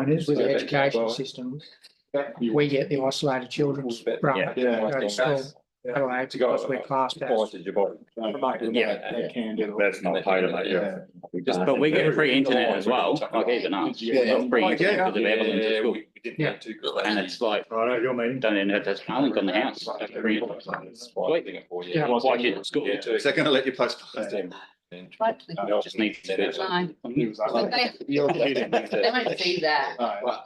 point is with the education system, we get the isolated children's run go to school. I don't know, because we're classed as. That's not paid, yeah. But we get free internet as well, like even us. Yeah. We've got free internet because of Evelyn's at school. Yeah. And it's like, Oh, Right, your meeting. don't even have to link on the house. Free internet. Yeah. Like it at school. Is that going to let you post? Just need to. Fine. You're They won't see that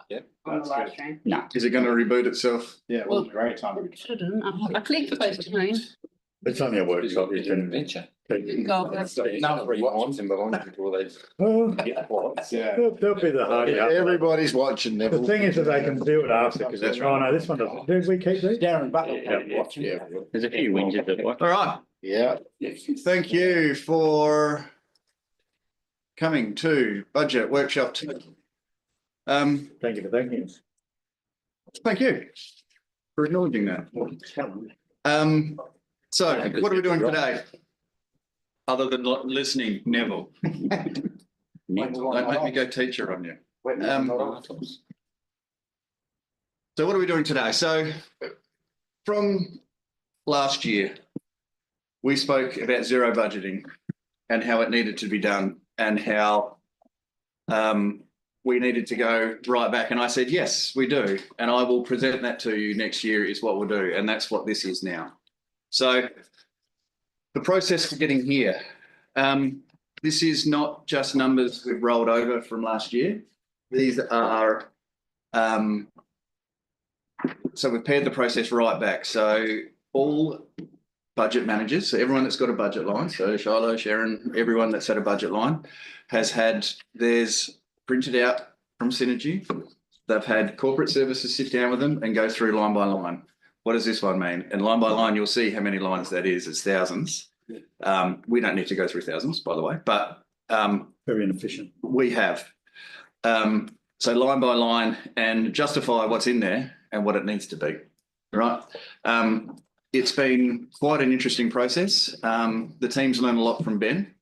Yeah. on the live stream. No. Is it going to reboot itself? Yeah, Well, great time. It shouldn't. I clicked post screen. It's only a workshop, you can. Go. Oh, yeah, they'll be the hard. Everybody's watching. The thing is that they can do it after, because that's, oh no, this one doesn't. Did we keep these? Darren Butler Yeah. watching. Yeah. There's a few whinges that work. All right. Yeah. Thank you for coming to Budget Workshop 2. Thank you for thanking us. Thank you for acknowledging that. So what are we doing today? Other than listening, Neville. Don't make me go teacher on you. So what are we doing today? So from last year, we spoke about zero budgeting and how it needed to be done and how we needed to go right back. And I said, yes, we do. And I will present that to you next year is what we'll do. And that's what this is now. So the process for getting here, this is not just numbers we've rolled over from last year. These are, so we've paired the process right back. So all budget managers, so everyone that's got a budget line, so Shiloh, Sharon, everyone that's had a budget line has had theirs printed out from Synergy. They've had corporate services sit down with them and go through line by line. What does this one mean? And line by line, you'll see how many lines that is. It's thousands. We don't need to go through thousands, by the way, but Very inefficient. we have. So line by line and justify what's in there and what it needs to be, right? It's been quite an interesting process. The team's learned a lot from Ben.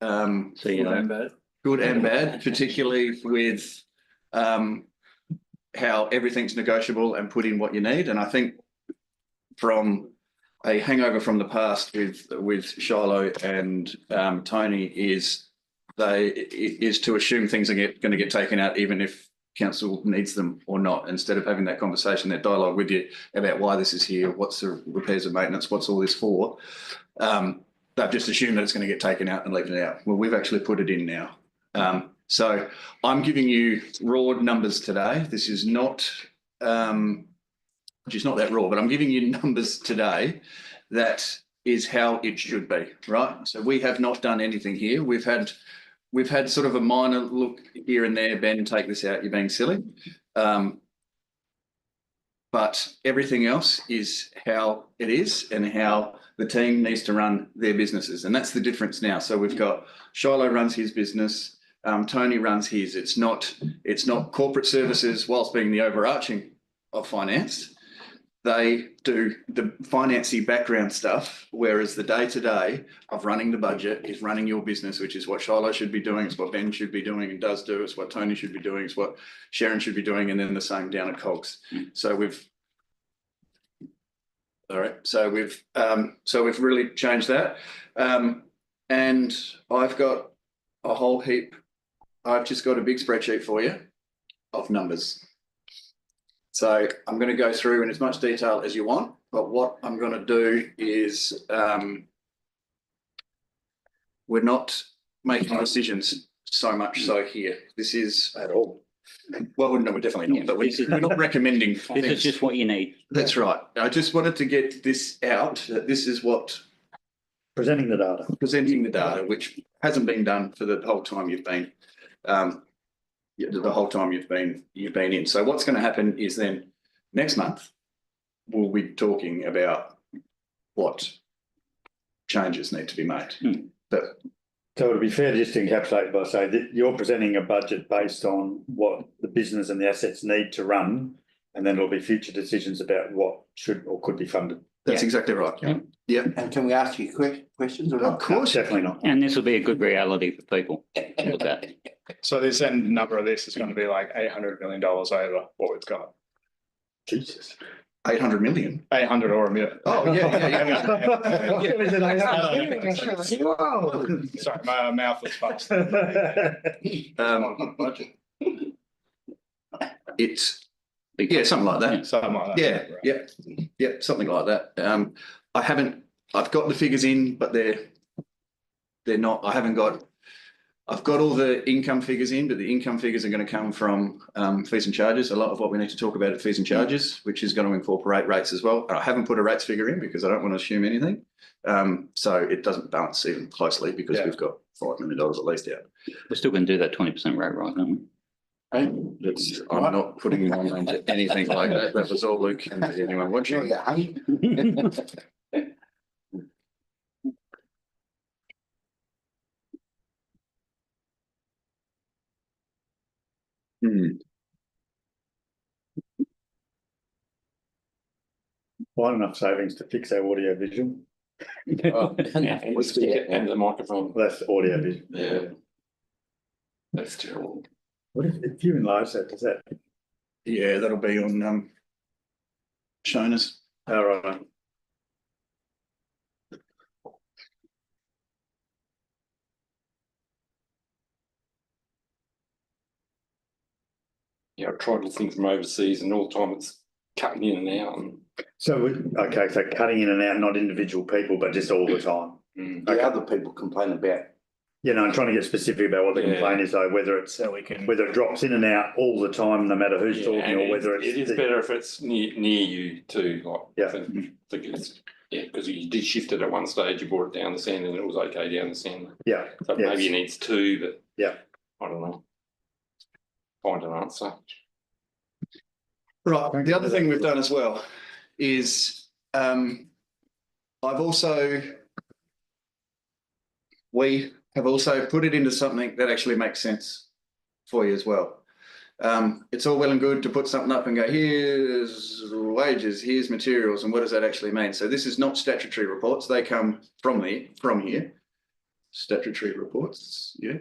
So, you know, Good and bad, particularly with how everything's negotiable and put in what you need. And I think from a hangover from the past with Shiloh and Tony is to assume things are going to get taken out even if council needs them or not, instead of having that conversation, that dialogue with you about why this is here, what's the repairs and maintenance, what's all this for. They've just assumed that it's going to get taken out and left it out. Well, we've actually put it in now. So I'm giving you raw numbers today. This is not, which is not that raw, but I'm giving you numbers today. That is how it should be, right? So we have not done anything here. We've had sort of a minor look here and there. Ben, take this out. You're being silly. But everything else is how it is and how the team needs to run their businesses. And that's the difference now. So we've got Shiloh runs his business. Tony runs his. It's not corporate services whilst being the overarching of finance. They do the financy background stuff, whereas the day-to-day of running the budget is running your business, which is what Shiloh should be doing, it's what Ben should be doing and does do, it's what Tony should be doing, it's what Sharon should be doing, and then the same down at Cogs. So we've really changed that. And I've got a whole heap, I've just got a big spreadsheet for you of numbers. So I'm going to go through in as much detail as you want, but what I'm going to do is we're not making decisions so much so here. This is at all. Well, no, we're definitely not, but we're not recommending. this is just what you need. That's right. I just wanted to get this out, that this is what Presenting the data. presenting the data, which hasn't been done for the whole time you've been you've been in. So what's going to happen is then next month we'll be talking about what changes need to be made. But So it'd be fair to just encapsulate by saying that you're presenting a budget based on what the business and the assets need to run, and then there'll be future decisions about what should or could be funded. that's exactly right. Yeah. And can we ask you questions or not? Of course. Definitely not. And this will be a good reality for people to look at. So this end number of this is going to be like $800 million over what we've got. Jesus. 800 million. 800 or a million. Oh, yeah. Sorry, my mouth was fast. It's, yeah, something like that. Something like that. Yeah, something like that. I've got the figures in, but they're not, I've got all the income figures in, but the income figures are going to come from fees and charges. A lot of what we need to talk about are fees and charges, which is going to incorporate rates as well. And I haven't put a rates figure in because I don't want to assume anything. So it doesn't balance even closely because we've got $5 million at least out. We're still going to do that 20% rate rise, aren't we? I'm not putting my name to anything like that. That was all Luke and anyone watching. Quite enough savings to fix our audio visual. And the speaker and the microphone. That's audio visual. Yeah. That's terrible. What if you enlarge that, does that? Yeah, that'll be on shown us. All right. Yeah, I've tried things from overseas and all the time it's cutting in and out. And So, okay, so cutting in and out, not individual people, but just all the time. The other people complain about. You know, I'm trying to get specific about what the complaint is, though, whether it's, whether it drops in and out all the time, no matter who's talking, and or whether it's. it is better if it's near you too, like. Yeah. I think it's, yeah, because you did shift it at one stage, you brought it down the sand and it was okay down the sand. Yeah. So yes. maybe it needs two, but. Yeah. I don't know. Find an answer. Right. The other thing we've done as well is we have also put it into something that actually makes sense for you as well. It's all well and good to put something up and go, here's wages, here's materials, and what does that actually mean? So this is not statutory reports. They come from here. Statutory reports, yeah.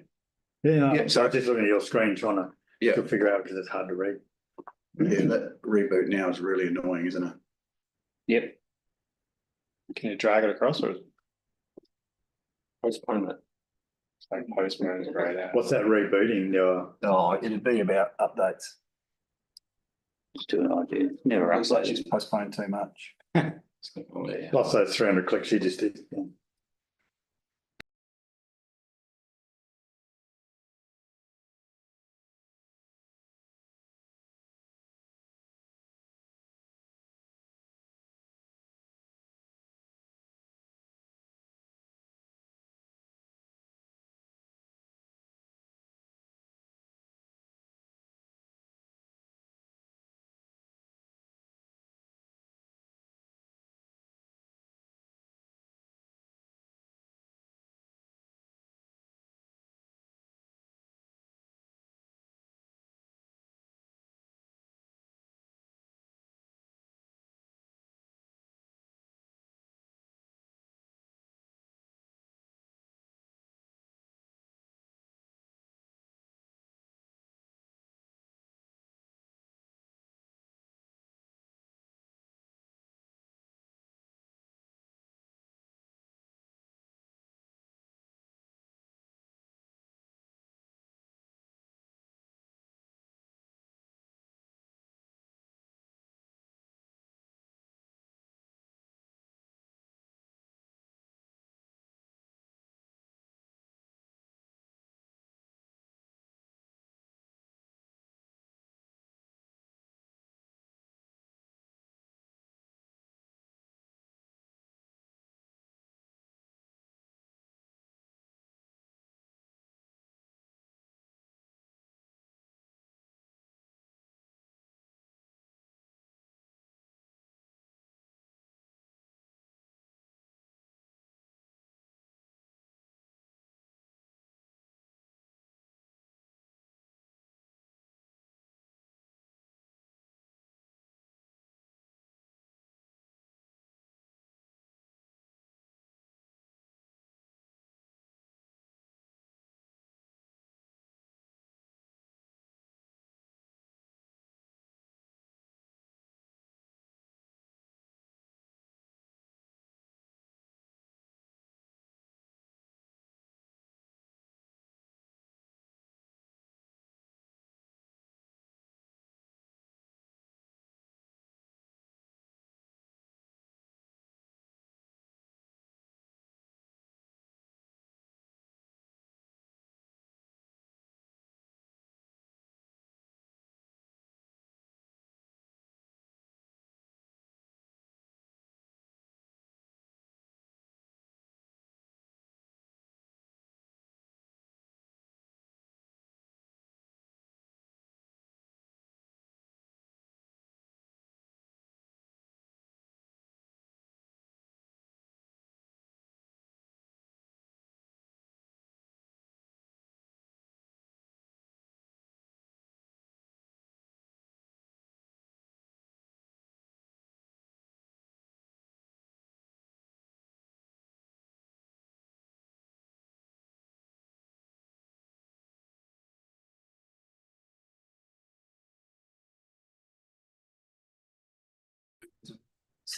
Yeah, so I'm just looking at your screen trying to figure out because it's hard to read. Yeah, that reboot now is really annoying, isn't it? Yep. Can you drag it across or? Postponement. Like postman is great. What's that rebooting? Oh, it'd be about updates. Just do an idea. Never Looks like updated. she's postponed too much. Plus those 300 clicks you just did. Yeah.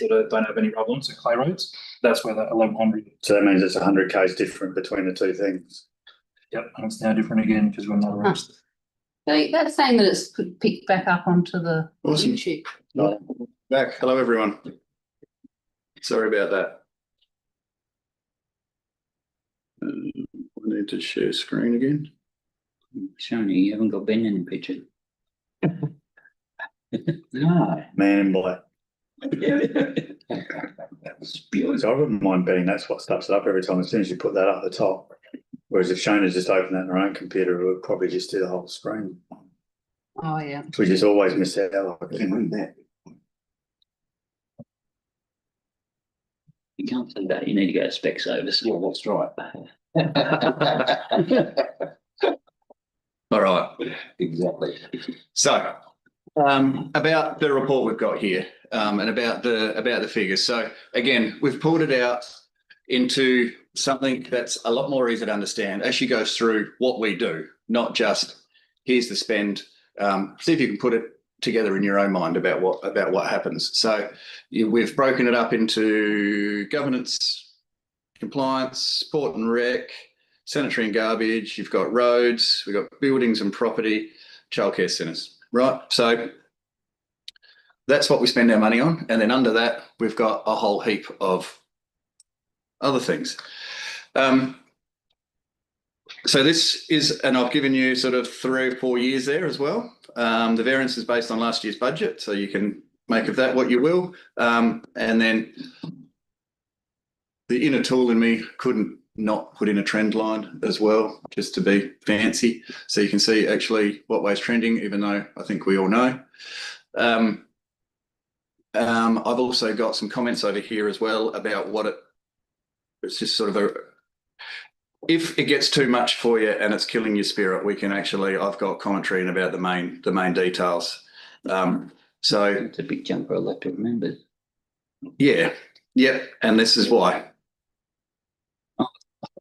that don't have any problems, at clay roads. That's where the 1100. So that means it's 100 k's different between the two things. Yep, and it's now different again because we're not arrested. That's saying that it's picked back up onto the Awesome. YouTube. Back. Hello, everyone. Sorry about that. I need to share screen again. Shani, you haven't got Ben in the picture. No. Man in black. That's beautiful. So I wouldn't mind betting that's what starts it up every time as soon as you put that up the top. Whereas if Shona just opened that in her own computer, it would probably just do the whole screen. Oh, yeah. We just always miss out. I can read that. You can't do that. You need to go to Specsavers. Yeah, that's right. All right. Exactly. So, about the report we've got here, and about the figures. So again, we've pulled it out into something that's a lot more easy to understand as she goes through what we do, not just here's the spend. See if you can put it together in your own mind about what happens. So we've broken it up into governance, compliance, sport and rec, sanitary and garbage. You've got roads, we've got buildings and property, childcare centres, right? So that's what we spend our money on. And then under that, we've got a whole heap of other things. So this is, and I've given you sort of 3 or 4 years there as well. The variance is based on last year's budget, so you can make of that what you will. And then the inner tool in me couldn't not put in a trend line as well, just to be fancy. So you can see actually what way's trending, even though I think we all know. I've also got some comments over here as well about what it's just sort of if it gets too much for you and it's killing your spirit, we can actually, I've got commentary in about the main details. So It's a big jump for elected members. yeah, and this is why.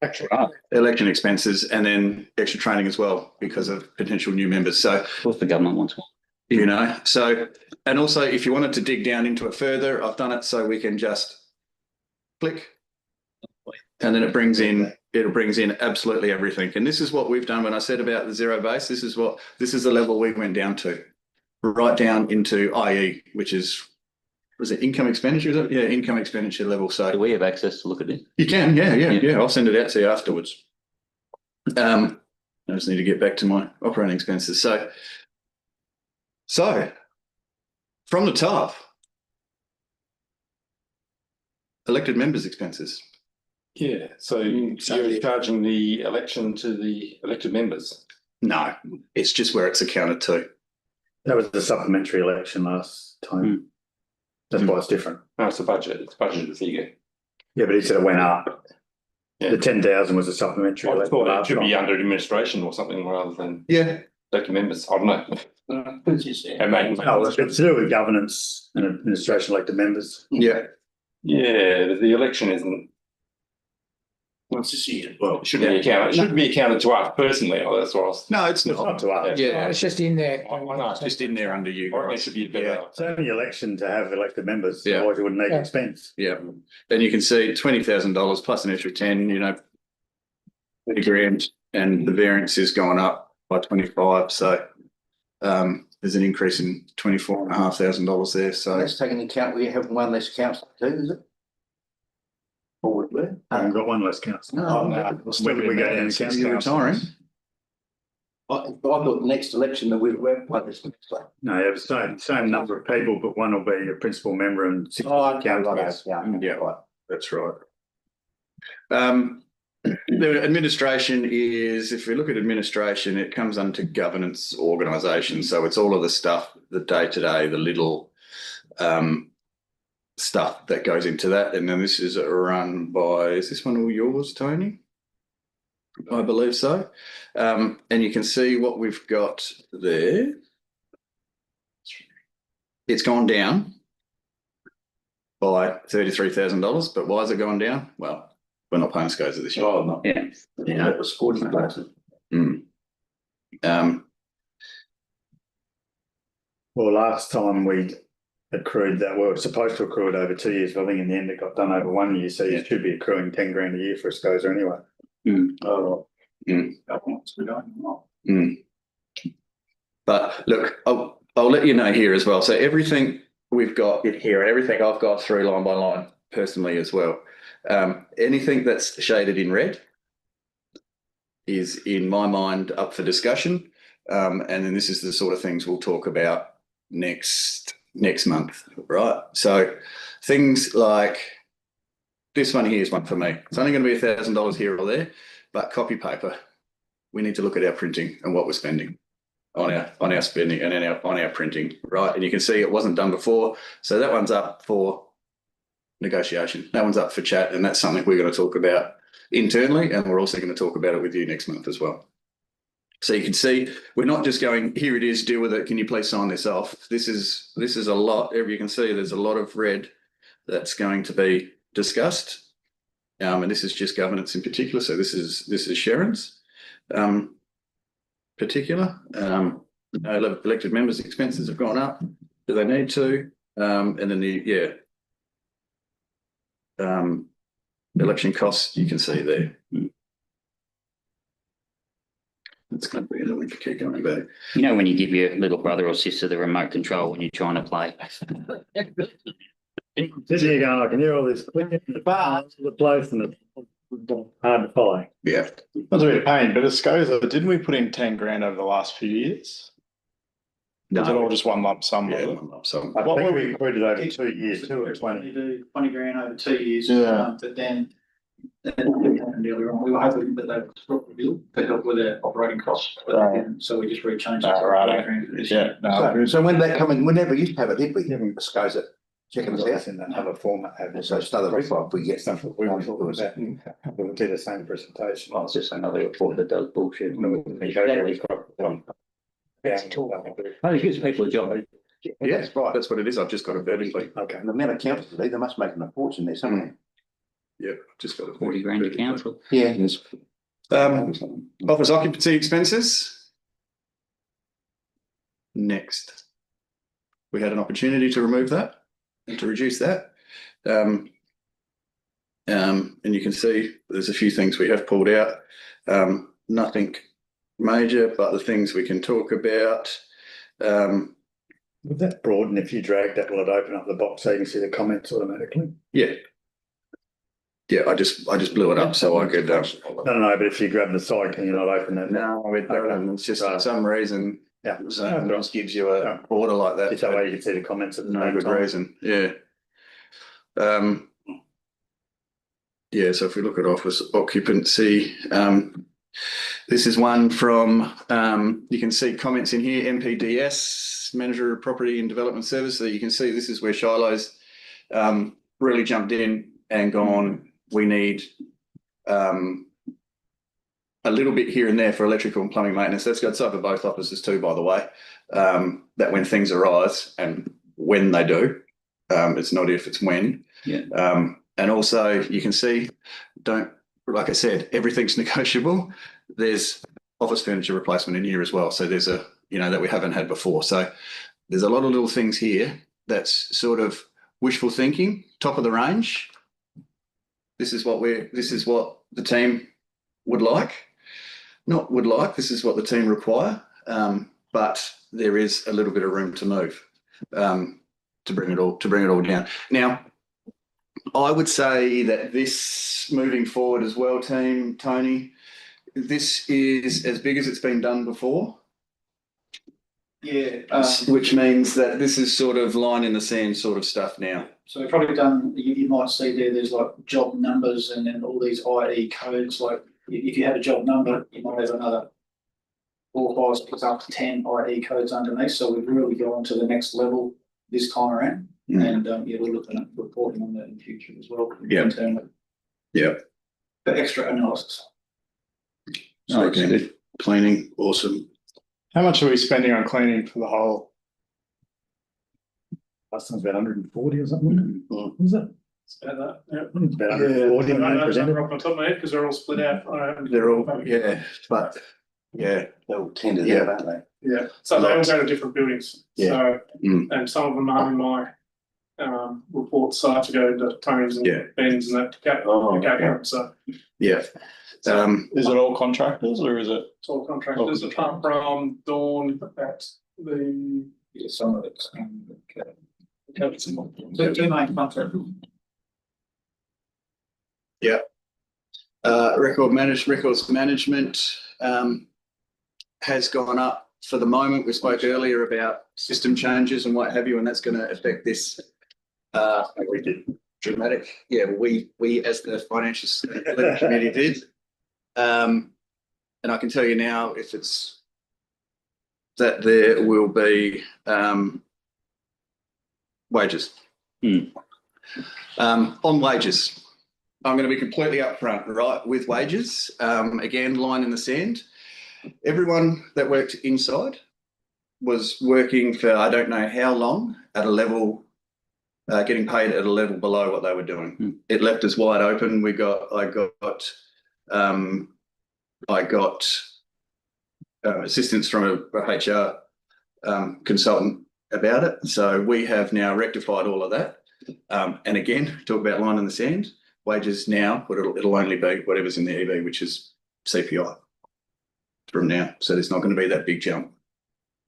That's right. Election expenses and then extra training as well because of potential new members. So Of course the government wants one. you know, so, and also if you wanted to dig down into it further, I've done it so we can just click and then it brings in absolutely everything. And this is what we've done when I said about the zero base. This is the level we went down to, right down into IE, which is, was it income expenditure? Is it? Yeah, income expenditure level. So Do we have access to look at it? you can, yeah. I'll send it out to you afterwards. I just need to get back to my operating expenses. So from the top, elected members' expenses. Yeah, so you're charging the election to the elected members. No, it's just where it's accounted to. That was the supplementary election last time. That's why it's different. No, it's a budget. It's budgeted figure. Yeah, but he said it went up. Yeah. The 10,000 was a supplementary I election. thought it last should be time. under administration or something rather than Yeah. elected members. I don't know. And Oh, it's to do with governance and administration elected members. Yeah. yeah, the election isn't. Once this year. Well, it shouldn't be accounted. It should be accounted to us personally. Oh, that's what I was. No, it's It's not not. to us. Yeah, It's just in there. Why not? just in there under you I reckon it guys. should be a better. It's only election to have elected members, Yeah. otherwise you wouldn't need Yeah. expense. Yeah. Then you can see $20,000 plus an extra 10, you know, 30 grand, and the variance is going up by 25. So there's an increase in $24,500 there. So Let's take into account we have one less council too, is it? Probably. I haven't got one less council. No, When did we go down to you're council? retiring. I thought the next election that we'd have one less council. No, you have the same number of people, but one will be a principal member and 6 councillors. Yeah, right. That's right. The administration is, if we look at administration, it comes under governance organisation. So it's all of the stuff, the day-to-day, the little stuff that goes into that. And then this is run by, is this one all yours, Tony? I believe so. And you can see what we've got there. It's gone down by $33,000, but why is it going down? Well, we're not paying SCOSA this year. Oh, no. Yeah. Yeah, that was 40,000. Well, last time we accrued that, well, it's supposed to accrue it over 2 years, but I think in the end it got done over 1 year, so you should be accruing 10 grand a year for a SCOSA anyway. But look, I'll let you know here as well. So everything we've got in here and everything I've got through line by line personally as well. Anything that's shaded in red is in my mind up for discussion. And then this is the sort of things we'll talk about next month, right? So things like this one here is one for me. It's only going to be $1,000 here or there, but copy paper. We need to look at our printing and what we're spending on our spending and on our printing, right? And you can see it wasn't done before. So that one's up for negotiation. That one's up for chat, and that's something we're going to talk about internally, and we're also going to talk about it with you next month as well. So you can see we're not just going, here it is, deal with it. Can you please sign this off? This is a lot. You can see there's a lot of red that's going to be discussed. And this is just governance in particular. So this is Sharon's particular. Elected members' expenses have gone up. Do they need to? And then election costs, you can see there. It's going to be another keep going back. You know, when you give your little brother or sister the remote control when you're trying to play. This here going, I can hear all this clicking in the bars, the place, and it's hard to follow. Yeah. That's a bit of pain, but at SCOSA, didn't we put in 10 grand over the last few years? No. Was it all just one lump sum? Yeah, was it? one lump sum. I What think were we we- included over 2 years too, at 20. do 20 grand over 2 years. Yeah. But then what happened earlier on, we were hoping that they would swap the bill to help with their operating costs. Right. So we just rechanged it. Ah, to right. 20 grand for this Yeah, year. no, So when that come in, we never used to have it, did we? SCOSA, checking us It's out. in that other format. So it's another refund we get Stuff stuff. that we were talking about. We'll do the same presentation. Well, it's just another report that does bullshit. Oh, it gives people a job. Yeah, That's right. that's what it is. I've just got it vertically. Okay. And the amount of councils they must make a fortune there somewhere. Yeah, just got it. 40 grand a council. Yeah. Office occupancy expenses. Next. We had an opportunity to remove that and to reduce that. And you can see there's a few things we have pulled out. Nothing major, but the things we can talk about. Would that broaden if you drag that, will it open up the box so you can see the comments automatically? Yeah. Yeah, I just blew it up so I could. No, but if you grab the side, can you not open that? No, it doesn't. It's just for some reason. Yeah. It just gives you a border like that. It's that way you can see the comments at the No same good time. reason. Yeah. Yeah, so if we look at office occupancy, this is one from, you can see comments in here, MPDS, Manager of Property and Development Service. So you can see this is where Shiloh's really jumped in and gone, we need a little bit here and there for electrical and plumbing maintenance. That's got over both offices too, by the way, that when things arise and when they do, it's not if, it's when. Yeah. And also you can see, like I said, everything's negotiable. There's office furniture replacement in here as well. So there's that we haven't had before. So there's a lot of little things here that's sort of wishful thinking, top of the range. This is what the team would like. Not would like, this is what the team require. But there is a little bit of room to move to bring it all down. Now, I would say that this moving forward as well, team, Tony, this is as big as it's been done before. Yeah. Which means that this is sort of line in the sand sort of stuff now. So we've probably done, you might see there's like job numbers and then all these IE codes, like if you had a job number, you might have another 4, 5, 6, up to 10 IE codes underneath. So we've really gone to the next level this time around. And we're looking at reporting on that in the future as well. Yeah. Internally. Yeah. For extra analysis. So again, cleaning, awesome. How much are we spending on cleaning for the whole? Last time's about 140 or something. Was it? It's about that, yeah. It's about 140 I don't know, presented. off my top of my head, because they're all split out. They're all, yeah, but yeah. They're all tended Yeah. out, aren't they? Yeah, so they all go to different buildings. Yeah. So, Mm. and some of them are in my reports start to go into Tony's and Yeah. Ben's and that to get, so Yeah. Is it all contractors or is it? it's all contractors, apart from Dawn at the. Some of it's. Two main contractors. Records management has gone up for the moment. We spoke earlier about system changes and what have you, and that's going to affect this We did. dramatic. Yeah, we as the financial committee did. And I can tell you now, if it's that there will be wages. On wages, I'm going to be completely upfront, right, with wages. Again, line in the sand. Everyone that worked inside was working for I don't know how long at a level, getting paid at a level below what they were doing. It left us wide open. I got assistance from a HR consultant about it. So we have now rectified all of that. And again, talk about line in the sand. Wages now, but it'll only be whatever's in the EV, which is CPI from now. So there's not going to be that big jump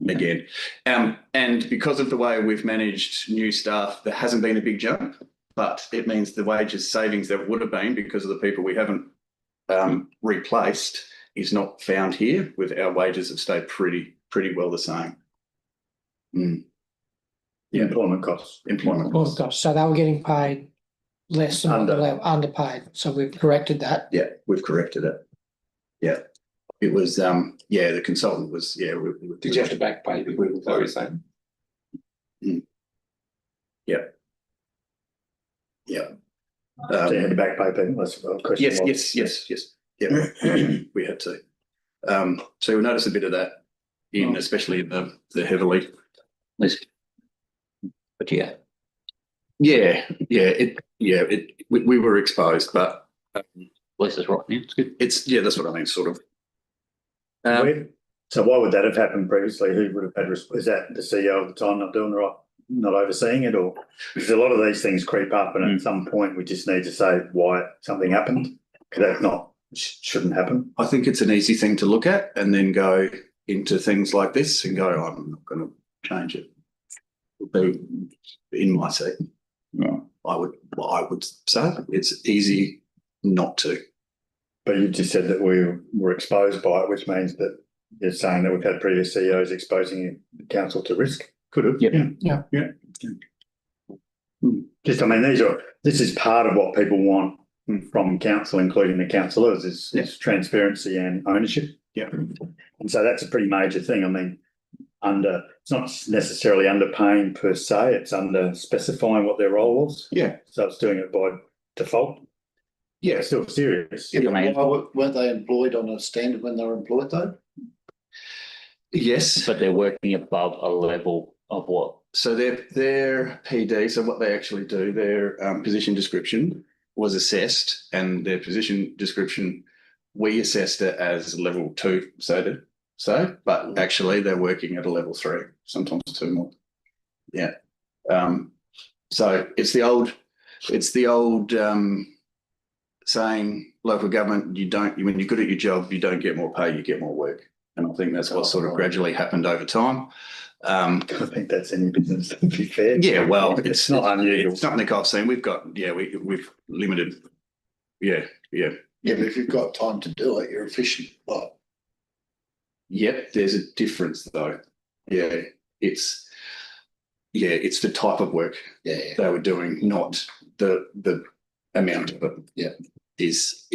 again. And because of the way we've managed new staff, there hasn't been a big jump, but it means the wages savings that would have been because of the people we haven't replaced is not found here. With our wages have stayed pretty well the same. The employment costs. Well, gosh, so they were getting paid less than what the level, underpaid, so we've corrected that. Yeah, we've corrected it. Yeah, it was. The consultant was. Yeah, Did you have to back pay people? Is that what you're saying? Yeah. So you had to back pay people. That's a question. Yes. Yeah, we had to. So we noticed a bit of that especially in the heavily. But yeah. We were exposed, but At least it's right now. It's good. that's what I mean, sort of. So why would that have happened previously? Who would have had, is that the CEO at the time not doing the right, not overseeing it, or because a lot of these things creep up and at some point we just need to say why something happened, because that shouldn't happen. I think it's an easy thing to look at and then go into things like this and go, I'm not going to change it. It'll be in my seat. No. I would say it's easy not to. But you just said that we were exposed by it, which means that you're saying that we've had previous CEOs exposing the council to risk. Could have. Yeah. Just, I mean, this is part of what people want from council, including the councillors, is transparency and ownership. Yeah. And so that's a pretty major thing. I mean, it's not necessarily underpaying per se, it's under specifying what their role was. Yeah. So it's doing it by default. Yeah. It's still serious. Yeah, man. Weren't they employed on a standard when they were employed though? Yes. But they're working above a level of what? So their PD, so what they actually do, their position description was assessed, and their position description, we assessed it as level 2, but actually they're working at a level 3, sometimes 2 more. Yeah. So it's the old saying, local government, when you're good at your job, you don't get more pay, you get more work. And I think that's what sort of gradually happened over time. I think that's any business, to be fair. Yeah, well, it's not unusual. It's something I've seen. We've limited. Yeah. Yeah, but if you've got time to do it, you're efficient. But Yep, there's a difference though. Yeah, it's the type of work they were doing, not the amount of it. Yeah. Is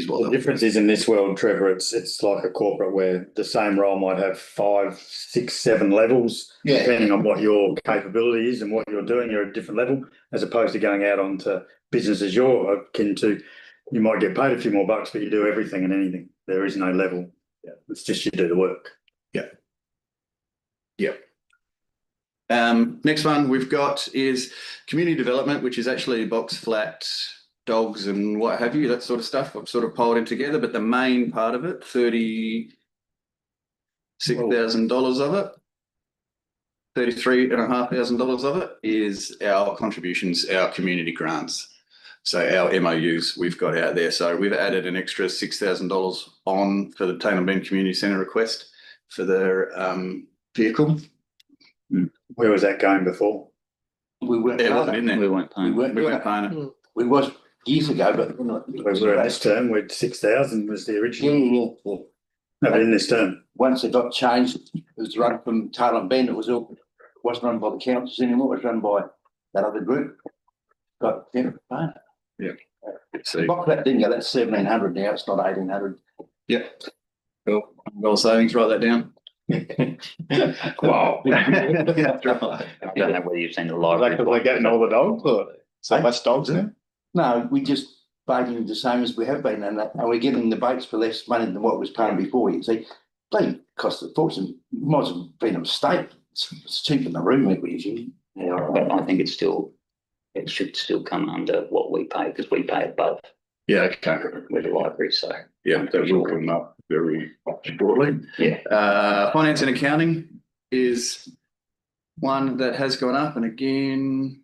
what The difference is in this world, Trevor, it's like a corporate where the same role might have 5, 6, 7 levels, depending on what your capability is and what you're doing. You're at a different level, as opposed to going out onto businesses you're akin to. You might get paid a few more bucks, but you do everything and anything. There is no level. Yeah, it's just you do the work. Yeah. Next one we've got is community development, which is actually box flat, dogs and what have you, that sort of stuff. I've sort of piled in together, but the main part of it, $36,000 of $33,500 of it is our contributions, our community grants. So our MOUs we've got out there. So we've added an extra $6,000 on for the Taylor Bend Community Centre request for their vehicle. Where was that going before? We weren't. It wasn't in there. We weren't We paying. weren't. We weren't paying it. We was years ago, but. We were in this term with 6,000 was the Yeah, original. yeah, yeah. No, but in this term. Once it got changed, it was run from Taylor and Ben. It was all, wasn't run by the councils anymore. It was run by that other group. Got ten. So, That didn't go. That's 1,700 now. It's not 1,800. yeah. Cool. Well, savings, write that down. Wow. I don't know whether you've seen the Like, library. because they're getting all the dogs or so less dogs now? No, we just baiting the same as we have been, and we're getting the baits for less money than what was paying before. You see, they cost a fortune. Might have been a mistake. It's cheap in the room that we usually. Yeah, but I think it should still come under what we pay because we pay above Yeah, okay. with the library, so. Yeah, that will come up very shortly. Yeah. Finance and accounting is one that has gone up, and again,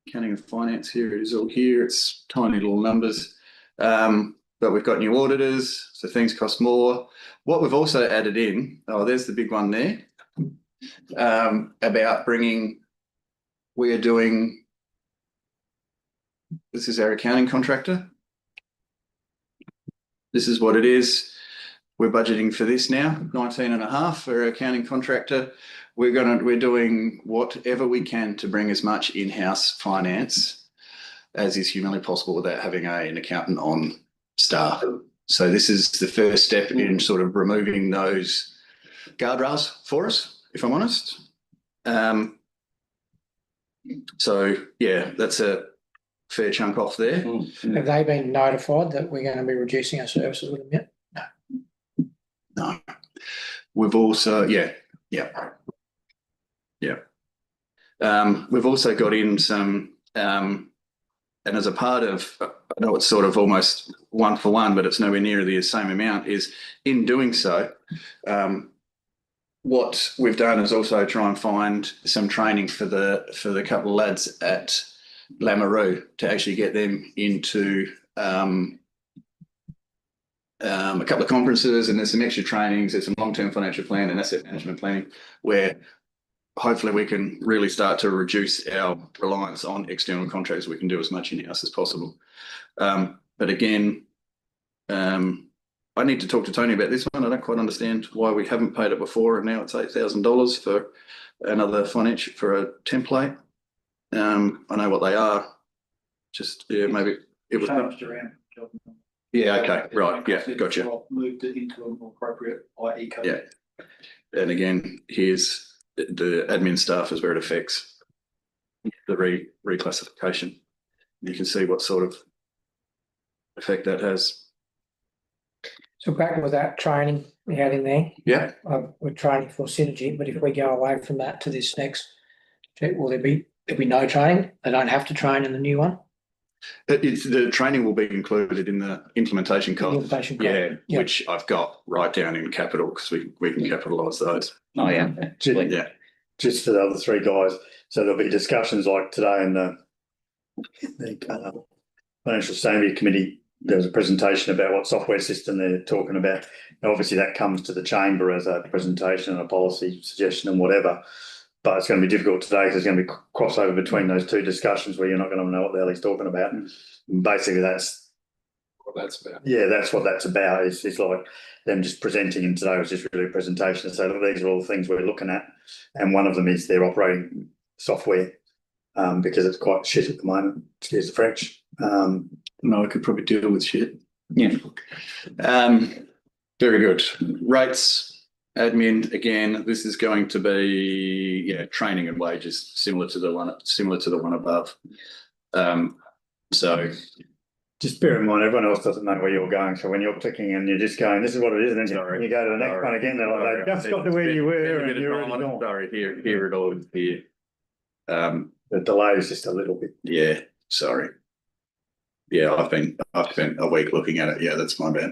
accounting and finance here, it is all here. It's tiny little numbers. But we've got new auditors, so things cost more. What we've also added in, there's the big one there. About bringing, we are doing, this is our accounting contractor. This is what it is. We're budgeting for this now, 19.5 for our accounting contractor. We're doing whatever we can to bring as much in-house finance as is humanly possible without having an accountant on staff. So this is the first step in sort of removing those guardrails for us, if I'm honest. So yeah, that's a fair chunk off there. Have they been notified that we're going to be reducing our services with them yet? No. We've also, yeah. We've also got in some, and as a part of, I know it's sort of almost one for one, but it's nowhere near the same amount, is in doing so, what we've done is also try and find some training for the couple of lads at Lamoureux to actually get them into a couple of conferences, and there's some extra trainings, there's some long-term financial plan and asset management planning where hopefully we can really start to reduce our reliance on external contractors. We can do as much in-house as possible. But again, I need to talk to Tony about this one. I don't quite understand why we haven't paid it before and now it's $8,000 for another financial, for a template. I know what they are. Just, yeah, maybe it was. Changed around. Yeah, okay, right, yeah, gotcha. Moved it into a more appropriate IE code. Yeah. And again, here's the admin staff is where it affects the reclassification. You can see what sort of effect that has. So back with that training we had in there, Yeah. we're training for synergy, but if we go away from that to this next, will there'll be no training? They don't have to train in the new one? The training will be included in the implementation cost. Implementation cost, Yeah, yeah. which I've got right down in capital because we can capitalise those. Oh, yeah. Yeah. Just for the other three guys. So there'll be discussions like today in the Financial Stability Committee. There was a presentation about what software system they're talking about. And obviously that comes to the chamber as a presentation and a policy suggestion and whatever. But it's going to be difficult today because there's going to be crossover between those two discussions where you're not going to know what the hell he's talking about. And basically that's What that's about. yeah, that's what that's about. It's like them just presenting, and today was just really a presentation to say, look, these are all the things we're looking at. And one of them is their operating software, because it's quite shit at the moment. Excuse the French. No, I could probably deal with shit. Yeah. Very good. Rates, admin, again, this is going to be, training and wages, similar to the one above. So Just bear in mind, everyone else doesn't know where you're going. So when you're clicking and you're just going, this is what it is, and then you go to the next one again, they're like, they just got to where you were and you're already gone. Sorry, here it all is here. The delay is just a little bit. Yeah, sorry. Yeah, I've spent a week looking at it. Yeah, that's my bad.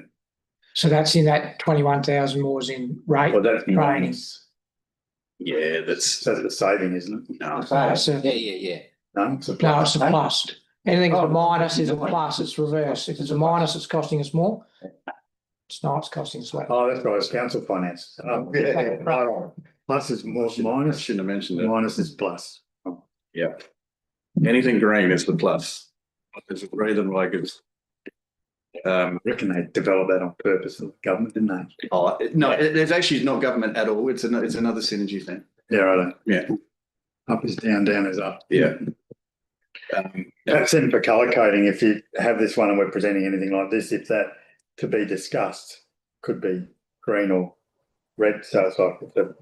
So that's in that 21,000 more is in rate Well, that's training. Yeah, that's, So it's a saving, isn't it? no, It's a- Yeah. No, it's a No, plus. it's a plus. Anything that's a Oh. minus is a plus, it's reverse. If it's a minus, it's costing us more. It's not, it's costing us less. Oh, that's right, it's council finance. Oh, yeah, right. Plus is more I minus, shouldn't have mentioned it. minus is plus. Yeah. Anything green is the plus. There's a reason why it's. I reckon they developed that on purpose for the government, didn't they? Oh, no, there's actually not government at all. It's another synergy thing. Yeah, right. Yeah. Up is down, down is up. Yeah. That's in for colour coding. If you have this one and we're presenting anything like this, if that to be discussed could be green or red, so it's like it's a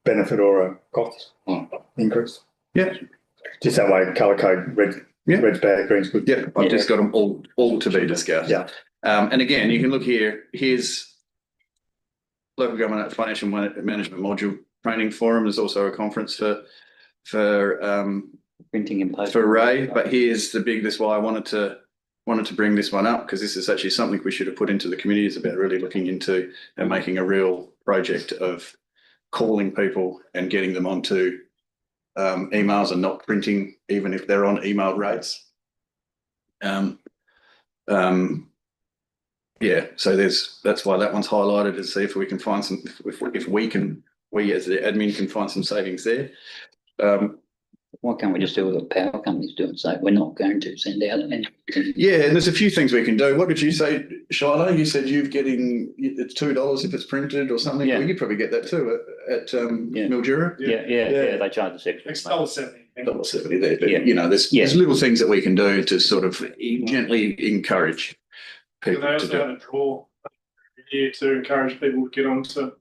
benefit or a cost increase. Yeah. Just that way, colour code, red, Yeah. red's bad, green's good. Yeah, I've just got them all to be discussed. Yeah. And again, you can look here, here's local government financial management module training forum. There's also a conference for Printing and posting. for Ray, but here's this is why I wanted to bring this one up, because this is actually something we should have put into the committee, is about really looking into and making a real project of calling people and getting them onto emails and not printing, even if they're on email rates. Yeah, so that's why that one's highlighted, to see if we can find some, if we as the admin can find some savings there. Why can't we just do what the power companies do and say, we're not going to send out anything? Yeah, and there's a few things we can do. What did you say, Shiloh? You said you've getting, it's $2 if it's printed or something. Yeah. Well, you probably get that too at Yeah. Mildura. Yeah, they charge us extra. It's $1.70. $1.70 there, but Yeah. you know, there's little things that we can do to sort of gently encourage They people to also do. have a draw here to encourage people to get onto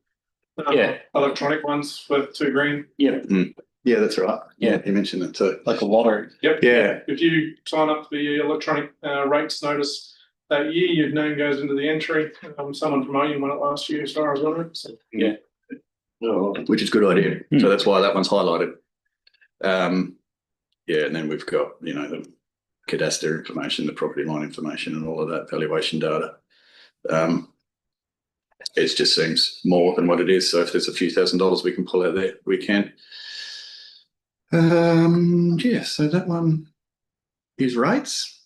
electronic ones for $2,000. Yeah, that's right. Yeah. You mentioned that too. Like a lottery. Yep. Yeah. If you sign up for the electronic rates notice that year, your name goes into the entry. Someone from Owen won it last year, as far as I know. So, Which is a good idea. So that's why that one's highlighted. Yeah, and then we've got, you know, the cadastre information, the property line information and all of that valuation data. It just seems more than what it is. So if there's a few $1,000s we can pull out there, we can. Yeah, so that one is rates.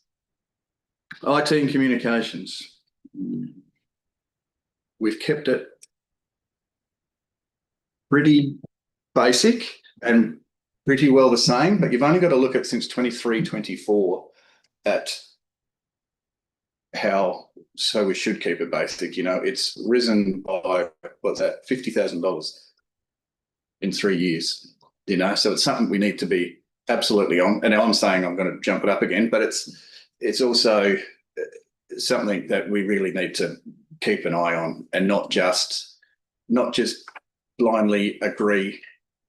IT and communications. We've kept it pretty basic and pretty well the same, but you've only got to look at since 23-24 at how, so we should keep it basic. You know, it's risen by, what's that, $50,000 in 3 years, you know, so it's something we need to be absolutely on. And I'm saying I'm going to jump it up again, but it's also something that we really need to keep an eye on, and not just blindly agree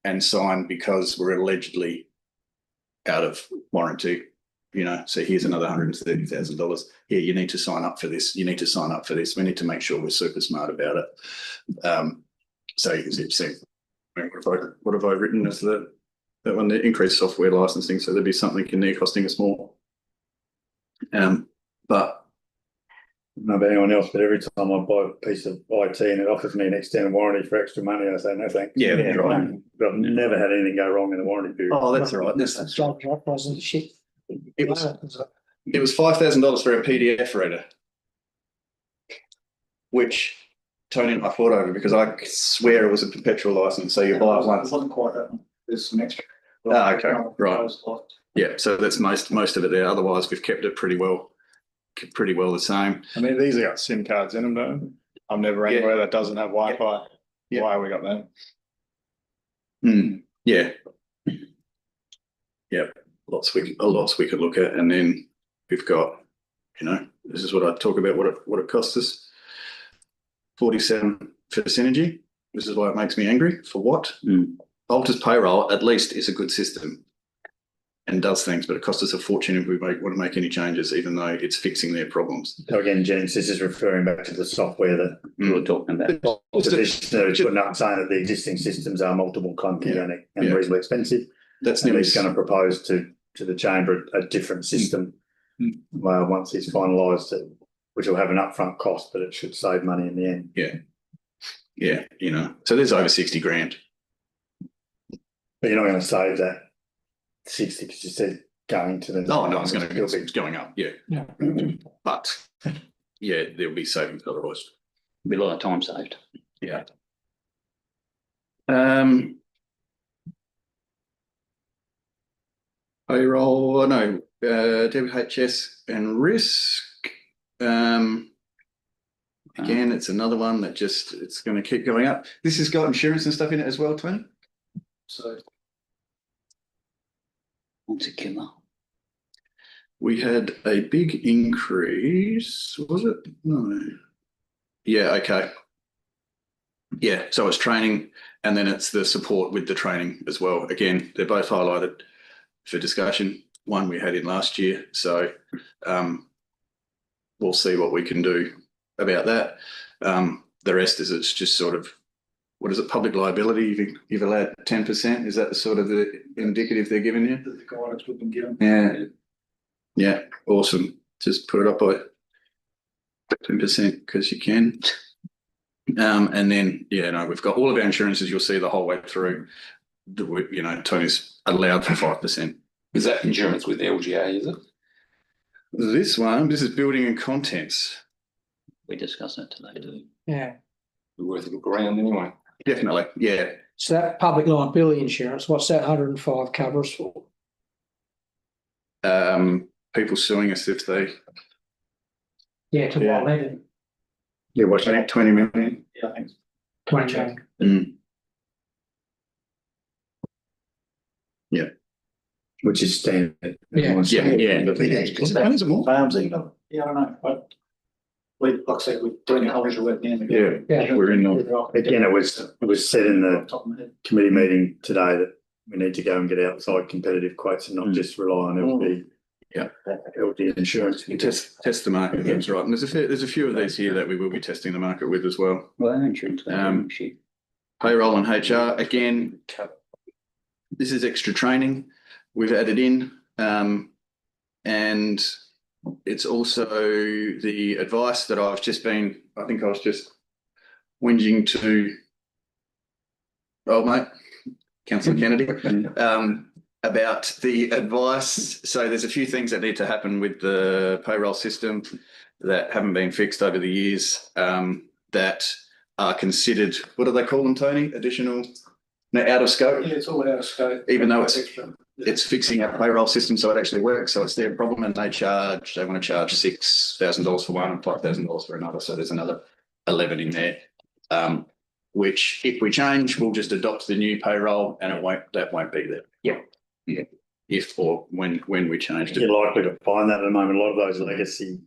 and sign because we're allegedly out of warranty. You know, so here's another $130,000. Here, you need to sign up for this. You need to sign up for this. We need to make sure we're super smart about it. So you can see, what have I written as that one? The increased software licensing. So there'd be something in there costing us more. But I don't know about anyone else, but every time I buy a piece of IT and it offers me an extended warranty for extra money, I say no thanks. yeah, that's right. But I've never had anything go wrong in the warranty period. Oh, that's all right. That's job wasn't shit. It was $5,000 for a PDF reader, which Tony and I fought over because I swear it was a perpetual license. So you buy it It once. wasn't quite that. There's some extra. Ah, okay, right. Yeah, so that's most of it there. Otherwise, we've kept it pretty well the same. I mean, these have got SIM cards in them, don't they? I've never anywhere that doesn't have Wi-Fi. Yeah. Why have we got that? Yeah. Yeah, lots we could look at, and then we've got, you know, this is what I talk about. What it costs us. 47 for synergy. This is why it makes me angry. For what? Altus Payroll at least is a good system and does things, but it costs us a fortune if we want to make any changes, even though it's fixing their problems. So again, James, this is referring back to the software that We were talking about. positioner is putting up, saying that the existing systems are multiple clunky and reasonably expensive. That's And nearly he's going to propose to the chamber a different system. Well, once he's finalised it, which will have an upfront cost, but it should save money in the end. Yeah, you know, so there's over 60 grand But you're not going to save that 60 because you said going to the. Oh, no, it's It'll be- going up, yeah. Yeah. But, yeah, there'll be savings otherwise. Be a lot of time saved. Yeah. Payroll, no, WHS and risk. Again, it's another one that just, it's going to keep going up. This has got insurance and stuff in it as well, Tony? So It's a killer. We had a big increase, was it? No. Yeah, okay. Yeah, so it's training and then it's the support with the training as well. Again, they're both highlighted for discussion. One we had in last year, so we'll see what we can do about that. The rest is it's just sort of, what is it, public liability? You've allowed 10%. Is that the sort of the indicative they're giving you? the guidance we've been given. Yeah. Yeah, awesome. Just put it up by 10% because you can. And then, yeah, no, we've got all of our insurances, you'll see the whole way through. You know, Tony's allowed for 5%. Is that insurance with LGA, is it? This is building and contents. We discussed that today too. Yeah. Be worth a look around anyway. Definitely, yeah. So that public liability insurance, what's that 105 covers for? People suing us if they, Yeah, to Yeah. what level? Yeah, what's I think 20 million. Yeah, I think. 20 million. Which is standard. Yeah. Is it more? Farms even. Yeah, I don't know. We, like I said, we're doing a whole bunch of work now. Yeah, Yeah. we're in on. Again, it was said in the Top of my head. committee meeting today that we need to go and get outside competitive quotes and not just rely on LD. Yeah. LD insurance. You test the market, that's right. And there's a few of these here that we will be testing the market with as well. Well, our insurance. Issue. Payroll and HR, again, this is extra training we've added in. And it's also the advice that I think I was just whinging to old mate, Councillor Kennedy, about the advice. So there's a few things that need to happen with the payroll system that haven't been fixed over the years, that are considered, what do they call them, Tony? Additional, no, out of scope? Yeah, it's all out of scope. Even though it's Extra. fixing our payroll system so it actually works. So it's their problem and they want to charge $6,000 for one and $5,000 for another. So there's another 11 in there, which if we change, we'll just adopt the new payroll and that won't be there. Yeah. Yeah. If or when we changed it. You're likely to find that at the moment. A lot of those legacy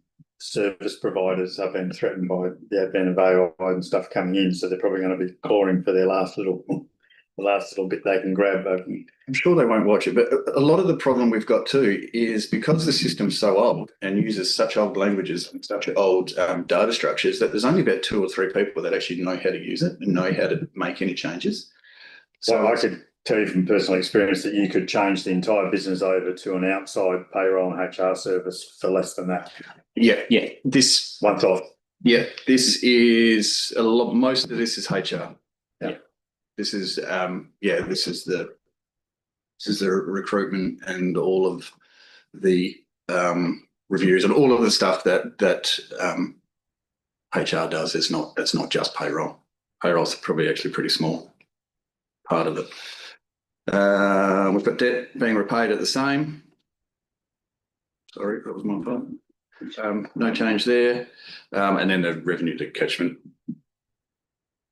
service providers have been threatened by the advent of AI and stuff coming in. So they're probably going to be clawing for their last little bit they can grab. I'm sure they won't watch it, but a lot of the problem we've got too is because the system's so old and uses such old languages and such old data structures that there's only about 2 or 3 people that actually know how to use it and know how to make any changes. So I could tell you from personal experience that you could change the entire business over to an outside payroll and HR service for less than that. Yeah. This Once off. Yeah, this is a lot. Most of this is HR. Yeah. This is this is the recruitment and all of the reviews and all of the stuff that HR does. It's not just payroll. Payroll's probably actually pretty small part of it. We've got debt being repaid at the same. Sorry, that was my fault. No change there. And then the revenue to catchment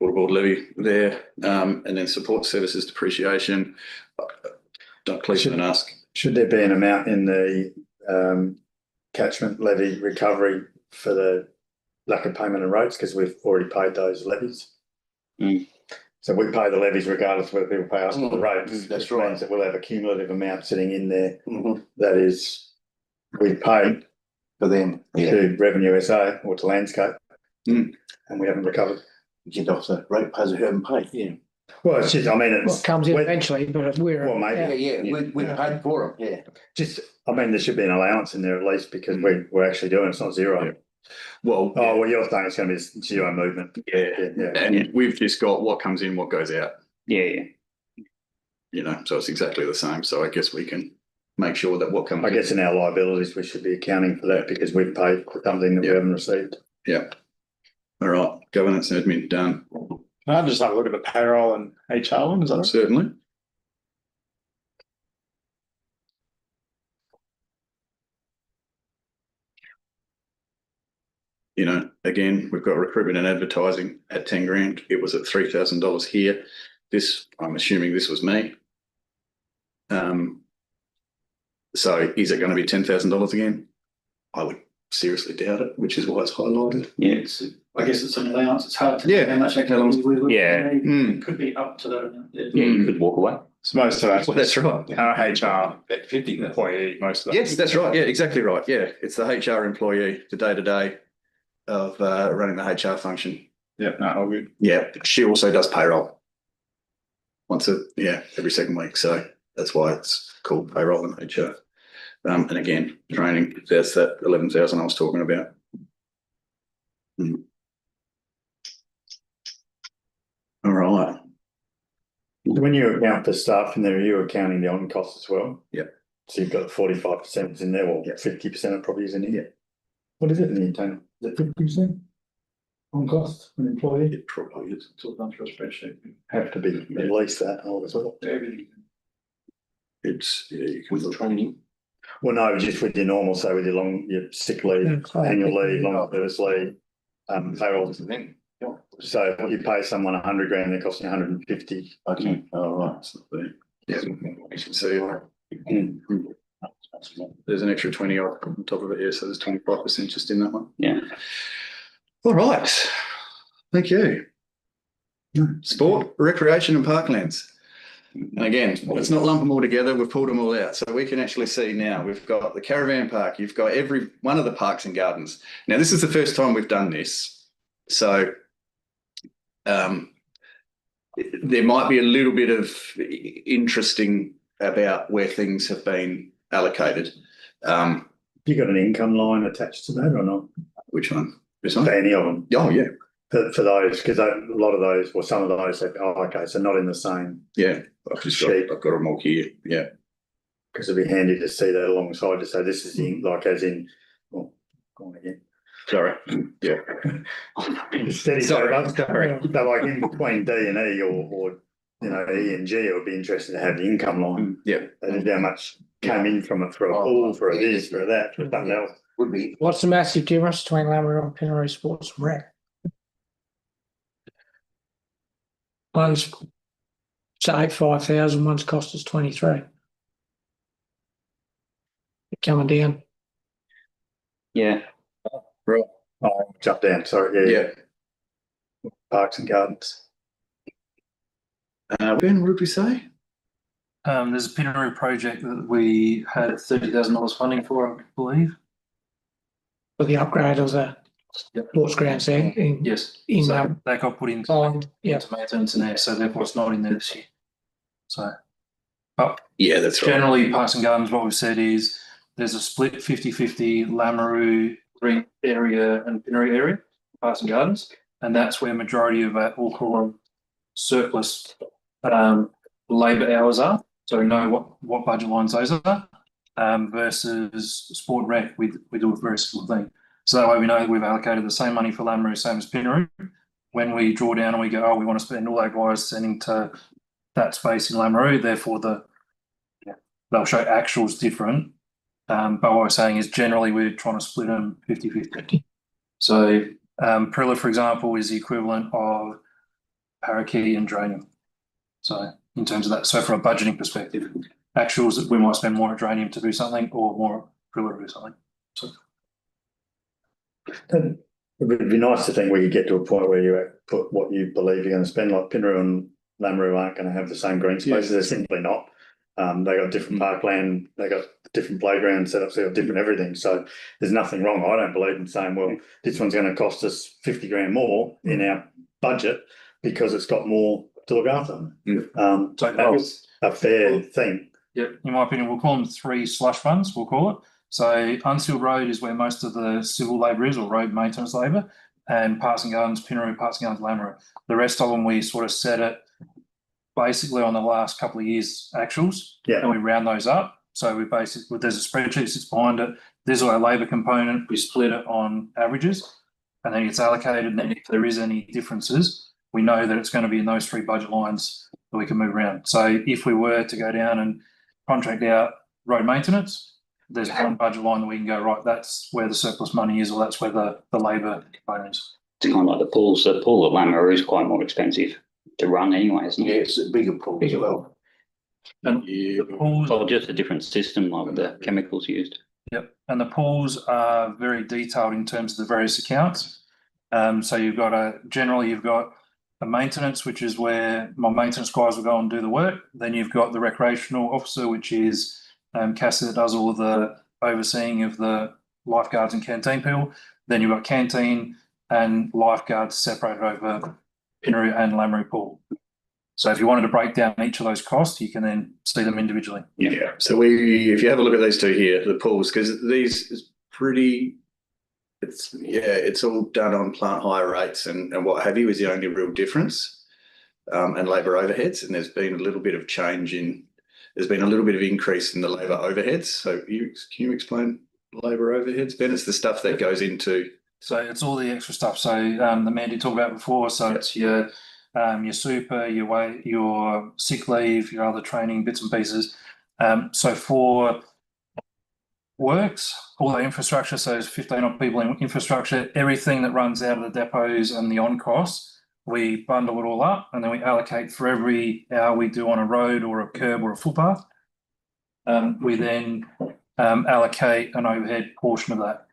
water board levy there. And then support services depreciation. Please don't ask. Should there be an amount in the catchment levy recovery for the lack of payment of rates because we've already paid those levies? So we pay the levies regardless of whether people pay us for the rates. That's which right. means that we'll have a cumulative amount sitting in there that is we've paid For them, to Revenue SA or to Landscape and we haven't recovered. get off the rate pays who haven't paid, yeah. Well, it's just, I mean, Well, it's it comes in we're- eventually, but we're. Well, maybe. Yeah, we paid for them, yeah. just, I mean, there should be an allowance in there at least because we're actually doing it's not zero. Yeah. Well, Oh, well, you're saying it's going to be zero movement. yeah. Yeah. And we've just got what comes in, what goes out. Yeah. you know, so it's exactly the same. So I guess we can make sure that what comes. I guess in our liabilities, we should be accounting for that because we've paid for something that we haven't received. Yeah. All right, governance and admin done. Can I just have a look at the payroll and HR one? Is that right? Certainly. You know, again, we've got recruitment and advertising at 10 grand. It was at $3,000 here. This, I'm assuming this was me. So is it going to be $10,000 again? I would seriously doubt it, which is why it's highlighted. Yeah. I guess it's an allowance, it's hard to. Yeah. How much activity we would. Yeah. It could be up to that. Yeah, you could walk away. So most of Well, that's right. our HR employee, most of that. Yes, that's right. Yeah, exactly right. Yeah, it's the HR employee, the day-to-day of running the HR function. Yeah, no, all good. Yeah, she also does payroll. Every second week. So that's why it's called payroll and HR. And again, training, that's that 11,000 I was talking about. All right. When you account for staff in there, you're accounting the on costs as well. Yep. So you've got 45% in there, or 50% of probably is in here. What is it in the internal? Is it 50% on cost an employee? It probably is. It's all done through a spreadsheet. Have to be at least that all as well. It's, you can look. Training. Well, no, just with your normal, so with your sick leave, annual leave, long service leave, payroll. So if you pay someone 100 grand, they're costing 150. Okay, all right. So yeah, you can see. There's an extra 20 on top of it here, so there's 25% just in that one. Yeah. All right. Thank you. Sport, recreation and parklands. And again, let's not lump them all together. We've pulled them all out. So we can actually see now we've got the caravan park. You've got every one of the parks and gardens. Now, this is the first time we've done this. So there might be a little bit of interesting about where things have been allocated. You got an income line attached to that or not? Which one? This For one? any of them? Oh, yeah. For those, because a lot of those, or some of those, okay, so not in the same. Yeah. I've got them all here. Yeah. Because it'd be handy to see that alongside to say this is in, like as in, well, go on again. Sorry. Yeah. Steady, Sorry. but like in between D and E or you know, E and G, it would be interesting to have the income line. Yeah. And how much came in from it for a pool, for a this, for that, for something else. Would be. What's the massive difference between Lameroo and Pinaroo Sports and Rec? One's saved 5,000, one's cost us 23. Coming down. Yeah. Right. Oh, jump down, sorry, Yeah. Parks and gardens. Ben, what did we say? There's a Pinaroo project that we had $30,000 funding for, I believe. For the upgrade of the sports grounds there in, Yes. in So that got put into yeah. maintenance in there, so therefore it's not in there this year. So, but Yeah, that's right. generally, Parks and Gardens, what we've said is there's a split 50-50 Lameroo green area and Pinaroo area, Parks and Gardens, and that's where majority of our, we'll call them surplus labour hours are. So we know what budget lines those are versus sport rec. We do a very similar thing. So that way we know we've allocated the same money for Lameroo, same as Pinaroo. When we draw down and we go, oh, we want to spend all our guys sending to that space in Lameroo, therefore they'll show actuals different. But what we're saying is generally we're trying to split them 50-50. So Perilla, for example, is the equivalent of Parakeet and Dranium. So in terms of that, so from a budgeting perspective, actuals that we might spend more at Dranium to do something or more at Perilla to do something. So It would be nice to think we could get to a point where you put what you believe you're going to spend, like Pinaroo and Lameroo aren't going to have the same green spaces. They're simply not. They got different parkland, they got different playground setups, they got different everything. So there's nothing wrong. I don't believe in saying, well, this one's going to cost us 50 grand more in our budget because it's got more to look after. So that's a fair thing. yeah, in my opinion, we'll call them 3 slush funds, we'll call it. So Unsealed Road is where most of the civil labour is, or road maintenance labour, and Parks and Gardens, Pinaroo, Parks and Gardens, Lameroo. The rest of them we sort of set at basically on the last couple of years' actuals. Yeah. And we round those up. So we basically, there's a spreadsheet that sits behind it. There's our labour component. We split it on averages, and then it's allocated. And then if there is any differences, we know that it's going to be in those 3 budget lines that we can move around. So if we were to go down and contract out road maintenance, there's one budget line that we can go, right, that's where the surplus money is, or that's where the labour component is. It's kind of like the pools. The pool at Lamaroo is quite more expensive to run anyway, isn't it? Yeah, it's a bigger pool as well. And the pools, Or just a different system like the chemicals used. yep, and the pools are very detailed in terms of the various accounts. So you've got generally you've got a maintenance, which is where my maintenance guys will go and do the work. Then you've got the recreational officer, which is Cassie, that does all the overseeing of the lifeguards and canteen people. Then you've got canteen and lifeguards separated over Pinnaroo and Lamaroo pool. So if you wanted to break down each of those costs, you can then see them individually. Yeah. So if you have a look at these two here, the pools, because these is pretty, it's all done on plant hire rates and what have you is the only real difference, and labour overheads. And there's been a little bit of there's been a little bit of increase in the labour overheads. So can you explain labour overheads, Ben? It's the stuff that goes into. So it's all the extra stuff. So the man did talk about before. So it's your super, your sick leave, your other training bits and pieces. So for works, all the infrastructure, so there's 15 odd people in infrastructure, everything that runs out of the depots and the on costs, we bundle it all up, and then we allocate for every hour we do on a road or a curb or a footpath. We then allocate an overhead portion of that.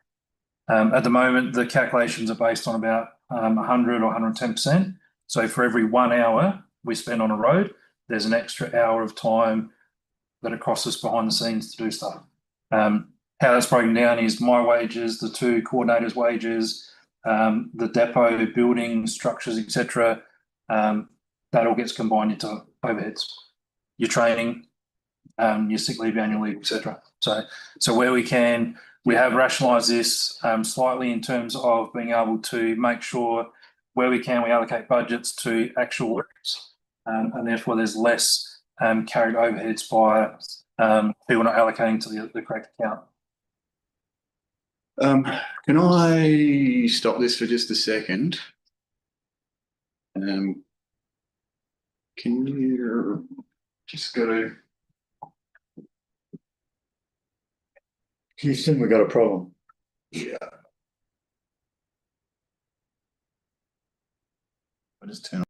At the moment, the calculations are based on about 100 or 110%. So for every 1 hour we spend on a road, there's an extra hour of time that it costs us behind the scenes to do stuff. How that's broken down is my wages, the 2 coordinators' wages, the depot, building, structures, etc. That all gets combined into overheads. Your training, your sick leave, annual leave, etc. So where we can, we have rationalised this slightly in terms of being able to make sure where we can, we allocate budgets to actual works, and therefore there's less carried overheads by people not allocating to the correct account. Can I stop this for just a second? Can you just go to Houston, we've got a problem. Yeah. I just turn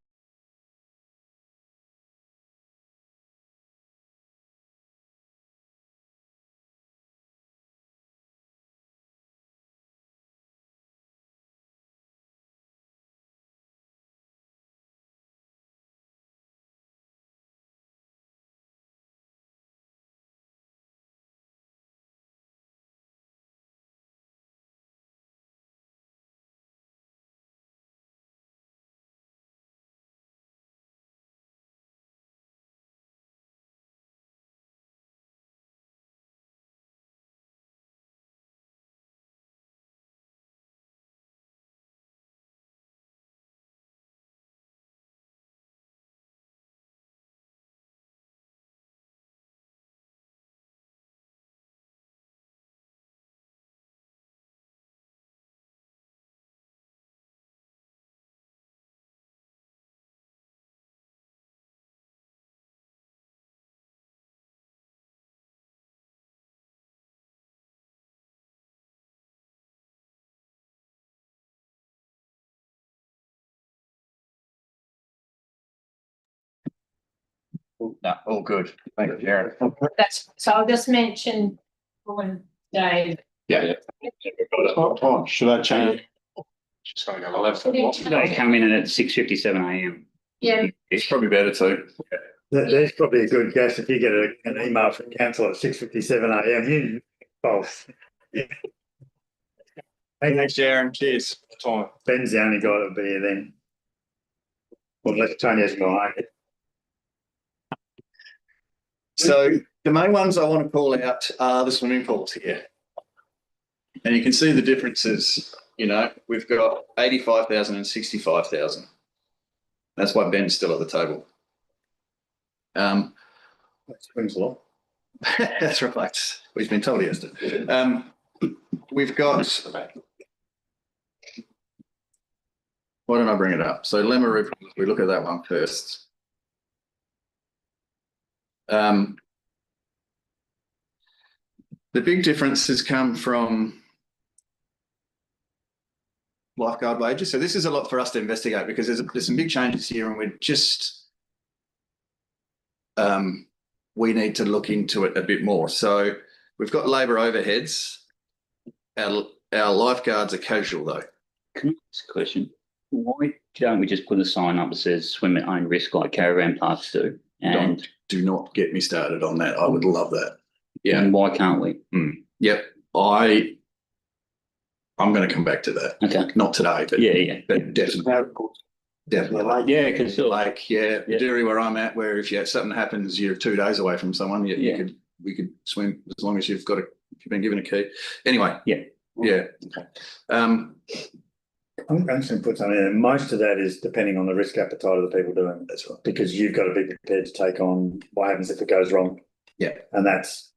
no, all good. Thank you, Sharon. So I'll just mention one day. Yeah. Should I change? Just gonna go 11. They come in at 6:57 a.m. Yeah, It's probably better to. There's probably a good guess if you get an email from council at 6:57 a.m. You false. Thanks, Sharon. Cheers. Time. Ben's the only guy that'll be here then. Well, unless Tony hasn't gone home. So the main ones I want to call out are the swimming pools here. And you can see the differences, we've got 85,000 and 65,000. That's why Ben's still at the table. Swings a lot. That's right. We've been told yesterday. We've got. Why don't I bring it up? So Lamaroo, we look at that one first. The big difference has come from lifeguard wages. So this is a lot for us to investigate because there's some big changes here, and we're just we need to look into it a bit more. So we've got labour overheads. Our lifeguards are casual though. Can I ask a question? Why don't we just put a sign up that says swim at own risk like caravan parks do? And Do not get me started on that. I would love that. Yeah. and why can't we? Yep. I'm going to come back to that. Okay. Not today, but Yeah. but definitely. Definitely. Yeah, because Like, the Dairy where I'm at, where if something happens, you're 2 days away from someone, we could swim as long as you've been given a key. Anyway. Yeah. Okay. I'm just going to put something in. Most of that is depending on the risk appetite of the people doing it. That's right. Because you've got to be prepared to take on what happens if it goes wrong. Yeah. And that's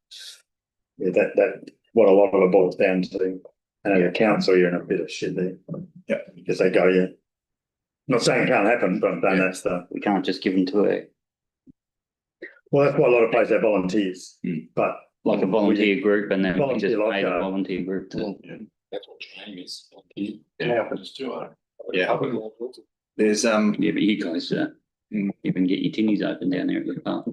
that what a lot of it boils down to. And as a council, you're in a bit of shit there. Yeah. Because they go, not saying it can't happen, but that's the. we can't just give them to a Well, that's why a lot of places have volunteers, but like a volunteer group, and then we Volunteer just pay the lifeguard. volunteer group to. That's what your name is. Yeah. But it's too hard. Yeah. There's Yeah, but you guys even get your tinnies open down there at the park.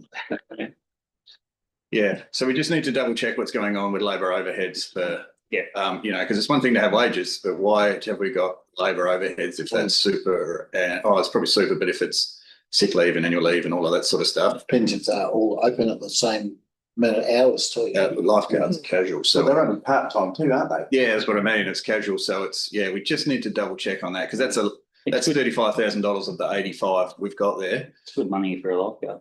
Yeah, so we just need to double check what's going on with labour overheads for, because it's one thing to have wages, but why have we got labour overheads if that's super, it's probably super, but if it's sick leave and annual leave and all of that sort of stuff. Pensions are all open at the same amount of hours too. Lifeguards are casual, So so they're only part-time too, aren't they? yeah, that's what I mean. It's casual, so it's we just need to double check on that because that's $35,000 of the 85 we've got there. It's good money for a lifeguard.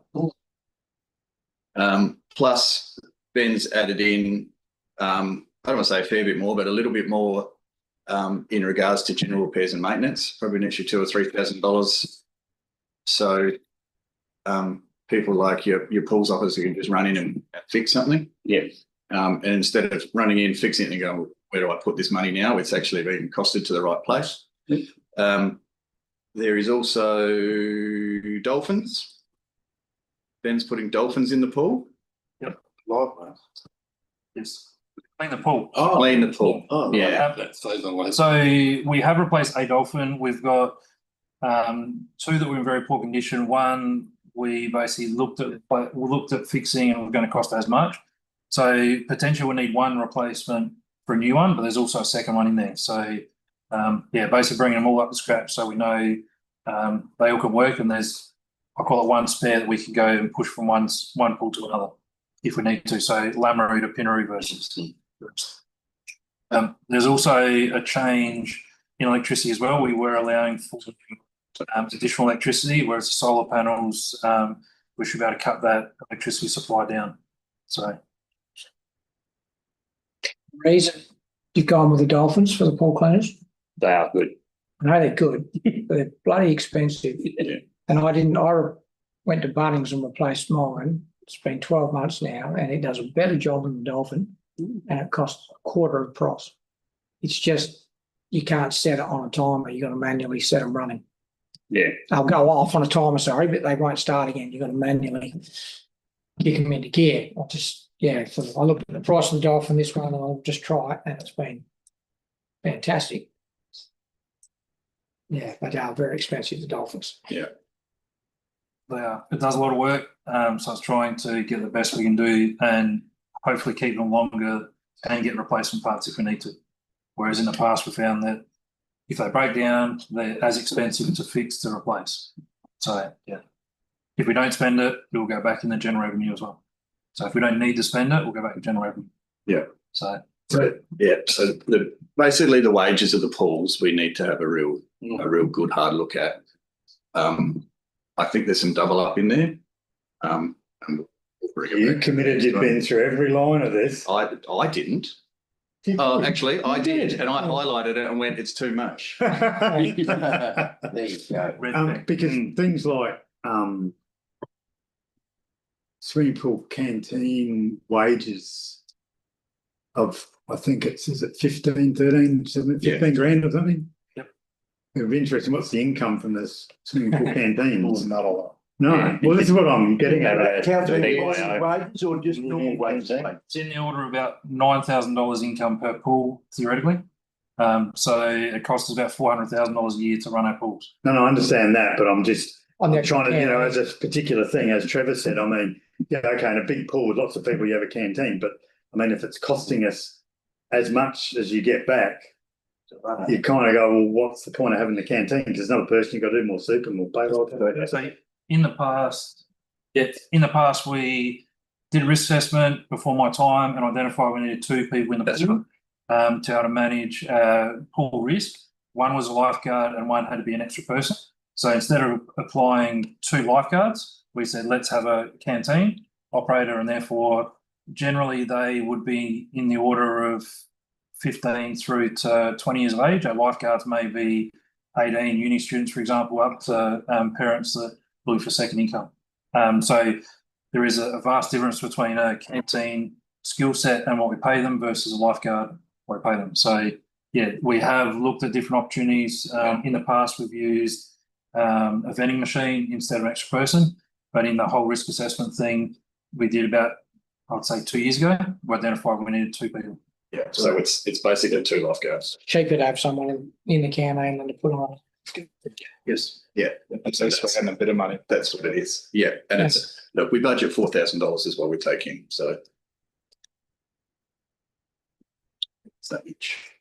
Plus, Ben's added in, I don't want to say a fair bit more, but a little bit more in regards to general repairs and maintenance, probably an extra $2,000 or $3,000. So people like your pools officer can just run in and fix something. Yeah. And instead of running in, fixing it and going, where do I put this money now? It's actually being costed to the right place. There is also dolphins. Ben's putting dolphins in the pool. Yep. Live. Yes. Clean the pool. Clean the pool. Oh, yeah. That stays on. So we have replaced a dolphin. We've got 2 that were in very poor condition. One we basically looked at fixing and it was going to cost as much. So potentially we need 1 replacement for a new one, but there's also a second one in there. So basically bringing them all up to scratch so we know they all can work, and there's, I call it 1 spare that we can go and push from one pool to another if we need to. So Lamaroo to Pinnaroo versus. There's also a change in electricity as well. We were allowing for additional electricity, whereas the solar panels, we should be able to cut that electricity supply down. So. Reason you've gone with the dolphins for the pool cleaners? They are good. I know they're good, but they're bloody expensive. And I went to Bunnings and replaced mine. It's been 12 months now, and it does a better job than the dolphin, and it costs a quarter of the price. It's just, you can't set it on a timer. You've got to manually set them running. Yeah. They'll go off on a timer, sorry, but they won't start again. You've got to manually kick them into gear. I looked at the price of the dolphin, this one, and I'll just try it, and it's been fantastic. Yeah, but they are very expensive, the dolphins. Yeah. They are. It does a lot of work. So I was trying to get the best we can do and hopefully keep them longer and get replacement parts if we need to. Whereas in the past we found that if they break down, they're as expensive to fix to replace. So if we don't spend it, it will go back in the general revenue as well. So if we don't need to spend it, we'll go back to general revenue. Yeah. So basically the wages of the pools we need to have a real good hard look at. I think there's some double up in there. You committed, you've been through every line of this. I didn't. Oh, actually, I did, and I highlighted it and went, it's too much. There you go. Because things like swimming pool canteen wages of, I think is it 15, 13, 17, 15 grand or something? Yep. It'd be interesting, what's the income from this swimming pool canteens? Not a lot. No, well, this is what I'm getting at. Council BYO. wages or just normal wages? It's in the order of about $9,000 income per pool theoretically. So it costs us about $400,000 a year to run our pools. No, I understand that, but I'm just On the trying to, actual as a particular thing, as Trevor said, I mean, yeah, okay, in a big pool with lots of people, you have a canteen, but I mean, if it's costing us as much as you get back, you kind of go, well, what's the point of having the canteen? Because there's another person, you've got to do more soup and more payroll. So in the past, we did a risk assessment before my time and identified we needed 2 people in the pool to be able to manage pool risk. One was a lifeguard and one had to be an extra person. So instead of applying 2 lifeguards, we said, let's have a canteen operator, and therefore generally they would be in the order of 15 through to 20 years of age. Our lifeguards may be 18 uni students, for example, up to parents that look for second income. So there is a vast difference between a canteen skill set and what we pay them versus a lifeguard what we pay them. So yeah, we have looked at different opportunities. In the past, we've used a vending machine instead of an extra person, but in the whole risk assessment thing, we did about, I would say 2 years ago, we identified we needed 2 people. Yeah, so it's basically 2 lifeguards. Cheaper to have someone in the canteen than to put on. Yes, yeah. And so spending a bit of money. That's what it is. Yeah, and it's, look, we budget $4,000 is what we take in, so. It's that much.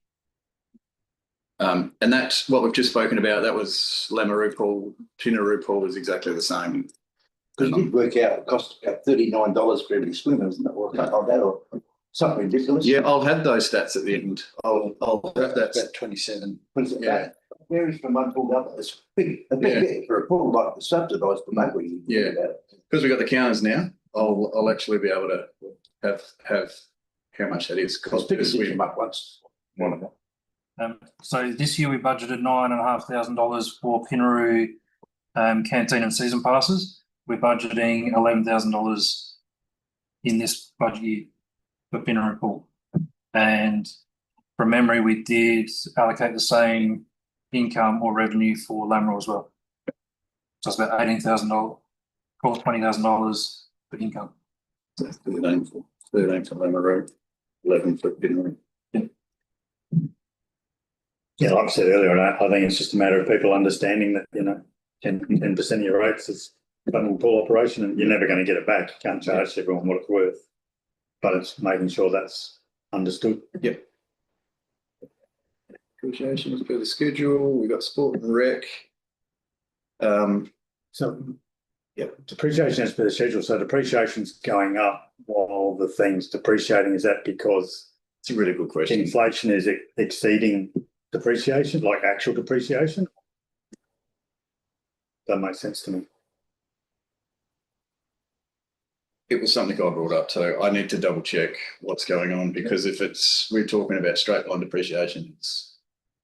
And that's what we've just spoken about. That was Lamaroo Pool. Tinaroo Pool is exactly the same. Because it did work out, it cost about $39 for every swimmer, isn't it? Or something like that, or something ridiculous. Yeah, I'll have those stats at the end. I'll have that. About 27. Yeah. Varies from one pool to the other. It's a big bit for a pool like the subsidised for Macquarie. Yeah. Because we've got the counters now, I'll actually be able to have how much that is. Because we come up once. One of them. So this year we budgeted $9,500 for Pinaroo canteen and season passes. We're budgeting $11,000 in this budget year for Pinaroo Pool. And from memory, we did allocate the same income or revenue for Lameroo as well. So it's about $18,000, call it $20,000 for income. So 13 for Lameroo, 11 for Pinaroo. Yeah, like I said earlier, I think it's just a matter of people understanding that, 10% of your rates is bundle pool operation and you're never going to get it back. You can't charge everyone what it's worth. But it's making sure that's understood. Yep. Depreciation is per the schedule. We've got sport and rec. Depreciation is per the schedule. So depreciation's going up while the thing's depreciating. Is that because it's a really good question. Inflation is exceeding depreciation, like actual depreciation? That makes sense to me. It was something I brought up too. I need to double check what's going on because if we're talking about straight line depreciation, it's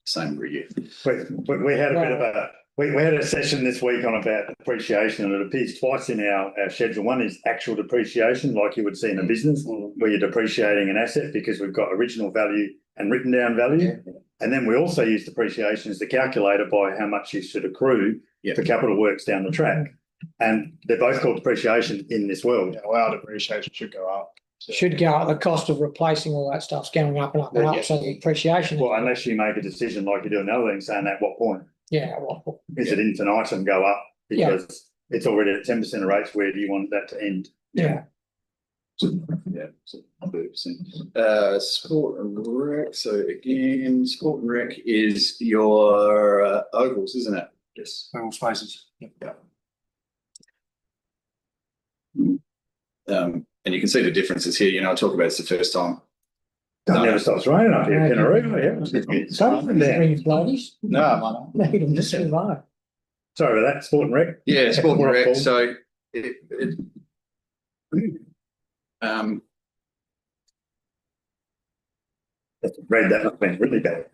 the same every year. We had a bit of we had a session this week on about depreciation, and it appears twice in our schedule. One is actual depreciation, like you would see in a business, where you're depreciating an asset because we've got original value and written down value. Yeah. And then we also use depreciation as the calculator by how much you should accrue for capital works down the track. And they're both called depreciation in this world. Yeah, well, our depreciation should go up. Should go up. The cost of replacing all that stuff's going up and up and up. So the depreciation. Well, unless you make a decision like you do another thing, saying at what point? Yeah, at what point? Is it infinitum go up because it's already at 10% of rates? Where do you want that to end? Yeah. Yeah, so 30%. Sport and rec. So again, sport and rec is your ovals, isn't it? Yes, oval spaces. Yeah. And you can see the differences here. I talk about it's the first time. It never stops raining up here in Pinaroo. Something there. No, Made them just survive. Sorry about that. Sport and rec. Yeah, sport and rec. So red, that must have been really bad.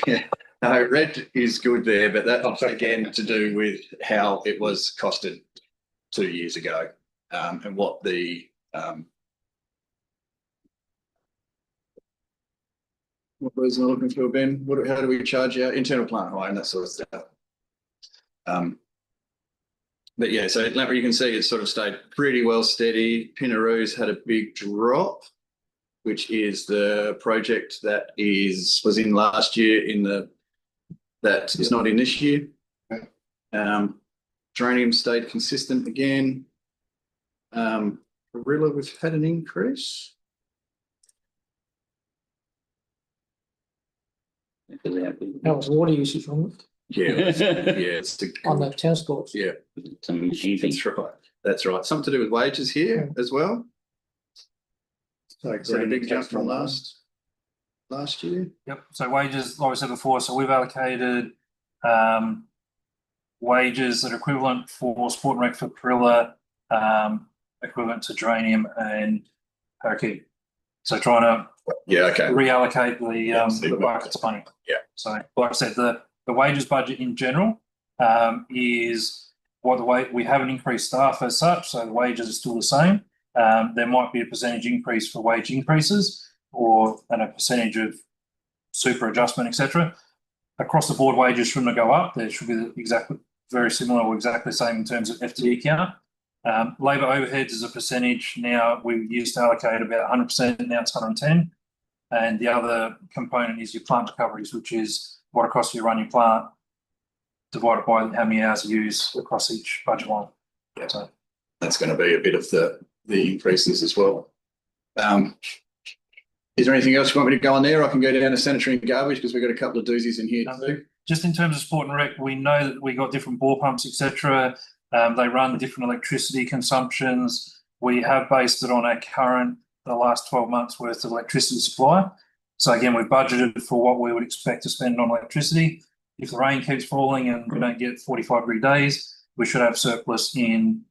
Yeah. No, red is good there, but that's again to do with how it was costed 2 years ago. and what the what was I looking for, Ben? How do we charge our internal plant hire and that sort of stuff? But yeah, so Lamprey, you can see it sort of stayed pretty well steady. Pinnaroos had a big drop, which is the project that was in last year that is not in this year. Geranium stayed consistent again. Barilla, we've had an increase. That was water usage on Yeah, it's on the tennis courts. yeah, Some heaving. that's right. That's right. Something to do with wages here as well. So So a big jump from last year. Yep, so wages, like I said before, so we've allocated wages that are equivalent for Sport and Rec for Perilla, equivalent to Geranium and Parakeet. So trying to Yeah, okay. reallocate the buckets of money. Yeah. So like I said, the wages budget in general is what the way we haven't increased staff as such, so the wages are still the same. There might be a percentage increase for wage increases and a percentage of super adjustment, etc. Across the board, wages shouldn't go up. There should be exactly very similar or exactly the same in terms of FTE count. Labour overheads is a percentage. Now we used to allocate about 100%, now it's 110. And the other component is your plant recoveries, which is what it costs you to run your plant divided by how many hours you use across each budget line. Yeah. So That's going to be a bit of the increases as well. Is there anything else you want me to go on there? I can go down to sanitary and garbage because we've got a couple of doozies in here too. Just in terms of Sport and Rec, we know that we got different bore pumps, etc. They run different electricity consumptions. We have based it on our the last 12 months worth of electricity supply. So again, we've budgeted for what we would expect to spend on electricity. If the rain keeps falling and we don't get 45-degree days, we should have surplus in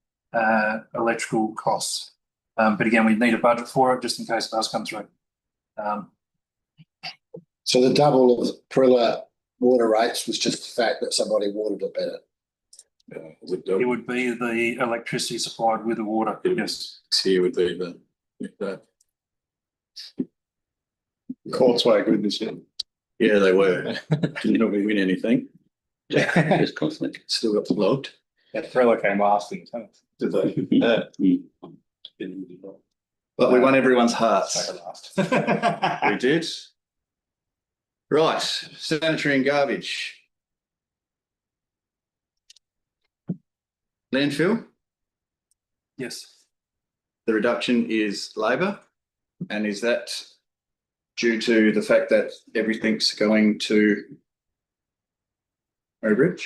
electrical costs. But again, we need a budget for it just in case it does come through. So the double of Perilla water rates was just the fact that somebody watered it better. It would be the electricity supplied with the water. Yes. Here would be the Courts were good this year. yeah, they were. Didn't really win anything. Just constantly. Still got logged. Yeah, Thriller came last in tennis. Did they? But we won everyone's hearts. Second last. We did. Right, sanitary and garbage. Landfill, Yes. the reduction is labour, and is that due to the fact that everything's going to Murray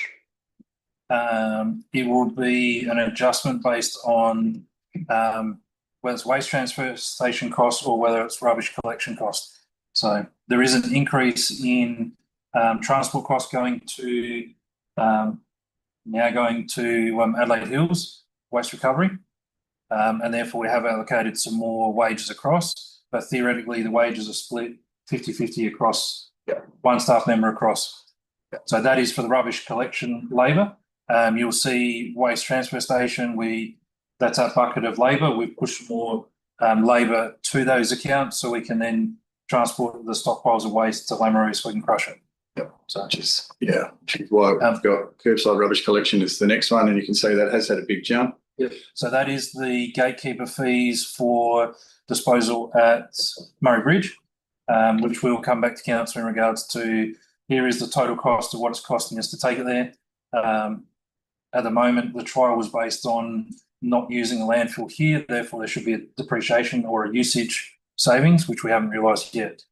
It will be an adjustment based on whether it's waste transfer station costs or whether it's rubbish collection costs. So there is an increase in transport costs going to Adelaide Hills waste recovery, and therefore we have allocated some more wages across. But theoretically, the wages are split 50-50 across one staff member across. So that is for the rubbish collection labour. You'll see waste transfer station. That's our bucket of labour. We've pushed more labour to those accounts so we can then transport the stockpiles of waste to Lameroo so we can crush it. Yep. So which is why we've got curbside rubbish collection is the next one, and you can see that has had a big jump. Yep. So that is the gatekeeper fees for disposal at Murray Bridge, which we'll come back to council in regards to. Here is the total cost of what it's costing us to take it there. At the moment, the trial was based on not using a landfill here, therefore there should be a depreciation or a usage savings, which we haven't realised yet.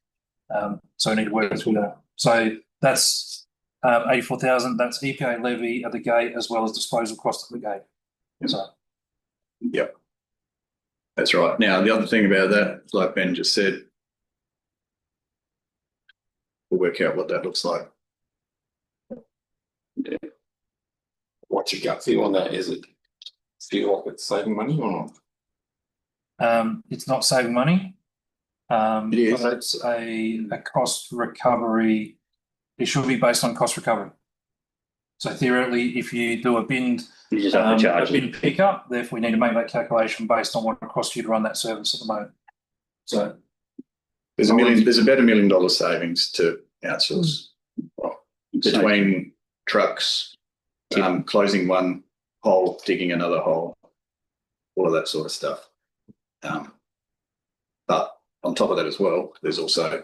So we need to work through that. So that's 84,000. That's EPA levy at the gate as well as disposal cost at the gate. So, yep, that's right. Now the other thing about that, like Ben just said, we'll work out what that looks like. Yeah. What's your gut feel on that? Is it feel like it's saving money or not? it's not saving money. It is. But it's a cost recovery. It should be based on cost recovery. So theoretically, if you do a bin, You just have to charge a bin it. pickup, therefore we need to make that calculation based on what it costs you to run that service at the moment. So There's about $1 million savings to outsource. Between trucks, closing one hole, digging another hole, all of that sort of stuff. But on top of that as well, there's also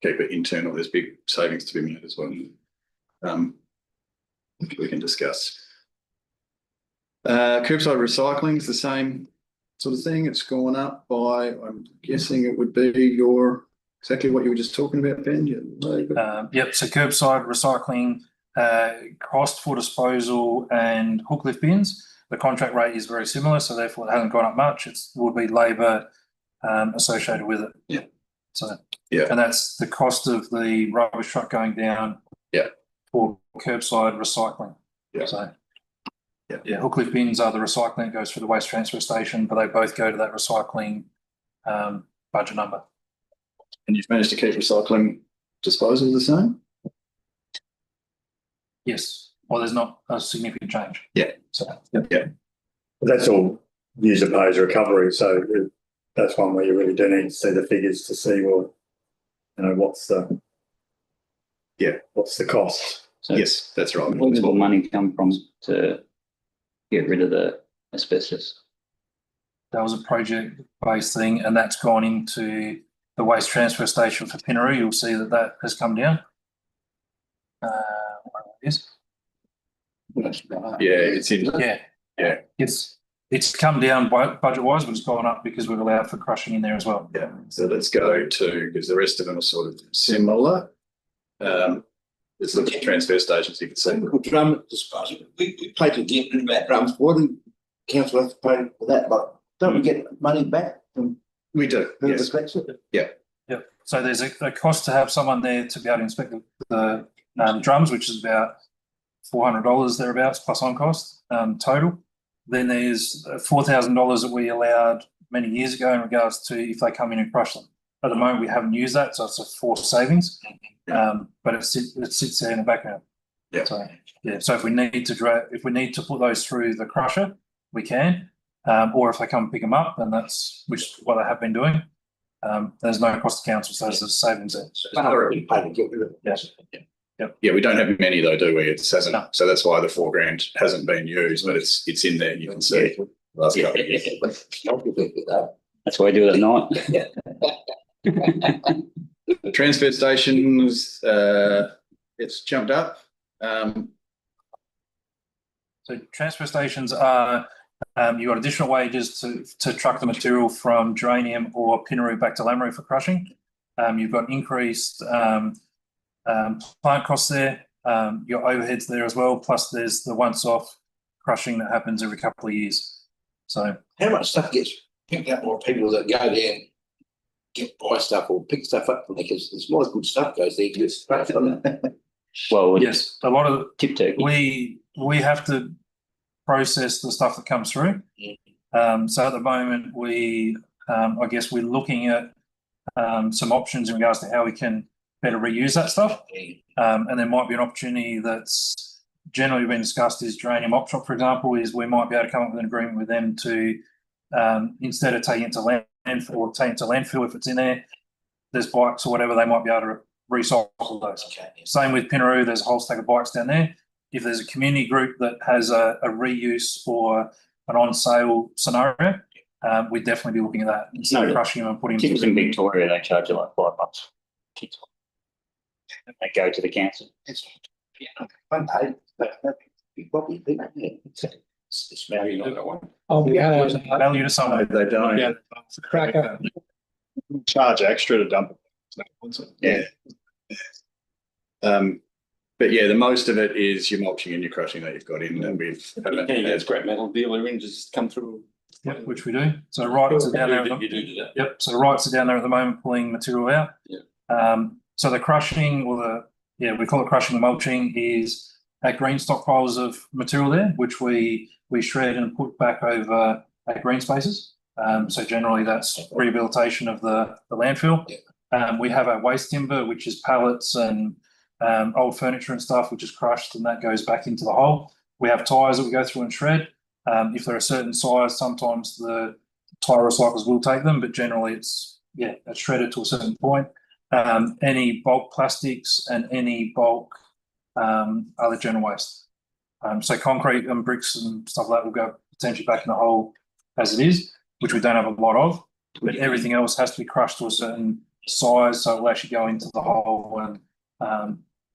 keep it internal. There's big savings to be made as well. We can discuss. Curbside recycling is the same sort of thing. It's gone up by, I'm guessing it would be exactly what you were just talking about, Ben. Yep. So curbside recycling, cost for disposal and hook lift bins. The contract rate is very similar, so therefore it hasn't gone up much. It would be labour associated with it. Yeah. So yeah, and that's the cost of the rubbish truck going down. Yeah. For curbside recycling. Yeah. So yeah, hook lift bins are the recycling that goes through the waste transfer station, but they both go to that recycling budget number. And you've managed to keep recycling disposal the same? Yes. Well, there's not a significant change. Yeah. So yeah. That's all user pays recovery. So that's one where you really do need to see the figures to see, well, you know, what's the cost? So yes, that's right. Where does the money come from to get rid of the asbestos? That was a project-based thing, and that's gone into the waste transfer station for Pinaroo. You'll see that has come down. Where it is. Yeah, it's in. Yeah. It's come down budget-wise, but it's gone up because we've allowed for crushing in there as well. Yeah. So let's go to, because the rest of them are sort of similar. Let's look at transfer stations. You can see. Drum disposal. We pay to get rid of that drums. Why do council have to pay for that? But don't we get money back from? We do. Yes. Yeah. Yeah. So there's a cost to have someone there to be able to inspect the drums, which is about $400 thereabouts plus on cost total. Then there's $4,000 that we allowed many years ago in regards to if they come in and crush them. At the moment, we haven't used that, so it's a forced savings. But it sits there in the background. Yeah. So yeah. So if we need to put those through the crusher, we can. Or if they come pick them up, and that's what they have been doing. There's no cost to council, so there's a savings there. Yes. Yeah, we don't have many though, do we? It hasn't. No. So that's why the $4,000 hasn't been used, but it's in there. You can see. Last couple of years. That's why I do it at night. The transfer stations, it's jumped up. So transfer stations are you've got additional wages to truck the material from Geranium or Pinaroo back to Lameroo for crushing. You've got increased plant costs there, your overheads there as well, plus there's the once-off crushing that happens every couple of years. So how much stuff gets picked up by people that go there and buy stuff or pick stuff up from there? Because there's a lot of good stuff goes there. Well, yes, a lot of tip turkey. We have to process the stuff that comes through. So at the moment I guess we're looking at some options in regards to how we can better reuse that stuff. And there might be an opportunity that's generally been discussed is Geranium Op Shop, for example, is we might be able to come up with an agreement with them to instead of taking it to landfill or taking it to landfill if it's in there's bikes or whatever, they might be able to recycle those. Same with Pinaroo, there's a whole stack of bikes down there. If there's a community group that has a reuse or an on sale scenario, we'd definitely be looking at that instead of crushing them and putting them in Victoria, they charge you like $5. They go to the council. It's value on that one. Oh, yeah. Value to someone. They don't. Yeah. Cracker. Charge extra to dump it. Yeah. But yeah, the most of it is your mulching and your crushing that you've got in, and it's scrap metal dealer in just come through. Yep, which we do. So rights are down there. Yep. So rights are down there at the moment pulling material out. Yeah. So the crushing we call it crushing and mulching is at green stockpiles of material there, which we shred and put back over at green spaces. So generally that's rehabilitation of the landfill. We have our waste timber, which is pallets and old furniture and stuff, which is crushed, and that goes back into the hole. We have tyres that we go through and shred. If they're a certain size, sometimes the tyre recyclers will take them, but generally it's shredded to a certain point. Any bulk plastics and any bulk other general waste. So concrete and bricks and stuff like that will go potentially back in the hole as it is, which we don't have a lot of, but everything else has to be crushed to a certain size, so it will actually go into the hole and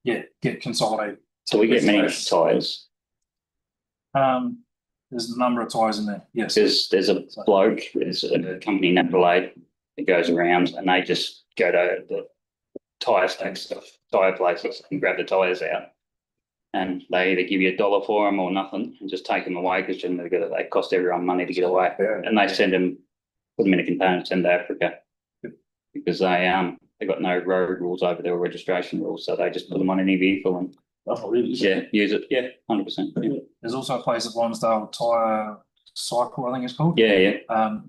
get consolidated. So we get many tyres. There's a number of tyres in there, yes. There's a bloke, there's a company, Naprolade, that goes around and they just go to the tyre stacks, tyre places and grab the tyres out. And they either give you $1 for them or nothing and just take them away because generally they cost everyone money to get away. And they send them, put them in a container, send to Africa because they got no road rules over there or registration rules. So they just put them on any vehicle and use it. Yeah, 100%. Yeah. There's also a place at Lonsdale, Tyre Cycle, I think it's called. Yeah.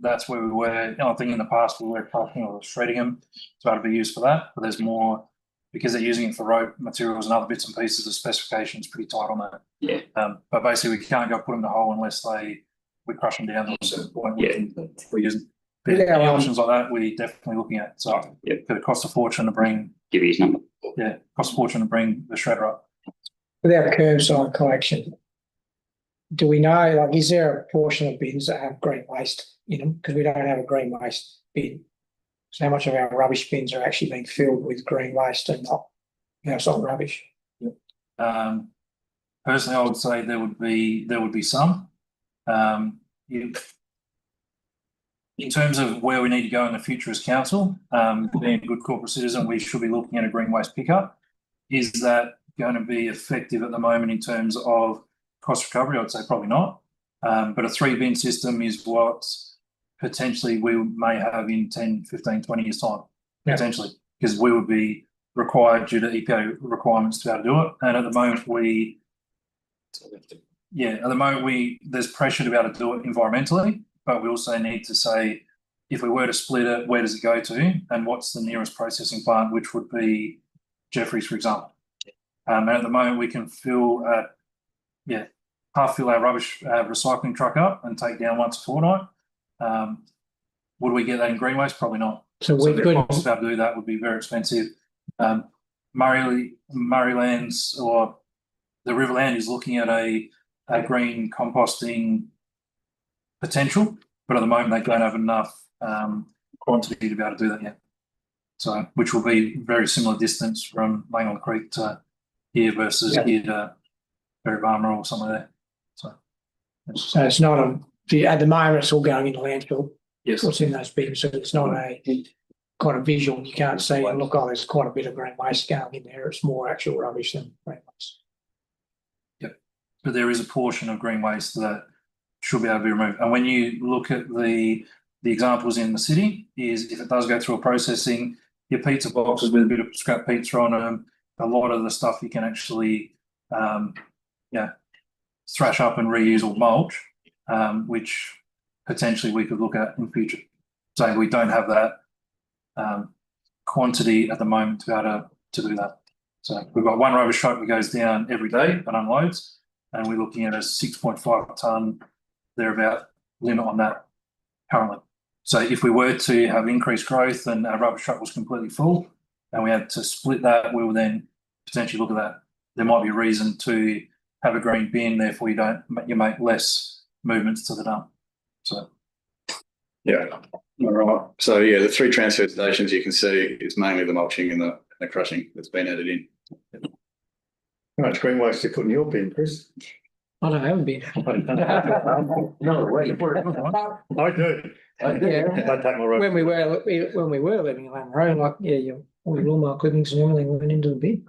That's where we were. I think in the past we were crushing or shredding them to be used for that. But there's more because they're using it for road materials and other bits and pieces. The specification's pretty tight on that. Yeah. But basically, we can't go put them in the hole unless we crush them down to a certain point. We're using any options like that. We're definitely looking at. So it cost a fortune to bring. Give you his number. Yeah, cost a fortune to bring the shredder up. Without curbside collection, do we know, like, is there a portion of bins that have green waste in them? Because we don't have a green waste bin. So how much of our rubbish bins are actually being filled with green waste and not household rubbish? Personally, I would say there would be some. In terms of where we need to go in the future as council, being a good corporate citizen, we should be looking at a green waste pickup. Is that going to be effective at the moment in terms of cost recovery? I would say probably not. But a 3-bin system is what potentially we may have in 10, 15, 20 years time, potentially, because we would be required due to EPA requirements to be able to do it. And at the moment there's pressure to be able to do it environmentally, but we also need to say, if we were to split it, where does it go to and what's the nearest processing plant, which would be Jeffreys, for example. And at the moment we can half fill our rubbish recycling truck up and take down once a fortnight. Would we get that in green waste? Probably not. So we the could cost to do that would be very expensive. Murraylands or the Riverland is looking at a green composting potential, but at the moment they don't have enough quantity to be able to do that yet. So, which will be very similar distance from Langland Creek to here versus here to Berry Barmer or somewhere there. So it's not at the moment it's all going into landfill. Yes. What's in those bins, so it's not a kind of visual. You can't see and look, there's quite a bit of green waste going in there. It's more actual rubbish than green waste. Yep. But there is a portion of green waste that should be able to be removed. And when you look at the examples in the city, is if it does go through a processing, your pizza boxes with a bit of scrap pizza on them, a lot of the stuff you can actually thrash up and reuse or mulch, which potentially we could look at in future. So we don't have that quantity at the moment to be able to do that. So we've got one rubbish truck that goes down every day and unloads, and we're looking at a 6.5 tonne thereabout limit on that currently. So if we were to have increased growth and our rubbish truck was completely full and we had to split that, we will then potentially look at that. There might be a reason to have a green bin, therefore you make less movements to the dump. So all right. So the 3 transfer stations you can see is mainly the mulching and the crushing that's been added in. How much green waste you put in your bin, Chris? I don't have a bin. No way. I do. I take my road. When we were living in Lameroo, like all your lawnmower clippings and everything went into the bin.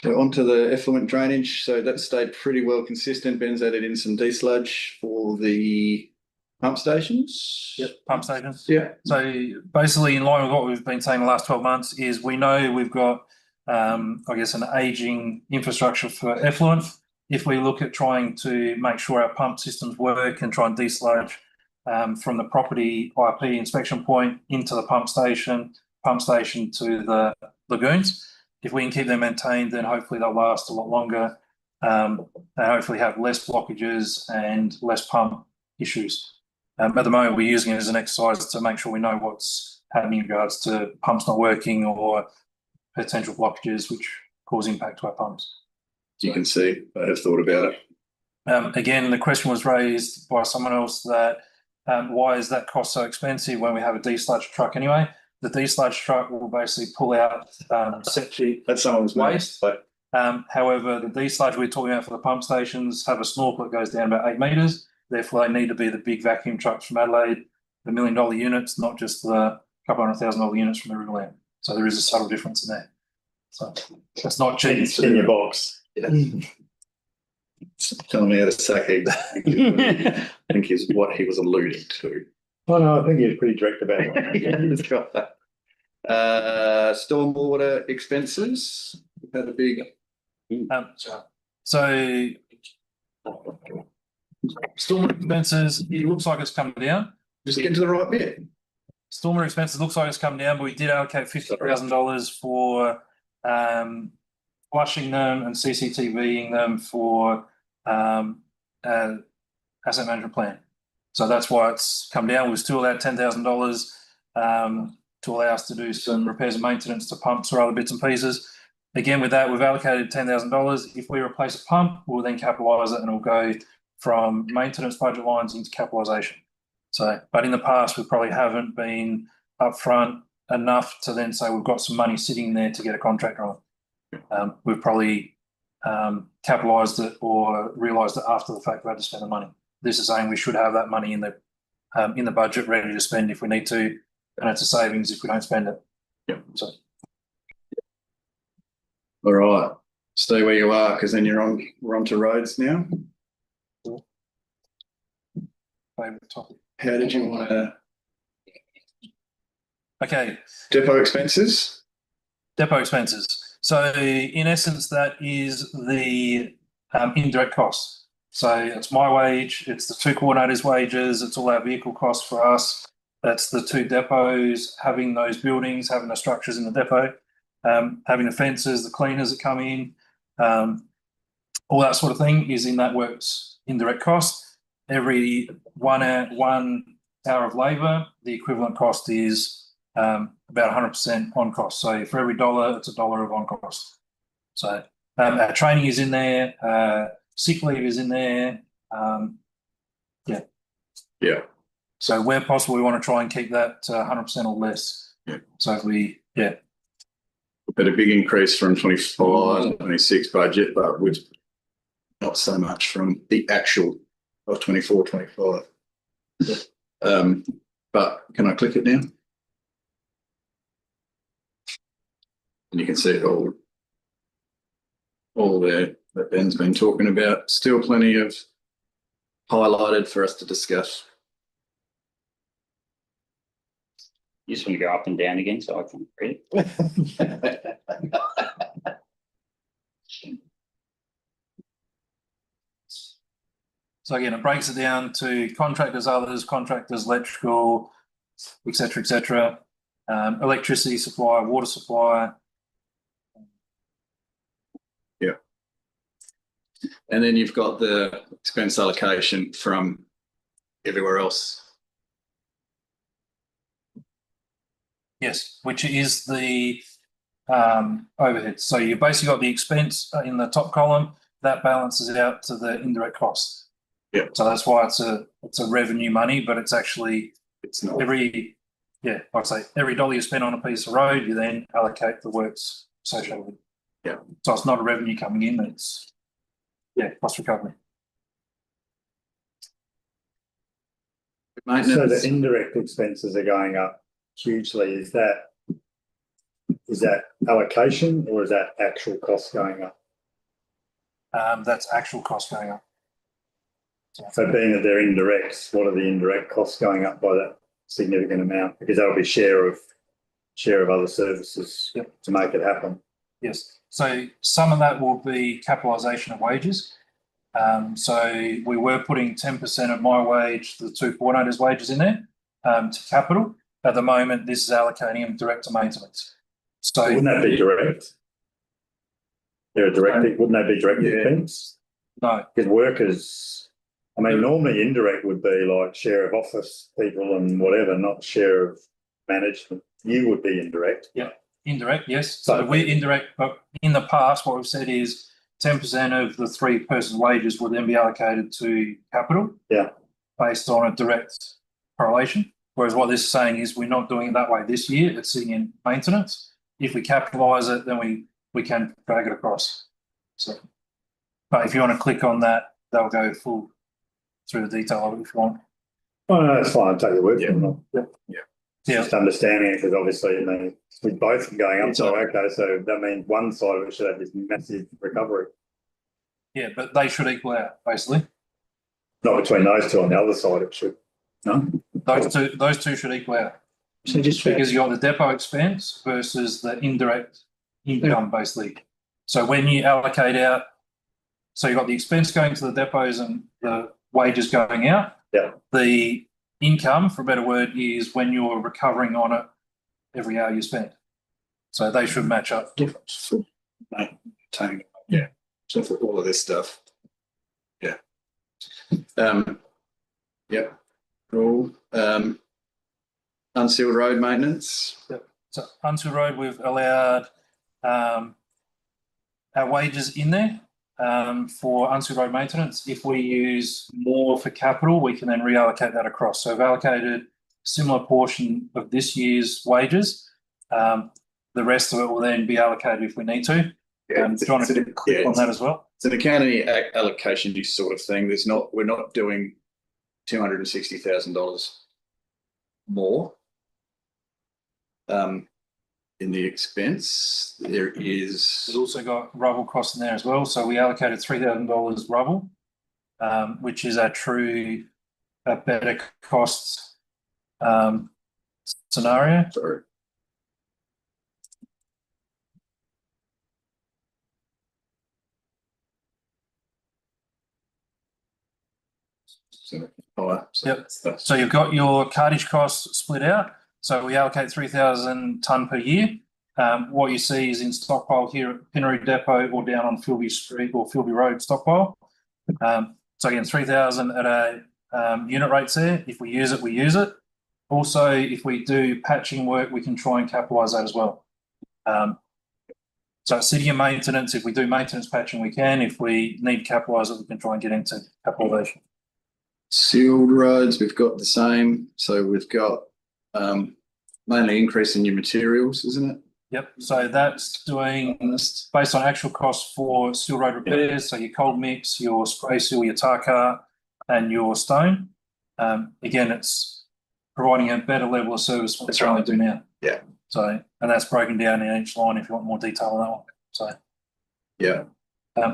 So onto the effluent drainage. So that stayed pretty well consistent. Ben's added in some desludge for the pump stations. Yep, pump stations. Yeah. So basically, in line with what we've been saying the last 12 months, is we know we've got, an ageing infrastructure for effluent. If we look at trying to make sure our pump systems work and try and desludge from the property IP inspection point into the pump station, pump station to the lagoons. If we can keep them maintained, then hopefully they'll last a lot longer, and hopefully have less blockages and less pump issues. At the moment, we're using it as an exercise to make sure we know what's happening in regards to pumps not working or potential blockages which cause impact to our pumps. You can see, I have thought about it. Again, the question was raised by someone else that why is that cost so expensive when we have a desludge truck anyway? The desludge truck will basically pull out septic That's someone's waste. However, the desludge we're talking about for the pump stations have a snorkel that goes down about 8 metres. Therefore, they need to be the big vacuum trucks from Adelaide, the $1 million units, not just the couple $100,000 units from Riverland. So there is a subtle difference in there. So it's not cheap. It's in your box. Telling me how to suck eggs. I think is what he was alluding to. Oh no, I think he was pretty direct about it. Stormwater expenses. We've had a big. So stormwater expenses, it looks like it's come down. Just get to the right bit. Stormwater expenses looks like it's come down, but we did allocate $50,000 for flushing them and CCTVing them for asset management plan. So that's why it's come down. We're still allowed $10,000 to allow us to do some repairs and maintenance to pumps or other bits and pieces. Again, with that, we've allocated $10,000. If we replace a pump, we'll then capitalise it and it'll go from maintenance budget lines into capitalisation. So, but in the past, we probably haven't been upfront enough to then say we've got some money sitting there to get a contractor on. We've probably capitalised it or realised it after the fact we had to spend the money. This is saying we should have that money in the budget ready to spend if we need to, and it's a savings if we don't spend it. Yep. So. All right, stay where you are because then we're on to roads now. Favourite topic. How did you want to? Okay. Depot expenses. Depot expenses. So in essence, that is the indirect costs. So it's my wage, it's the 2 coordinators' wages, it's all our vehicle costs for us. That's the 2 depots, having those buildings, having the structures in the depot, having the fences, the cleaners that come in, all that sort of thing is in that works indirect cost. Every 1 hour of labour, the equivalent cost is about 100% on cost. So for every $1, it's $1 of on cost. So our training is in there, sick leave is in there. Yeah. So where possible, we want to try and keep that 100% or less. Yeah. So if we, We've had a big increase from 25, 26 budget, but with not so much from the actual of 24, 25. But can I click it now? And you can see it all there that Ben's been talking about. Still plenty of highlighted for us to discuss. You just want to go up and down again so I can read it. So again, it breaks it down to contractors, electrical, et cetera, electricity supply, water supply. Yeah. And then you've got the expense allocation from everywhere else. Yes, which is the overhead. So you've basically got the expense in the top column that balances it out to the indirect costs. Yeah. So that's why it's a revenue money, but it's actually not every $1 you spend on a piece of road, you then allocate the works associated with it. Yeah. So it's not a revenue coming in, it's cost recovery. So the indirect expenses are going up hugely. Is that allocation or is that actual cost going up? That's actual cost going up. So being that they're indirects, what are the indirect costs going up by that significant amount? Because that'll be share of other services to make it happen. Yes. So some of that will be capitalisation of wages. So we were putting 10% of my wage, the 2 coordinators' wages in there to capital. At the moment, this is allocating them direct to maintenance. So Wouldn't that be direct? They're a direct, wouldn't that be direct expense? no, Because workers, I mean, normally indirect would be like share of office people and whatever, not share of management. You would be indirect. indirect, yes. So we're indirect, but in the past, what we've said is 10% of the 3-person wages will then be allocated to capital. Yeah. Based on a direct correlation. Whereas what this is saying is we're not doing it that way this year. It's sitting in maintenance. If we capitalise it, then we can drag it across. So, but if you want to click on that, they'll go full through the detail of it if you want. Oh, no, that's fine. I'll take your word for it. Yeah. Just understanding it, because obviously, I mean, with both going up, so okay, so that means one side of it should have this massive recovery. Yeah, but they should equal out, basically. Not between those two, on the other side it should. No? Those two should equal out. So just Because you got the depot expense versus the indirect income, basically. So when you allocate out, so you've got the expense going to the depots and the wages going out. Yeah. The income, for a better word, is when you're recovering on it every hour you spend. So they should match up. Difference. Tony. Yeah. So for all of this stuff. Yeah. Yeah. Cool. Unsealed road maintenance. Yep. So unsealed road, we've allowed our wages in there for unsealed road maintenance. If we use more for capital, we can then reallocate that across. So we've allocated a similar portion of this year's wages. The rest of it will then be allocated if we need to. Yeah, do you want to click on that as well? It's an accounting allocation sort of thing. We're not doing $260,000 more in the expense. There's also got rubble costs in there as well. So we allocated $3,000 rubble, which is a better cost scenario. Sorry. So you've got your cartage costs split out. So we allocate 3,000 tonne per year. What you see is in stockpile here at Pinaroo Depot or down on Philby Street or Philby Road stockpile. So again, 3,000 at a unit rates there. If we use it, we use it. Also, if we do patching work, we can try and capitalise that as well. So sitting in maintenance, if we do maintenance patching, we can. If we need to capitalise it, we can try and get into capitalisation. Sealed roads, we've got the same. So we've got mainly increase in your materials, isn't it? Yep. So that's doing based on actual costs for sealed road repairs. Yep. So your cold mix, your spray seal, your tar cart, and your stone. Again, it's providing a better level of service what we do now. Yeah. So, and that's broken down in each line if you want more detail on that one. So, yeah.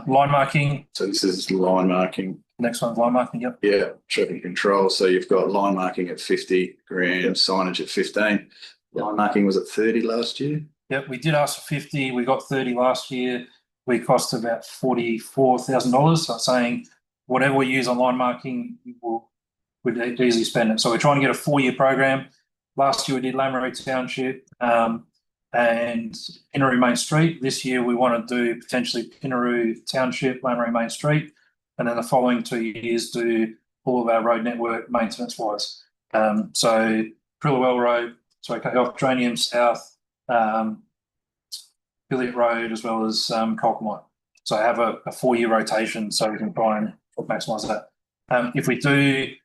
Line marking. So this is line marking. Next one's line marking, yep. Yeah, traffic control. So you've got line marking at 50 grand, signage at 15. Line marking was at 30 last year. Yep, we did ask for 50. We got 30 last year. We cost about $44,000. So saying whatever we use on line marking, we'd easily spend it. So we're trying to get a 4-year program. Last year we did Lameroo Township and Pinaroo Main Street. This year we want to do potentially Pinaroo Township, Lameroo Main Street, and then the following 2 years do all of our road network maintenance wise. So Prillawell Road, off Dranium South, Billiot Road, as well as Colquhoun. So I have a 4-year rotation so we can try and maximise that. If we do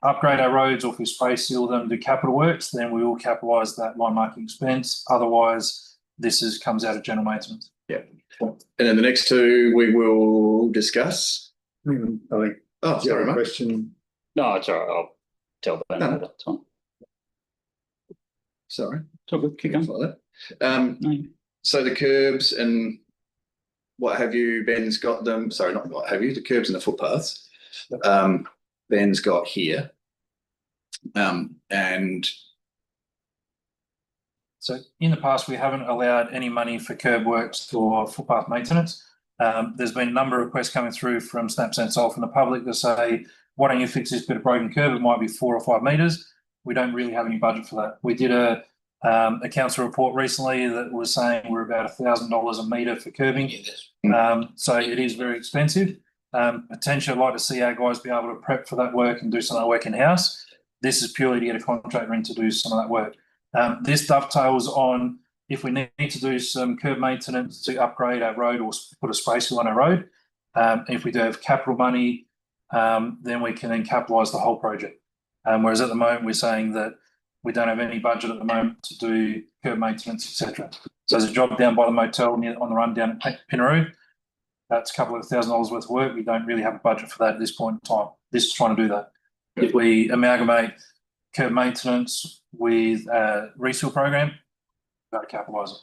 upgrade our roads or if we spray seal them, do capital works, then we will capitalise that line marking expense. Otherwise, this comes out of general maintenance. Yeah. And then the next two we will discuss. I think. Oh, sorry, mate. Question. No, it's all right. I'll tell Ben at that time. Sorry. It's all good. Keep going. Like that. So the curbs and what have you, Ben's got them. Sorry, not what have you, the curbs and the footpaths. Ben's got here. And so in the past, we haven't allowed any money for curb works or footpath maintenance. There's been a number of requests coming through from Snapsense from the public to say, why don't you fix this bit of broken curb? It might be 4 or 5 metres. we don't really have any budget for that. We did a council report recently that was saying we're about $1,000 a metre for curbing. So it is very expensive. Potentially I'd like to see our guys be able to prep for that work and do some of that work in-house. This is purely to get a contractor in to do some of that work. This dovetails on if we need to do some curb maintenance to upgrade our road or put a space on our road. If we do have capital money, then we can then capitalise the whole project. Whereas at the moment we're saying that we don't have any budget at the moment to do curb maintenance, etc. So there's a job down by the motel on the run down at Pinaroo. That's a couple of $1,000 worth of work. We don't really have a budget for that at this point in time. This is trying to do that. If we amalgamate curb maintenance with a reseal program, we've got to capitalise it.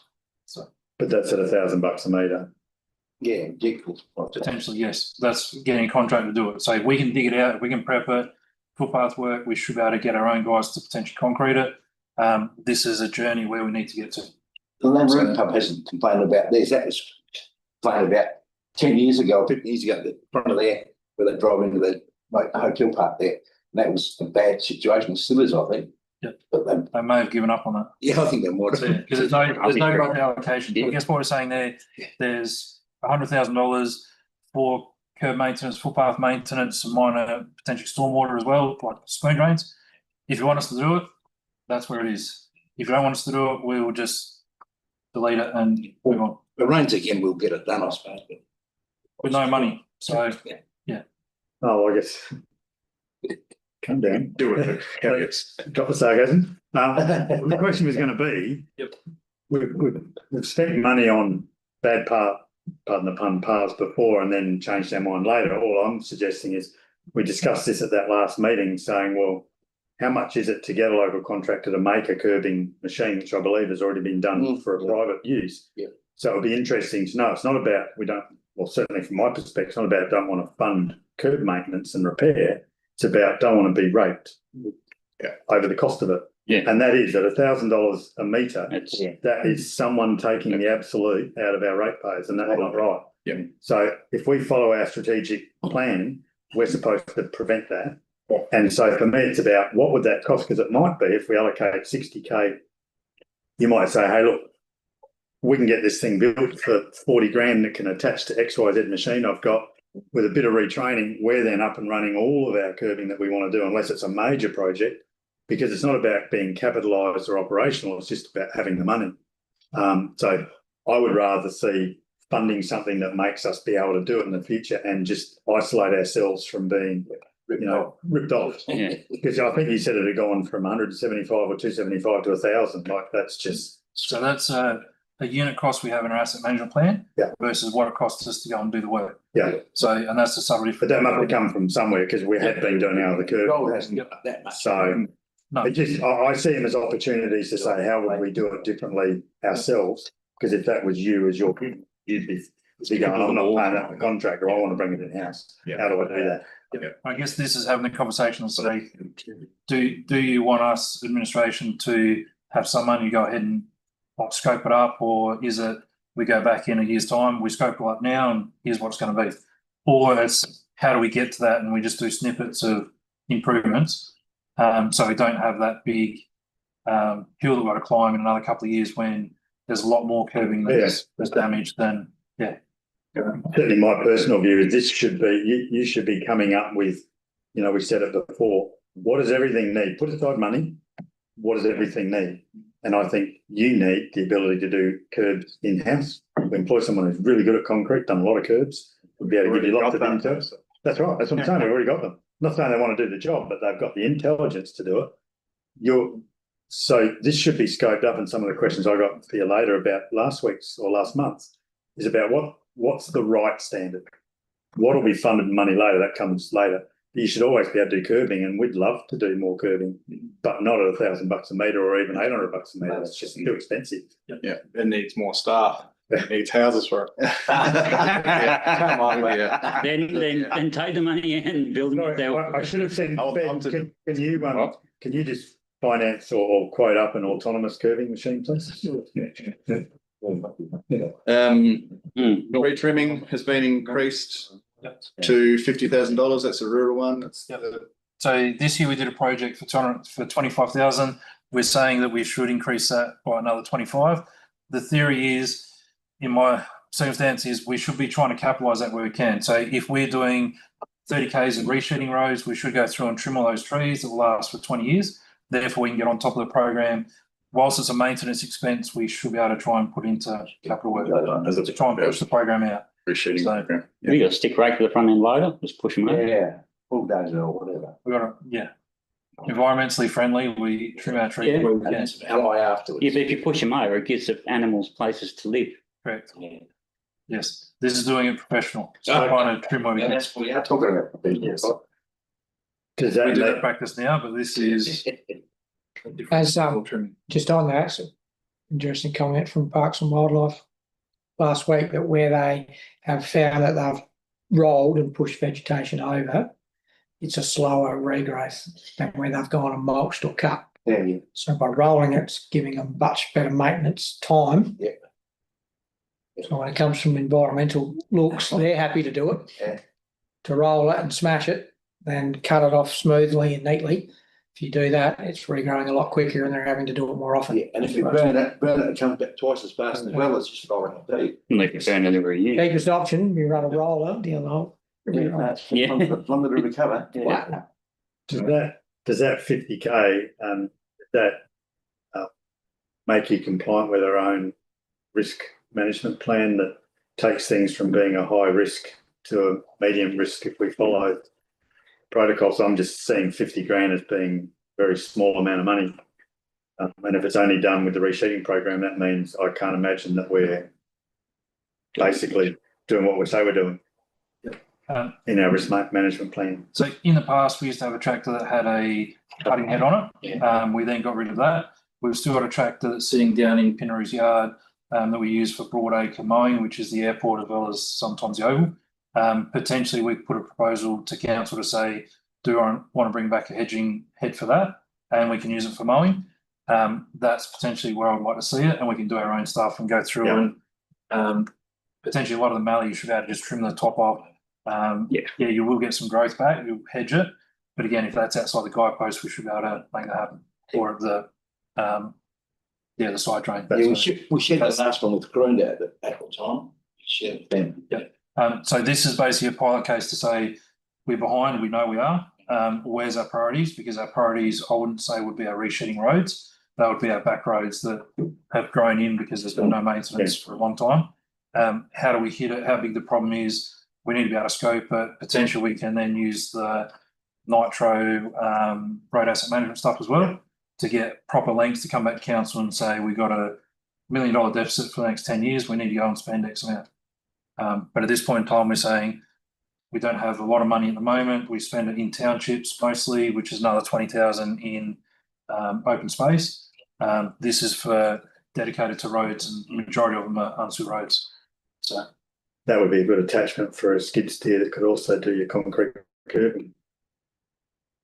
So, but that's at $1,000 a metre. Yeah, ridiculous. Potentially, yes. That's getting a contractor to do it. So if we can dig it out, if we can prep it, footpath work, we should be able to get our own guys to potentially concrete it. This is a journey where we need to get to. The Lamaroo pub hasn't complained about this. That was complained about 10 years ago, 15 years ago, at the front of there, where they drive into the hotel park there. And that was a bad situation. It still is, I think. Yeah. But they may have given up on that. Yeah, I think they might have. Because there's no budget allocation. I guess what we're saying there, there's $100,000 for curb maintenance, footpath maintenance, some minor potential stormwater as well, like spoon drains. If you want us to do it, that's where it is. If you don't want us to do it, we will just delete it and move on. The rains again, we'll get it done, I suppose. But with no money. So, yeah. Oh, I guess. Come down. Do it. Drop the sarcasm. The question was going to be, Yep. We've spent money on bad pardon the pun, paths before and then changed our mind later. All I'm suggesting is we discussed this at that last meeting saying, well, how much is it to get a local contractor to make a curbing machine, which I believe has already been done for a private use. Yeah. So it'll be interesting to know. It's not about, well, certainly from my perspective, it's not about don't want to fund curb maintenance and repair. It's about don't want to be raped over the cost of it. Yeah. And that is at $1,000 a metre. It's- That is someone taking the absolute out of our ratepayers, and that's not right. Yeah. So if we follow our strategic plan, we're supposed to prevent that. And so for me, it's about what would that cost? Because it might be if we allocate 60K, you might say, hey, look, we can get this thing built for 40 grand that can attach to XYZ machine I've got. With a bit of retraining, we're then up and running all of our curbing that we want to do, unless it's a major project, because it's not about being capitalised or operational, it's just about having the money. So I would rather see funding something that makes us be able to do it in the future and just isolate ourselves from being, ripped off. Yeah. Because I think you said it had gone from 175 or 275 to 1,000. Like that's just. So that's a unit cost we have in our asset management plan versus what it costs us to go and do the work. Yeah. So, and that's the summary. But that must have come from somewhere because we had been doing our other curve. gold hasn't got that much. So No. it just, I see them as opportunities to say, how would we do it differently ourselves? Because if that was you as your, you'd be going, I'm not paying that for contractor, I want to bring it in-house. Yeah. How do I do that? I guess this is having the conversation and say, do you want us, administration, to have some money go ahead and scope it up, or is it we go back in a year's time, we scope it up now and here's what it's going to be? Or it's how do we get to that and we just do snippets of improvements, so we don't have that big hill that we've got to climb in another couple of years when there's a lot more curbing that's damaged than, Certainly my personal view is this should be, you should be coming up with, we said it before, what does everything need? Put aside money, what does everything need? And I think you need the ability to do curbs in-house. We employ someone who's really good at concrete, done a lot of curbs, would be able to give you lots of intel. That's right, that's what I'm saying, we've already got them. I'm not saying they want to do the job, but they've got the intelligence to do it. So this should be scoped up, and some of the questions I got for you later about last week's or last month's is about what's the right standard? What will be funded money later? That comes later. You should always be able to do curbing, and we'd love to do more curbing, but not at $1,000 a metre or even $800 a metre. It's just too expensive. Yeah, it needs more staff. It needs houses for it. Come on, Then take the money and build them yourself. I should have said, I'll Ben, to- can you just finance or quote up an autonomous curbing machine, please? Tree trimming has been increased to $50,000. That's a rural one. It's So this year we did a project for 25,000. We're saying that we should increase that by another 25. The theory is, in my circumstances, we should be trying to capitalise that where we can. So if we're doing 30 Ks of reshedding roads, we should go through and trim all those trees that will last for 20 years. Therefore, we can get on top of the program. Whilst it's a maintenance expense, we should be able to try and put into capital work to try and push the program out. Appreciating program. We got a stick rake for the front end loader, just push them over. Yeah, bulldozer or whatever. We got to, yeah. Environmentally friendly, we trim our trees where we And can. it's alloy afterwards. Yeah, but if you push them over, it gives the animals places to live. Correct. Yeah. Yes, this is doing it professional. So Okay. trying to trim where we Yeah, can. that's what we are talking about. Yes. Does We that do that make, practice now, but this is. As, trimming. just on that, so interesting comment from Parks and Wildlife last week, that where they have found that they've rolled and pushed vegetation over, it's a slower regrowth than where they've gone and mulched or cut. Yeah. So by rolling it, it's giving them much better maintenance time. Yeah. So when it comes from environmental looks, they're happy to do it. Yeah. To roll it and smash it, then cut it off smoothly and neatly. If you do that, it's regrowing a lot quicker and they're having to do it more often. Yeah, and if you burn it, it comes back twice as fast as well as just rolling it deep. Unless you burn it every year. Cheapest option, you run a roller down the hole. Yeah. Longer to recover. Yeah. does that 50K, that make you compliant with our own risk management plan that takes things from being a high risk to a medium risk if we follow protocols? I'm just seeing 50 grand as being a very small amount of money. And if it's only done with the reshedding program, that means I can't imagine that we're basically doing what we say we're doing in our risk management plan. So in the past, we used to have a tractor that had a cutting head on it. We then got rid of that. We've still got a tractor that's sitting down in Pinnery's yard that we use for broadacre mowing, which is the airport as well as sometimes the oval. Potentially, we put a proposal to council to say, do I want to bring back a hedging head for that? And we can use it for mowing. That's potentially where I'd like to see it, and we can do our own stuff and go through and potentially a lot of the mallee you should be able to just trim the top off. Yeah, you will get some growth back. You'll hedge it, but again, if that's outside the guidepost, we should be able to make that happen. Or the the side drain. Yeah, we shared that last one with the ground at the time. Shared them. Yeah. So this is basically a pilot case to say we're behind. We know we are. Where's our priorities? Because our priorities, I wouldn't say would be our reshedding roads. That would be our back roads that have grown in because there's been no maintenance for a long time. How do we hit it? How big the problem is? We need to be able to scope it. Potentially, we can then use the nitro road asset management stuff as well to get proper links to come back to council and say we've got $1 million deficit for the next 10 years. We need to go and spend X amount. But at this point in time, we're saying we don't have a lot of money at the moment. We spend it in townships mostly, which is another 20,000 in open space. This is for dedicated to roads, and the majority of them are unsewer roads. So that would be a good attachment for a skid steer that could also do your concrete curbing.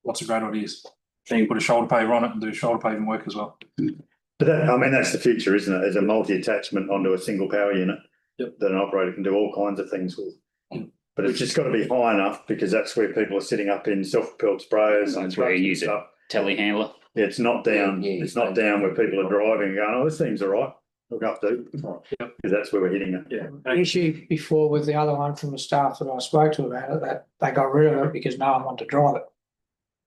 Lots of great ideas. Then you put a shoulder paver on it and do shoulder paving work as well. But that, I mean, that's the future, isn't it? As a multi-attachment onto a single power unit that an operator can do all kinds of things with. But it's just got to be high enough because that's where people are sitting up in self-propelled sprayers. That's where you use it. Telehandler. Yeah, it's not down. It's not down where people are driving and going, oh, this seems all right. Look up to. Because that's where we're hitting it. Yeah. The issue before with the other one from the staff that I spoke to about it, that they got rid of it because no one wanted to drive it.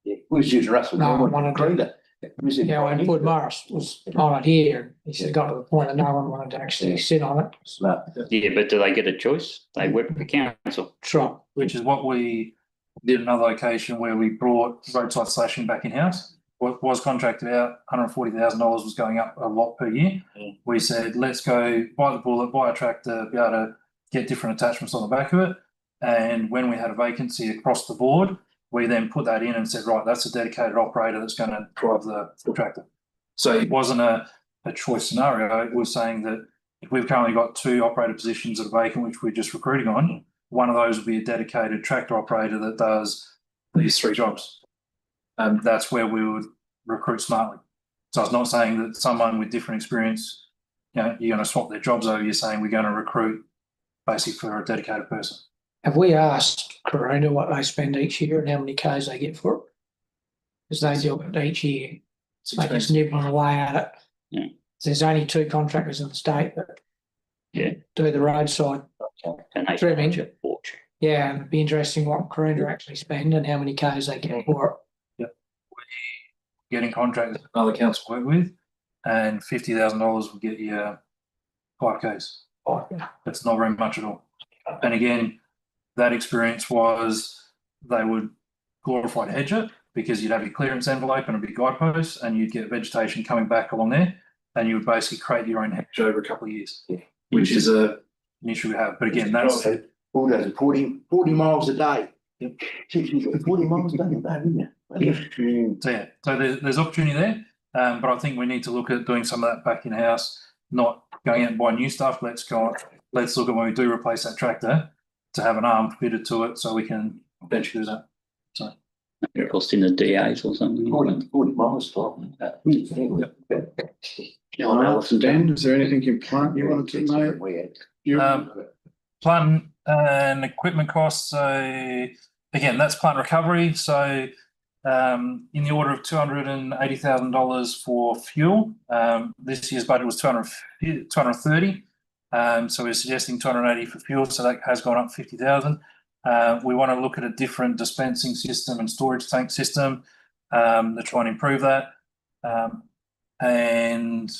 Yeah, we was using Russell. No one wanted wanted to. Yeah, when Wood Morris was on it here, he said it got to the point that no one wanted to actually sit on it. Yeah, but do they get a choice? They work for the council. True. Which is what we did in another location where we brought roadside slashing back in-house. What was contracted out, $140,000 was going up a lot per year. We said, let's go buy the bullet, buy a tractor, be able to get different attachments on the back of it. And when we had a vacancy across the board, we then put that in and said, right, that's a dedicated operator that's going to drive the tractor. So it wasn't a choice scenario. It was saying that if we've currently got 2 operator positions that are vacant, which we're just recruiting on, one of those would be a dedicated tractor operator that does these 3 jobs. That's where we would recruit smartly. So it's not saying that someone with different experience, you're going to swap their jobs over. You're saying we're going to recruit basically for a dedicated person. Have we asked Corona what they spend each year and how many Ks they get for it? because they do it each year. They just nibble away at it. Yeah. There's only 2 contractors in the state that do the roadside And they trimming. charge a fortune. Yeah, and it'd be interesting what Carina actually spend and how many Ks they get for it. Getting contracts that another council work with, and $50,000 will get you 5 Ks. That's not very much at all. And again, that experience was they would glorified hedge it because you'd have your clearance envelope and a big guidepost, and you'd get vegetation coming back along there, and you would basically create your own hedge over a couple of years, which is an issue we have. But again, that's Bulldozers 40 miles a day. 40 miles a day, isn't it? so yeah. So there's opportunity there, but I think we need to look at doing some of that back in house, not going out and buying new stuff. Let's look at when we do replace that tractor to have an arm fitted to it, so we can eventually do that. So. Cost in the DAs or something. 40 miles. Dan, is there anything in plant you wanted to know? Plant and equipment costs. So again, that's plant recovery. So in the order of $280,000 for fuel. This year's budget was 230. So we're suggesting 280 for fuel. So that has gone up 50,000. We want to look at a different dispensing system and storage tank system to try and improve that. And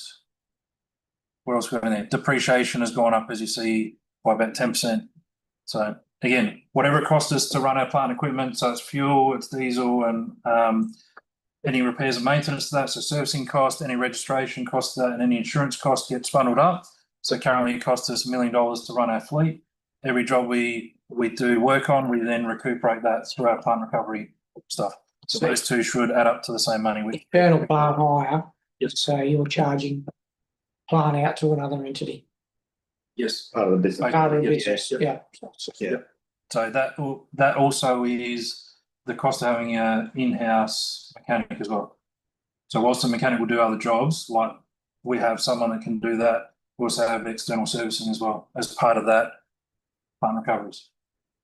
what else we have in there? Depreciation has gone up, as you see, by about 10%. So again, whatever it costs us to run our plant equipment, so it's fuel, it's diesel, and any repairs and maintenance to that, so servicing cost, any registration cost to that, and any insurance cost gets bundled up. So currently it costs us $1 million to run our fleet. Every job we do work on, we then recuperate that through our plant recovery stuff. So those two should add up to the same money. External plant hire. So you're charging plant out to another entity. Yes. Part of the business. Part of the business, yeah. So that also is the cost of having an in-house mechanic as well. So whilst the mechanic will do other jobs, like we have someone that can do that, we also have external servicing as well as part of that plant recoveries.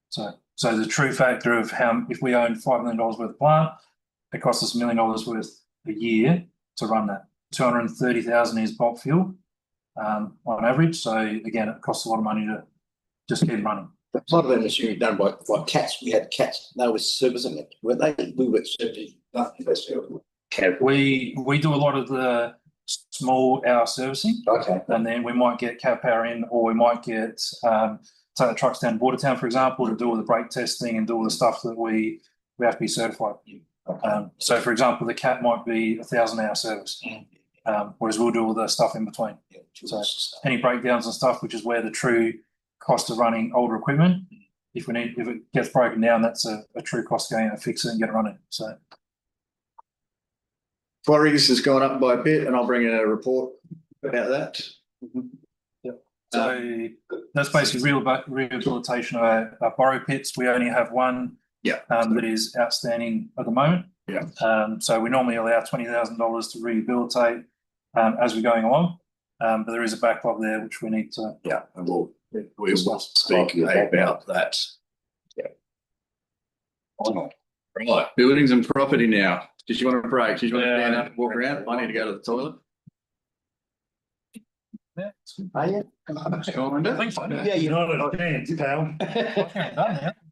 So the true factor of how, if we own $5 million worth of plant, it costs us $1 million worth a year to run that. 230,000 is bulk fuel on average. So again, it costs a lot of money to just keep running. A lot of them is usually done by like cats. We had cats. They were servicing it, weren't they? We were servicing it. We do a lot of the small hour servicing. Okay. And then we might get Cat Power in, or we might get take the trucks down to Watertown, for example, to do all the brake testing and do all the stuff that we have to be certified. So for example, the Cat might be 1,000-hour service. Whereas we'll do all the stuff in between. So any breakdowns and stuff, which is where the true cost of running older equipment, if it gets broken down, that's a true cost going to fix it and get it running. So Quarries has gone up by a bit, and I'll bring in a report about that. So that's basically rehabilitation of our borrow pits. We only have one that is outstanding at the moment. So we normally allow $20,000 to rehabilitate as we're going along. But there is a backlog there which we need to. And we will speak about that. Right, buildings and property now. Did you want a break? Did you want to stand up and walk around? I need to go to the toilet. Yeah, you're not a chance, pal.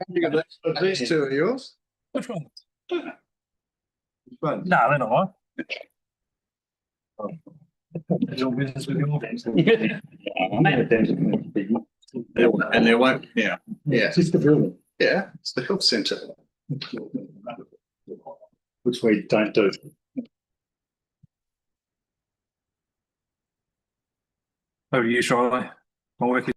You got these two are yours? Which one? Fun. No, they're not mine. Your business with your business. And there won't, yeah. It's just the building, Yeah, it's the health centre. which we don't do. Over to you, Charlie. My work is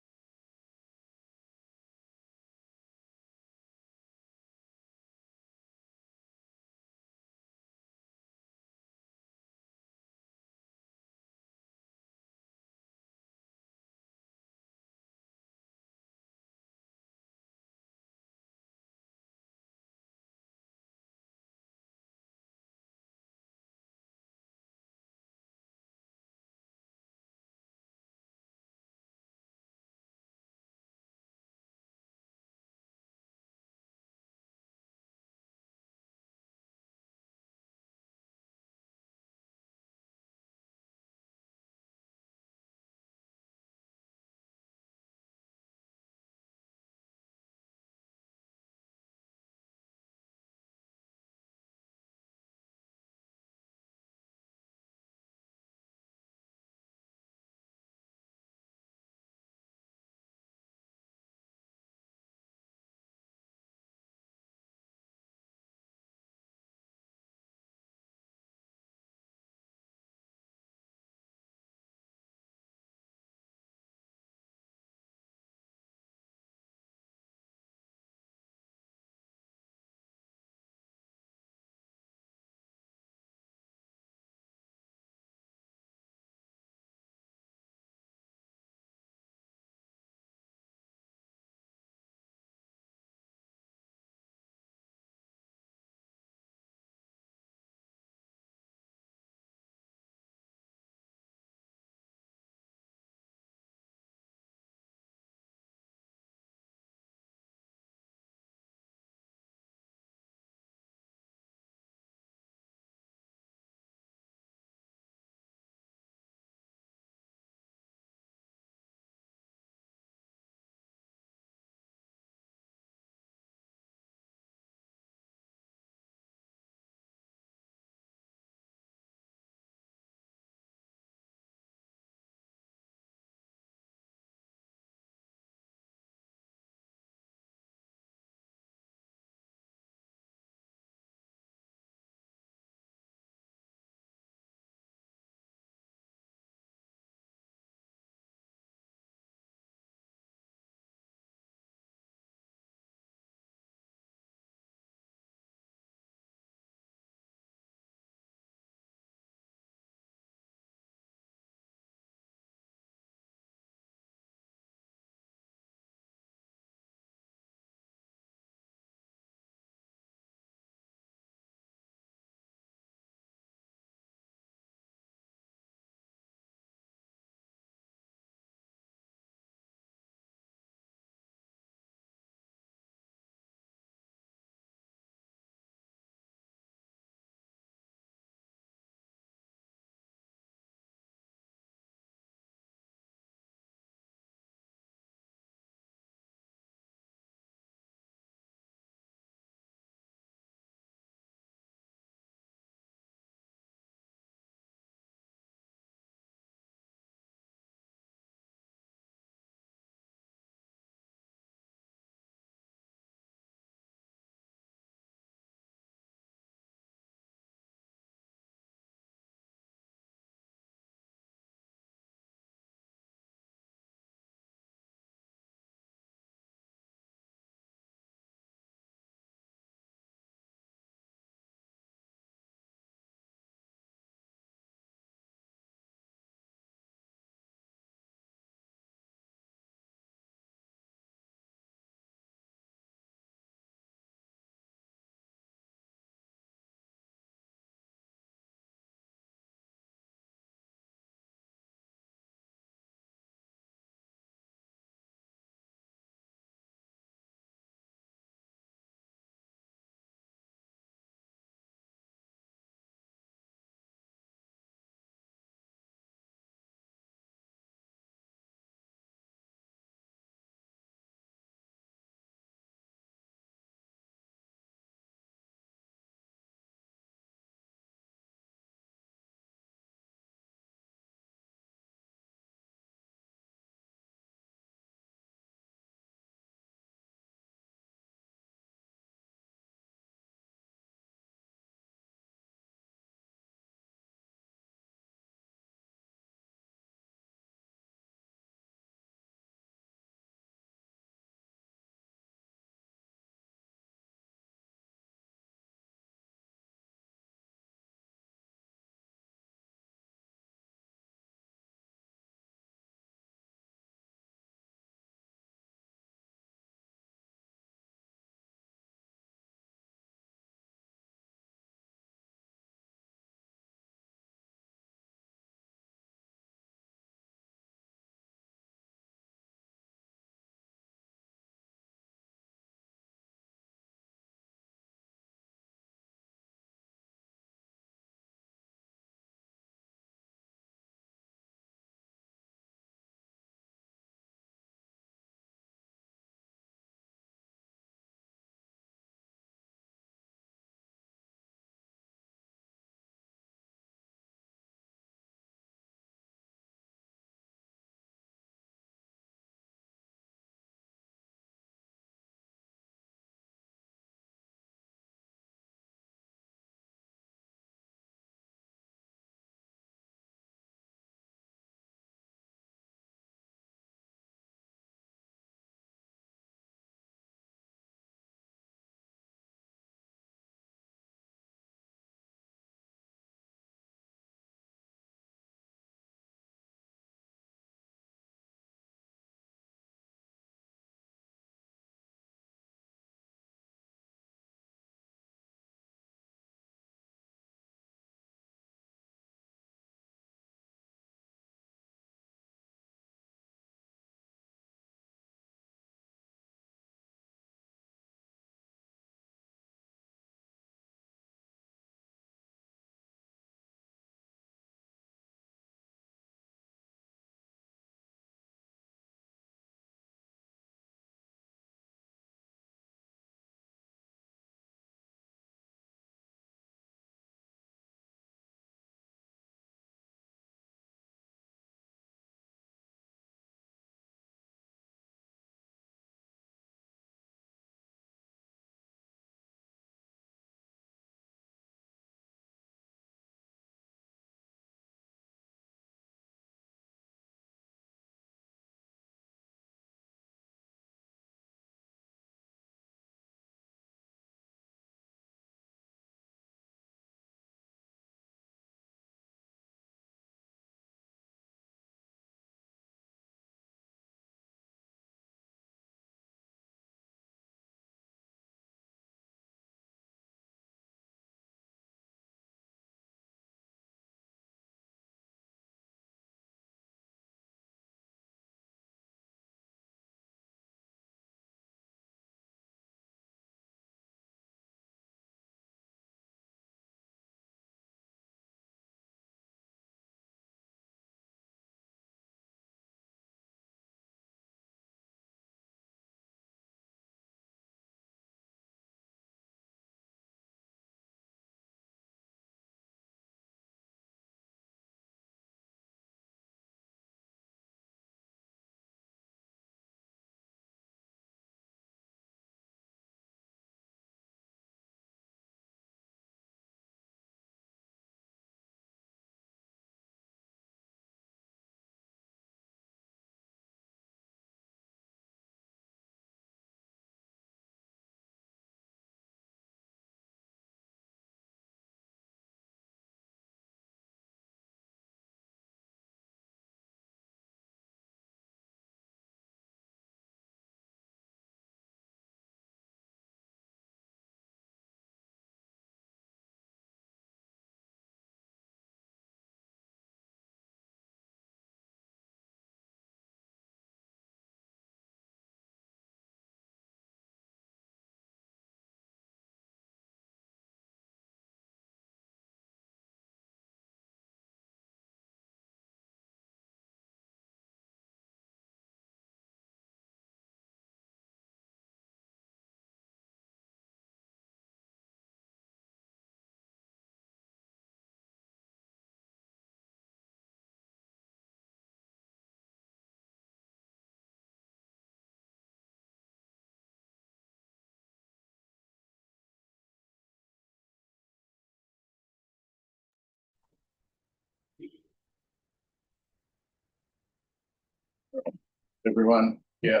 Everyone, yeah.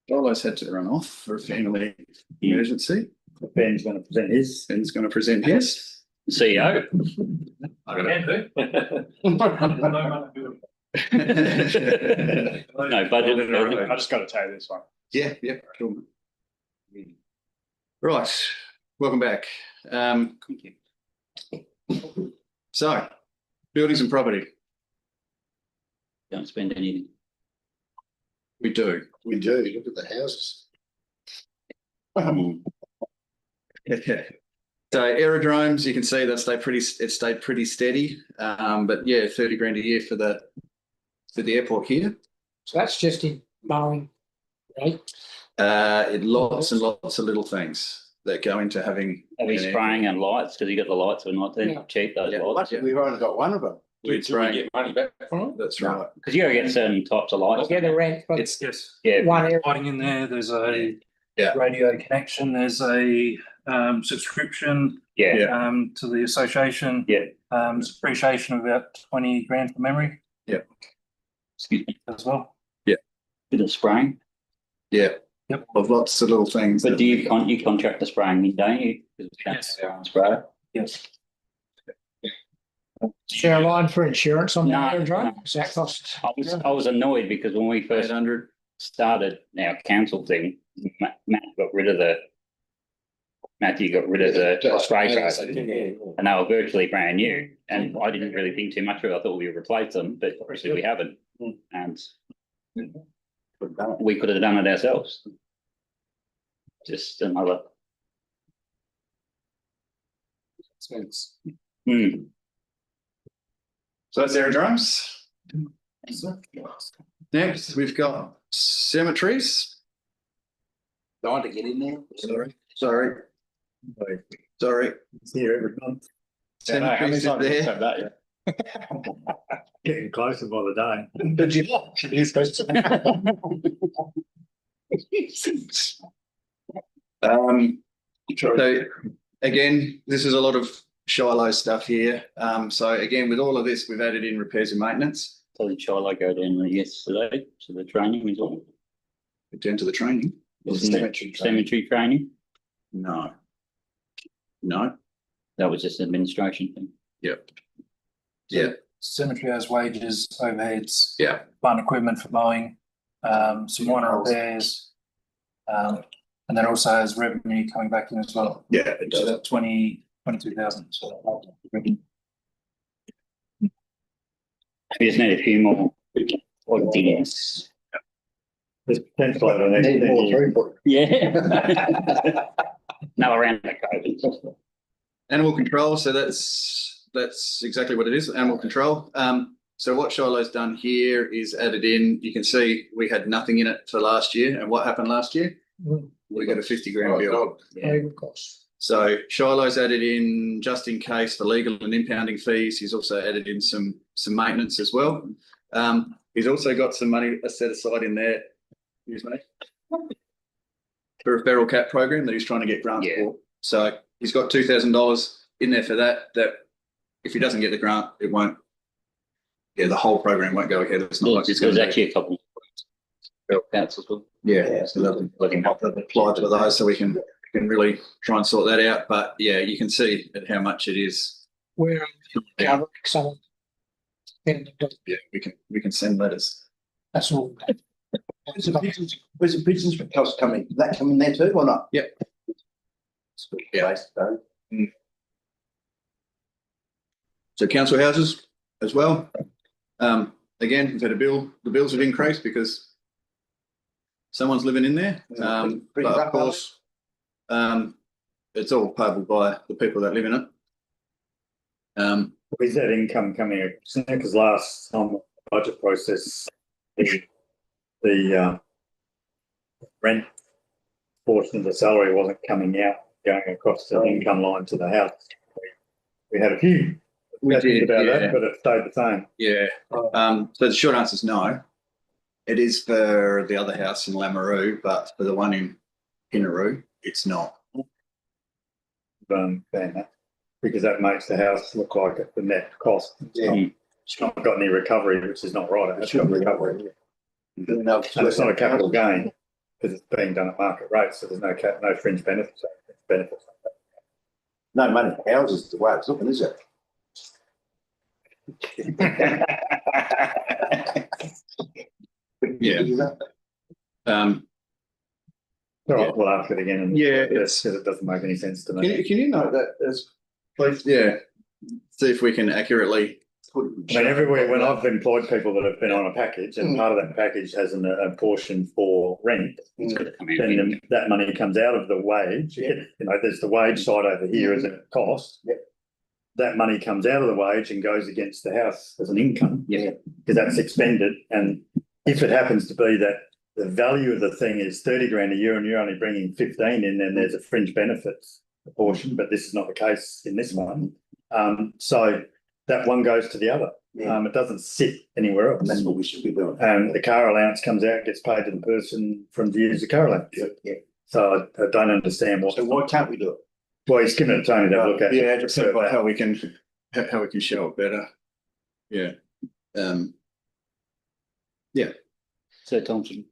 Charlo's had to run off for a family emergency. Ben's going to present his. Ben's going to present his. CEO. No budget. I just got to tell you this one. Yeah, cool. Right, welcome back. So, buildings and property, Don't spend anything. we do. We do, look at the houses. So aerodromes, you can see that it stayed pretty steady. But yeah, 30 grand a year for the airport here. So that's just in mowing, right? Lots and lots of little things that go into having. Are we spraying and lights? Because you got the lights are not Yeah. cheap, those lights. We've only got one of them. We'd Do we spray. get money back from it? That's right. Because you gotta get certain types of lights. Get the rent, but Yes. Yeah. one area. Lighting in there, there's a Yeah. radio connection, there's a subscription Yeah. to the association. Yeah. It's appreciation of about 20 grand for memory Excuse me. as well. Bit of spraying. Yeah. Yep. Of lots of little things. But do you contract the spraying in, don't you? Yes. Sprayer. Yes. Share a line for insurance on the No, aerodrome. no. Does that cost? I was annoyed because when we first 800. started our council thing, Matthew got rid of the spray cars, and they were virtually brand new. And I didn't really think too much of it. I thought we would replace them, but obviously we haven't. And we could have done it ourselves. Just another. Expense. So that's aerodromes. Next, we've got cemeteries. Dying to get in there. Sorry. It's here every month. Cemeteries are there. That, yeah. Getting closer by the day. Did you? So again, this is a lot of Shiloh stuff here. So again, with all of this, we've added in repairs and maintenance. So did Shiloh go down yesterday to the training resort? Down to the training. Cemetery training? No. That was just an administration thing. Yep. Yeah. Cemetery has wages, overheads. Yeah. Plant equipment for mowing, some minor repairs. And then also has revenue coming back in as well. Yeah, it So does. that 22,000. We just need a few more odd things. There's potential over the next 10 years. Yeah. No, around the COVID. Animal control, so that's exactly what it is, animal control. So what Shiloh's done here is added in, you can see we had nothing in it for last year, and what happened last year? We got a 50 grand bill. Legal costs. So Shiloh's added in, just in case, for legal and impounding fees. He's also added in some maintenance as well. He's also got some money set aside in there, excuse me, for a feral cat program that he's trying to get grants for. So he's got $2,000 in there for that if he doesn't get the grant, it won't, the whole program won't go ahead. It's not like he's going There's to. actually a couple feral cats as well. Yeah, so they'll apply for those so we can really try and sort that out. But yeah, you can see at how much it is. Where covering someone. Yeah, we can send letters. That's all. Where's the business cost coming? Is that coming there too or not? Yep. Yeah. So council houses as well. Again, we've had a bill. The bills have increased because someone's living in there. But of course, it's all payable by the people that live in it. Is that income coming, because last time the budget process, the rent portion of the salary wasn't coming out, going across the income line to the house. We had a few questions about that, but it stayed the same. Yeah. So the short answer is no. It is for the other house in Lameroo, but for the one in Pinaroo, it's not. Because that makes the house look like it's the net cost. It's not got any recovery, which is not right. It's got recovery. And it's not a capital gain because it's being done at market rates, so there's no fringe benefits. No money, ours is the way it's looking, is it? Yeah. All right, we'll ask it again. And Yeah, because it doesn't make any sense to me. Can you note that as, please? Yeah. See if we can accurately. I mean, everywhere when I've employed people that have been on a package and part of that package has a portion for rent, then that money comes out of the wage. You know, there's the wage side over here as a cost. That money comes out of the wage and goes against the house as an income. Because that's expended. And if it happens to be that the value of the thing is 30 grand a year and you're only bringing 15 in, then there's a fringe benefits portion, but this is not the case in this one. So that one goes to the other. It doesn't sit anywhere else. That's what we should be doing. And the car allowance comes out, gets paid to the person from the use of car allowance. So I don't understand what. So why can't we do it? Well, he's given it to Tony to have a look at. Yeah, just how we can show it better. Yeah. Sir Thompson.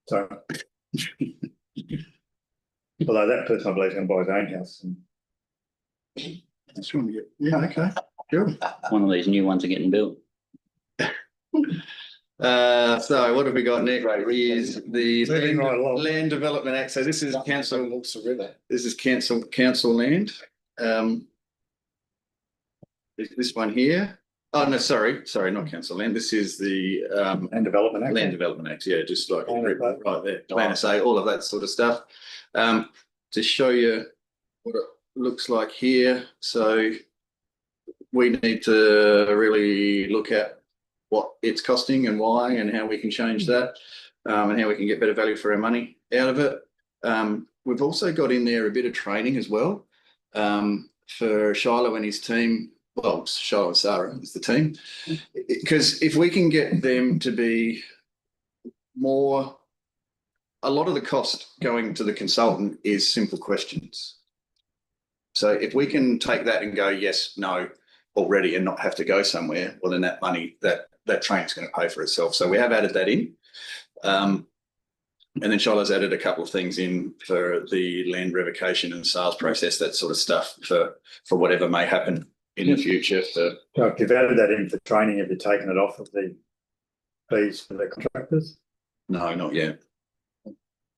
Sorry. Although that person, I believe, is going to buy his own house. And That's what we get. Yeah, okay, sure. One of these new ones are getting built. So what have we got next? Is the Moving right along. Land Development Act. So this is council. This is council land. This one here. Oh no, sorry, not council land. This is the Land Development Act. Land Development Act. Yeah, just like Oh, right there. Plan to say all of that sort of stuff. To show you what it looks like here. So we need to really look at what it's costing and why and how we can change that, and how we can get better value for our money out of it. We've also got in there a bit of training as well, for Shiloh and his team. Well, Shiloh and Sarah is the team, because if we can get them to be more, a lot of the cost going to the consultant is simple questions. So if we can take that and go, yes, no, already, and not have to go somewhere, well, then that money, that training's going to pay for itself. So we have added that in. And then Shiloh's added a couple of things in for the land revocation and sales process, that sort of stuff for whatever may happen in the future. So if you've added that in for training, have you taken it off of the fees for the contractors? No, not yet.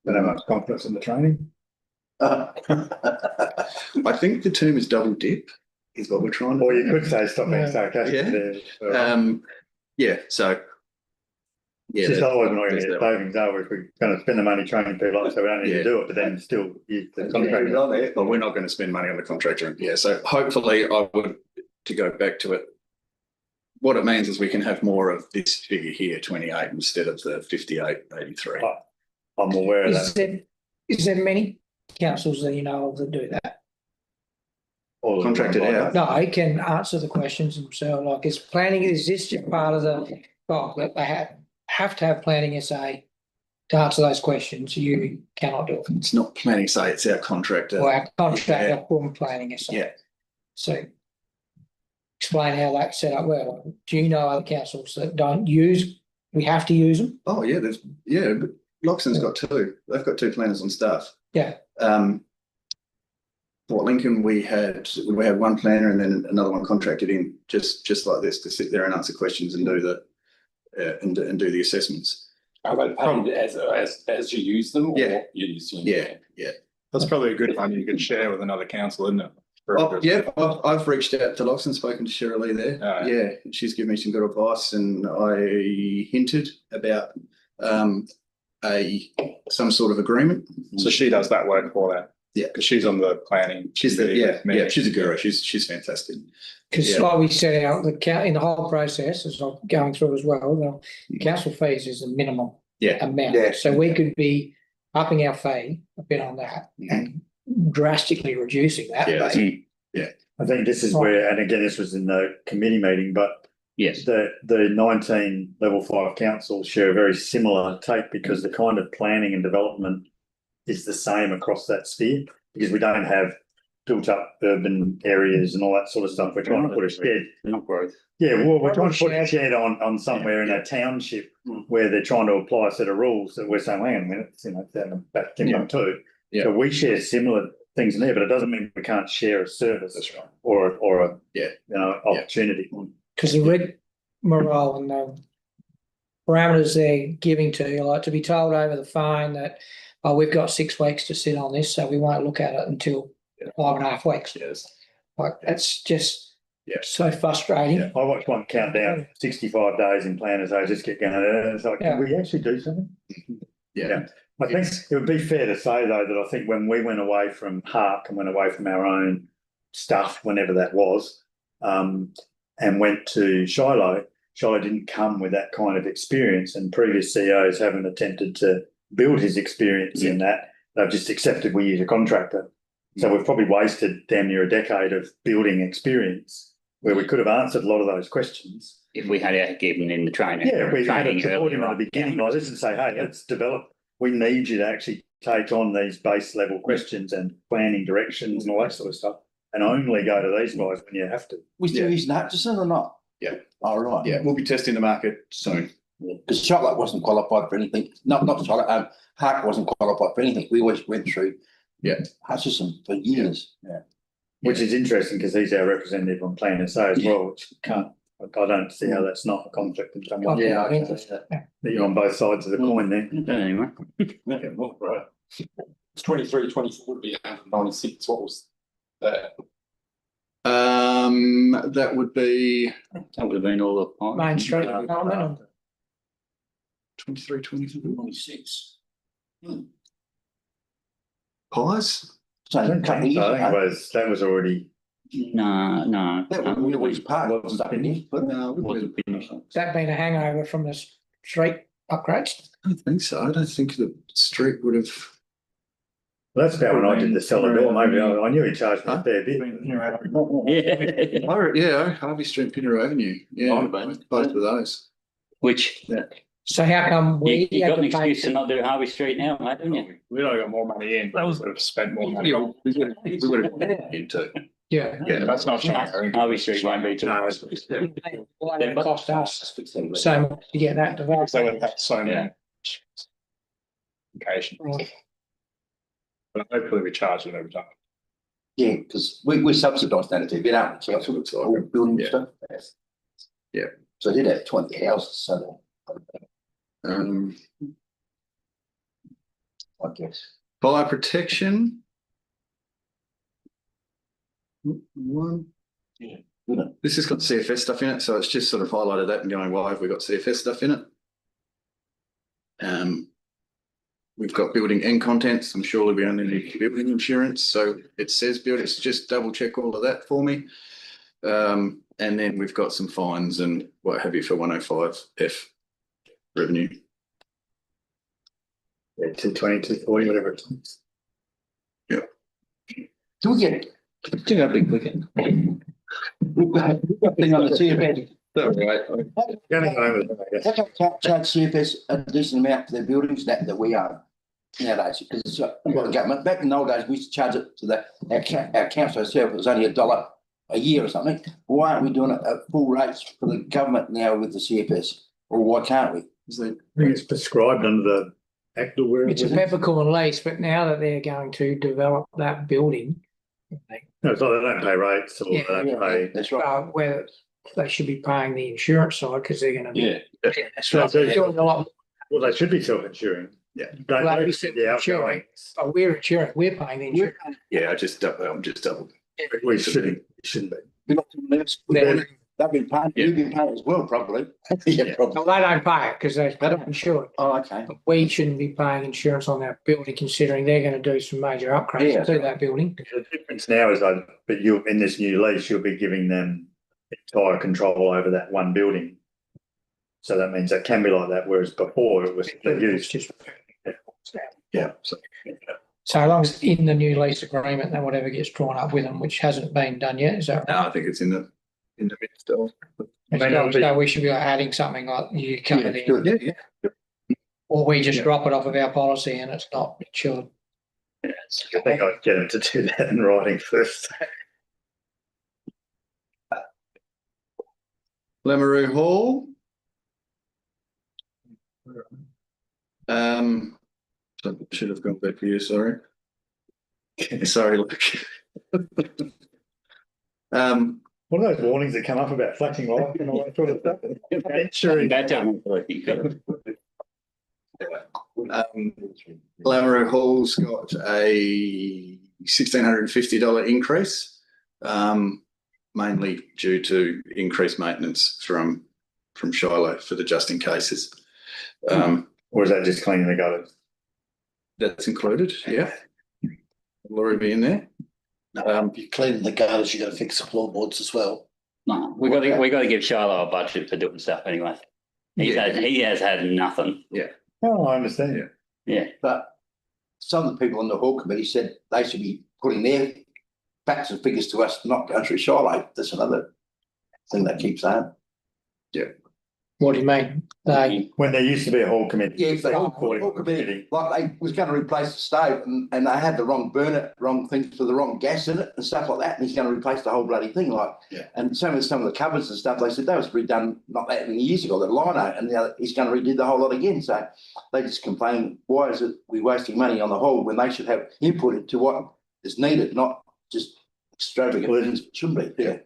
Don't have much confidence in the training. I think the term is double dip is what we're trying to. Or you could say stop being sarcastic. So it's just always not going to get savings, are we? If we're going to spend the money training people, so we don't need to do it, but then still use the contractor on there. Well, we're not going to spend money on the contractor. Yeah, so hopefully I would, to go back to it, what it means is we can have more of this figure here, 28, instead of the 58.83. I'm aware of that. Is there many councils that you know of that do that? Contracted out. No, I can answer the questions themselves. Like, is this just part of the, that they have to have planning SA to answer those questions? You cannot do it. It's not planning SA, it's our contractor. Or our contractor form planning SA. Yeah. So explain how that's set up. Well, do you know other councils that don't use, we have to use them? Oh yeah, but Loxton's got two. They've got two planners on staff. Yeah. Port Lincoln, we had one planner and then another one contracted in just like this to sit there and answer questions and do the and do the assessments. Are they paid as you use them? Or Yeah. You use them? Yeah. That's probably a good one you could share with another council, isn't it? I've reached out to Loxton, spoken to Cheryl Lee there. Oh, yeah, she's given me some good advice, and I hinted about some sort of agreement. So she does that work for that. Yeah, because she's on the planning. She's she's a guru. She's fantastic. Because like we set out, in the whole process, as I'm going through as well, the council fees is the minimum amount. Yeah. So we could be upping our fee a bit on that and drastically reducing that fee. I think this is where, and again, this was in the committee meeting, but yes, the 19 level 5 councils share a very similar take, because the kind of planning and development is the same across that sphere, because we don't have built up urban areas and all that sort of stuff. We're trying to put a shed. Not growth. Yeah, well, we're trying to put a shed on somewhere in a township where they're trying to apply a set of rules that we're saying, hang on a minute, it's, it's down about Timbuktu. Yeah. So we share similar things in there, but it doesn't mean we can't share a service. That's right. Or a opportunity. Because the rigmarole and the parameters they're giving to you, like to be told over the phone that, oh, we've got 6 weeks to sit on this, so we won't look at it until 5.5 weeks. Yes. Like, that's just so frustrating. I watched one countdown, 65 days in planners, I just get going, it's like, can we actually do something? Yeah. I think it would be fair to say though, that I think when we went away from Hark and went away from our own stuff, whenever that was, and went to Shiloh didn't come with that kind of experience, and previous CEOs haven't attempted to build his experience in that. They've just accepted we use a contractor. So we've probably wasted damn near a decade of building experience where we could have answered a lot of those questions. If we had given in the training. Yeah, if we had training support him earlier at the on. beginning like this and say, hey, let's develop, we need you to actually take on these base level questions and planning directions and all that sort of stuff, and only go to these guys when you have to. We still using Hutchison or not? Yeah. All right. Yeah, we'll be testing the market soon. Because Charlotte wasn't qualified for anything. Not Charlotte, Hark wasn't qualified for anything. We always went through Hutchison for years. Yeah. Which is interesting because he's our representative on Plan SA as well, which I don't see how that's not a conflict in some way. Yeah, I think that's that you're on both sides of the coin there. Anyway. Right. It's 23, 24 would be 196. What was that? That would be That would have been all the. Main Street development. 23, 24. 26. Pies? So a couple of years I think ago. that was already. No. That was Millwall's Park. Wasn't Stuff in here, but No, we Wasn't finished. Has that been a hangover from the street upgrades? I don't think so. I don't think the street would have. Well, that's about when I did the cellar door. Maybe I knew he charged me a fair bit. Yeah. Harvey Street, Pinner Avenue. Yeah, both of those. Which, So how come we you had got an to pay? excuse to not do Harvey Street now, mate, haven't you? We'd have got more money in, but we would have spent more money. We would have into. Yeah. Yeah, that's not showing. Harvey Street won't be too. Why did it cost us so much to get that developed? So we've had so many. Yeah. Occasions. But hopefully we charge it over time. yeah, because we subsidised that a bit, aren't we? Council looks like building stuff. Yeah. So they did have 20 houses, so I guess. Fire protection. One. Yeah. This has got CFS stuff in it, so it's just sort of highlighted that and going, why have we got CFS stuff in it? We've got building and contents. I'm sure we only need building insurance, so it says building. It's just double check all of that for me. And then we've got some fines and what have you for 105F revenue. Yeah, 220, 240, whatever it is. Do we get it? Do that big weekend. We've got thing on the CFS. Going over there, I guess. How come can't charge CFS a decent amount for their buildings that we own nowadays? Because it's got the government. Back in the old days, we used to charge it to our council itself. It was only $1 a year or something. Why aren't we doing it at full rates for the government now with the CFS? Or why can't we? I think it's prescribed under the Act or where. It's a peppercorn lease, but now that they're going to develop that building, No, it's like they don't pay rates or they don't pay. That's right. whether they should be paying the insurance side because they're going to be. That's right. They're doing a lot. Well, they should be self-insuring. Yeah. Don't Well, they? we said Yeah, insuring, but we're insuring, we're paying the insurance. Yeah, I'm just double. we shouldn't be. We've got some less. They've been paying, you've been paying as well, probably. Yeah, probably. Well, they don't pay it because they're not insured. Oh, okay. But we shouldn't be paying insurance on that building considering they're going to do some major upgrades to that building. The difference now is that, but you in this new lease, you'll be giving them entire control over that one building. So that means that can be like that, whereas before it was used. Yeah. So long as in the new lease agreement, that whatever gets drawn up with them, which hasn't been done yet, is that right? No, I think it's in the midst of. So we should be adding something like you cover there, Yeah. or we just drop it off of our policy and it's not insured. I think I'd get him to do that in writing first. Lameroo Hall. So should have gone back for you, sorry. Sorry, Luke. What are those warnings that come up about flashing lights and all that sort of stuff? Ensuring That don't look like you could. Lameroo Hall's got a $1,650 increase, mainly due to increased maintenance from Shiloh for the just in cases. Or is that just cleaning the gutters? That's included, yeah. Will already be in there. You're cleaning the gutters, you gotta fix the floorboards as well. No, we got to give Shiloh a budget for doing stuff anyway. He has had nothing. Oh, I understand. Yeah. But some of the people on the hall committee said they should be putting their facts and figures to us, not going through Shiloh. That's another thing they keep saying. What do you mean? When there used to be a hall committee. Yeah, if they hall committee, like they was going to replace the stove and they had the wrong burner, wrong things for the wrong gas in it and stuff like that, and he's going to replace the whole bloody thing. And some of the cupboards and stuff, they said that was redone not that many years ago, that lino, and he's going to redo the whole lot again. So they just complain, why is it we wasting money on the whole when they should have input into what is needed, not just extravagant things it shouldn't be. Yeah,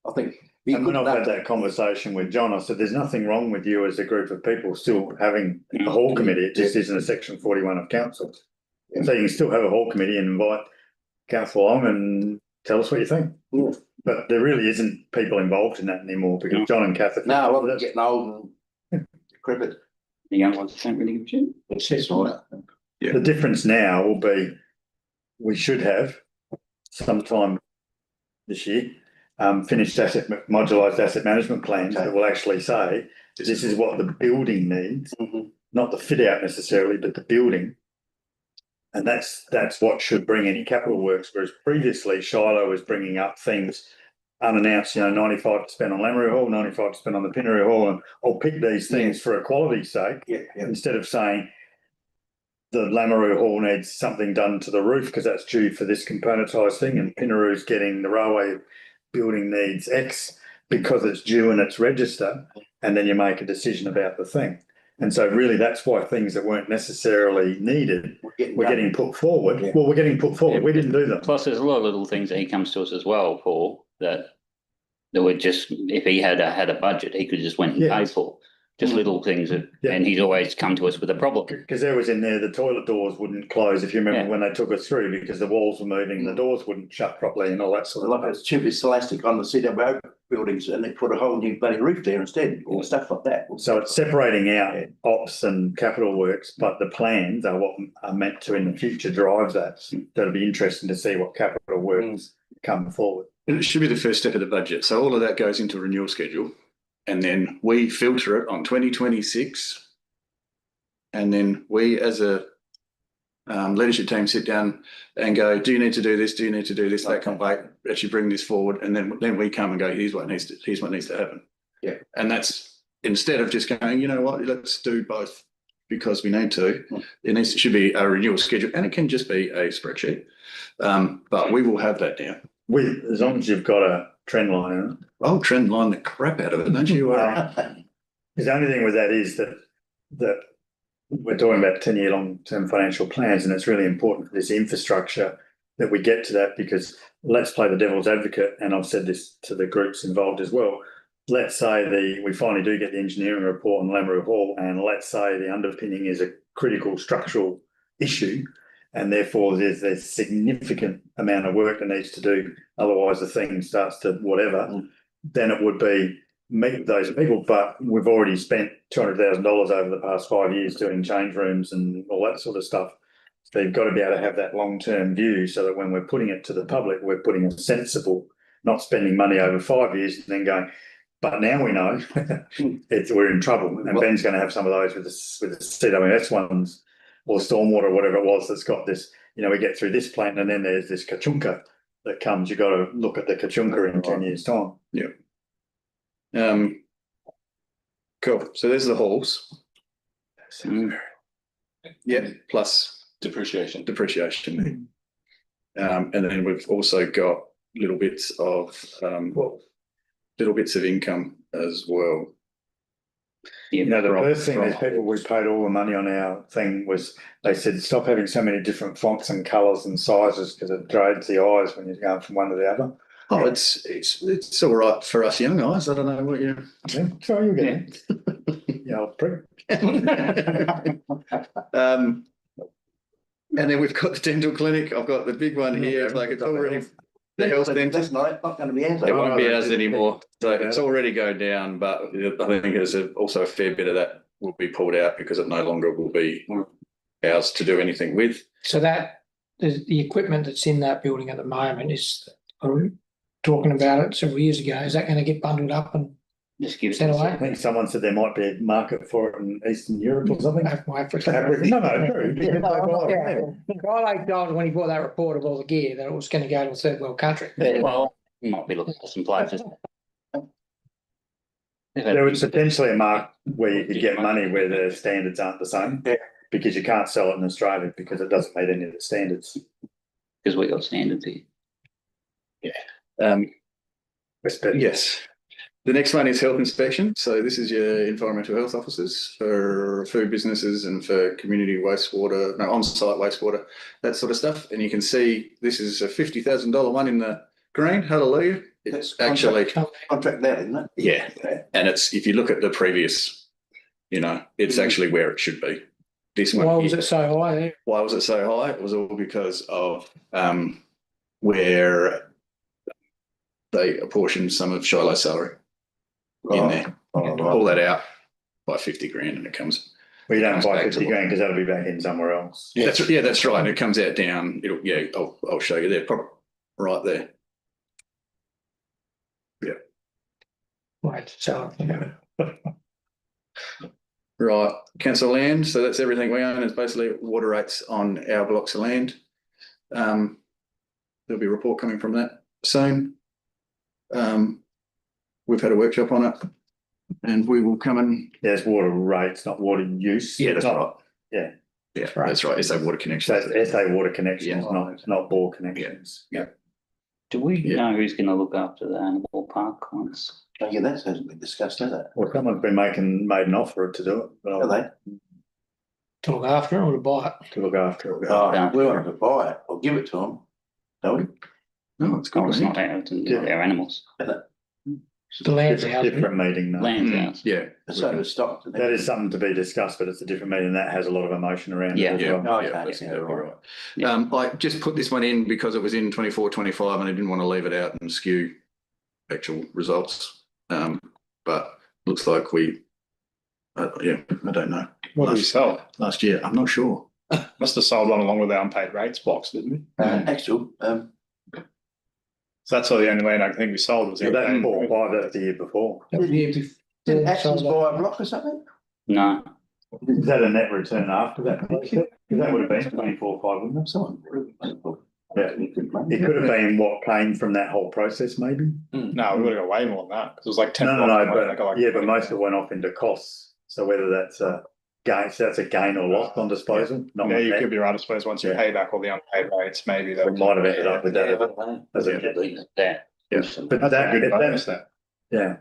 I think. And when I've had that conversation with John, I said, there's nothing wrong with you as a group of people still having a hall committee. It just isn't a section 41 of council. So you can still have a hall committee and invite council along and tell us what you think. But there really isn't people involved in that anymore because John and Kath are... No, well, they're getting old and decrepit. The young ones don't really give a shit. The difference now will be we should have sometime this year finished modularised asset management plans that will actually say this is what the building needs, not the fit out necessarily, but the building. And that's what should bring any capital works. Whereas previously Shiloh was bringing up things unannounced, 95 to spend on Lameroo Hall, 95 to spend on the Pinaroo Hall, and I'll pick these things for equality's sake instead of saying the Lameroo Hall needs something done to the roof because that's due for this componentised thing, and Pinaroo's getting the railway building needs X because it's due in its register, and then you make a decision about the thing. And so really that's why things that weren't necessarily needed were getting put forward. Well, we're getting put forward. We didn't do them. Plus there's a lot of little things that he comes to us as well for that would just, if he had a budget, he could just went and pay for. Just little things and he's always come to us with a problem. Because there was in there, the toilet doors wouldn't close, if you remember when they took us through, because the walls were moving, the doors wouldn't shut properly and all that sort of stuff. Like it's cheapest elastic on the CWO buildings and they put a whole new bloody roof there instead, or stuff like that. So it's separating out ops and capital works, but the plans are what are meant to in the future drive that. That'll be interesting to see what capital works come forward. It should be the first step of the budget. So all of that goes into a renewal schedule. And then we filter it on 2026. And then we as a leadership team sit down and go, do you need to do this? Do you need to do this? That can't wait. Actually bring this forward. And then we come and go, here's what needs to happen. Yeah. And that's instead of just going, you know what, let's do both because we need to. It should be a renewal schedule, and it can just be a spreadsheet. But we will have that now. As long as you've got a trend line in it. I'll trend line the crap out of it, don't you? The only thing with that is that we're talking about 10-year long-term financial plans, and it's really important for this infrastructure that we get to that, because let's play the devil's advocate, and I've said this to the groups involved as well. Let's say we finally do get the engineering report on Lameroo Hall, and let's say the underpinning is a critical structural issue, and therefore there's a significant amount of work that needs to do, otherwise the thing starts to whatever, then it would be meet with those people. But we've already spent $200,000 over the past 5 years doing change rooms and all that sort of stuff. So you've got to be able to have that long-term view so that when we're putting it to the public, we're putting a sensible, not spending money over 5 years and then going, but now we know we're in trouble. And Ben's going to have some of those with the CWS ones, or stormwater, or whatever it was that's got this, we get through this plant and then there's this kachunka that comes. You've got to look at the kachunka in 10 years' time. Yeah. Cool. So there's the halls. Yeah, plus Depreciation. depreciation. And then we've also got little bits of income as well. You know, the first thing these people we paid all the money on our thing was they said stop having so many different fonts and colours and sizes because it drains the eyes when you're going from one to the other. Oh, it's all right for us young guys. I don't know what you. So you'll get it. Yeah, I'll prick. And then we've got the dental clinic. I've got the big one here. Like it's already the health dental. That's not going to be ours. It won't be ours anymore. So it's already going down, but I think there's also a fair bit of that will be pulled out because it no longer will be ours to do anything with. So that, the equipment that's in that building at the moment is, talking about it several years ago, is that going to get bundled up and just give it sent I away? think someone said there might be a market for it in Eastern Europe or something. Africa. No, true. Guy like told when he bought that report of all the gear that it was going to go to a third world country. Well, you might be looking for some places. There was potentially a market where you could get money where the standards aren't the same. Yeah. Because you can't sell it in Australia because it doesn't meet any of the standards. Because we got standards here. Yes. The next one is health inspection. So this is your environmental health officers for food businesses and for community wastewater, on-site wastewater, that sort of stuff. And you can see this is a $50,000 one in the green. Hallelujah. It's actually contract that, isn't it? Yeah. And it's, if you look at the previous, it's actually where it should be. This one. Why was it so high there? Why was it so high? It was all because of where they apportioned some of Shiloh's salary in there. Pull that out by 50 grand and it comes. Well, you don't buy 50 grand because that'll be back in somewhere else. That's right. And it comes out down. I'll show you there. Right there. Yeah. Right, so, Right. Council land. So that's everything we own. It's basically water rates on our blocks of land. There'll be a report coming from that soon. We've had a workshop on it and we will come and. Yeah, it's water rates, not water use. Yeah, that's right. Yeah. Yeah, that's right. SA water connections. So it's SA water connections, not bore connections. Yeah. Do we know who's going to look after the animal park ones? Oh, yeah, that hasn't been discussed, has it? Well, someone's been made an offer to do it. But Are they? to look after it or to buy it? To look after it. Oh, we want to buy it or give it to them, don't we? No, it's It's not our animals. The land's It's a out. different meeting. No. Land's ours. Yeah. So it was stopped. That is something to be discussed, but it's a different meeting that has a lot of emotion around Yeah. it as well. Oh, Yeah, okay, that's yeah, exactly right. right. I just put this one in because it was in 24-25 and I didn't want to leave it out and skew actual results. But looks like I don't know. What did we sell? Last year, I'm not sure. Must have sold one along with the unpaid rates box, didn't we? Actual, So that's all the only land I think we sold was. So that 4 or 5, that's the year before. That was the year before. didn't Actions buy a block or something? No. Is that a net return after that? Because that would have been 24-5, wouldn't it? Someone. Yeah. It could have been what came from that whole process, maybe. No, we would have got way more than that because it was like 10. But most of it went off into costs. So whether that's a gain, so that's a gain or loss on disposal. Not Yeah, you net. could be right. I suppose once you pay back all the unpaid rates, maybe We might have ended up with that as a There. yeah. But I missed that. yeah.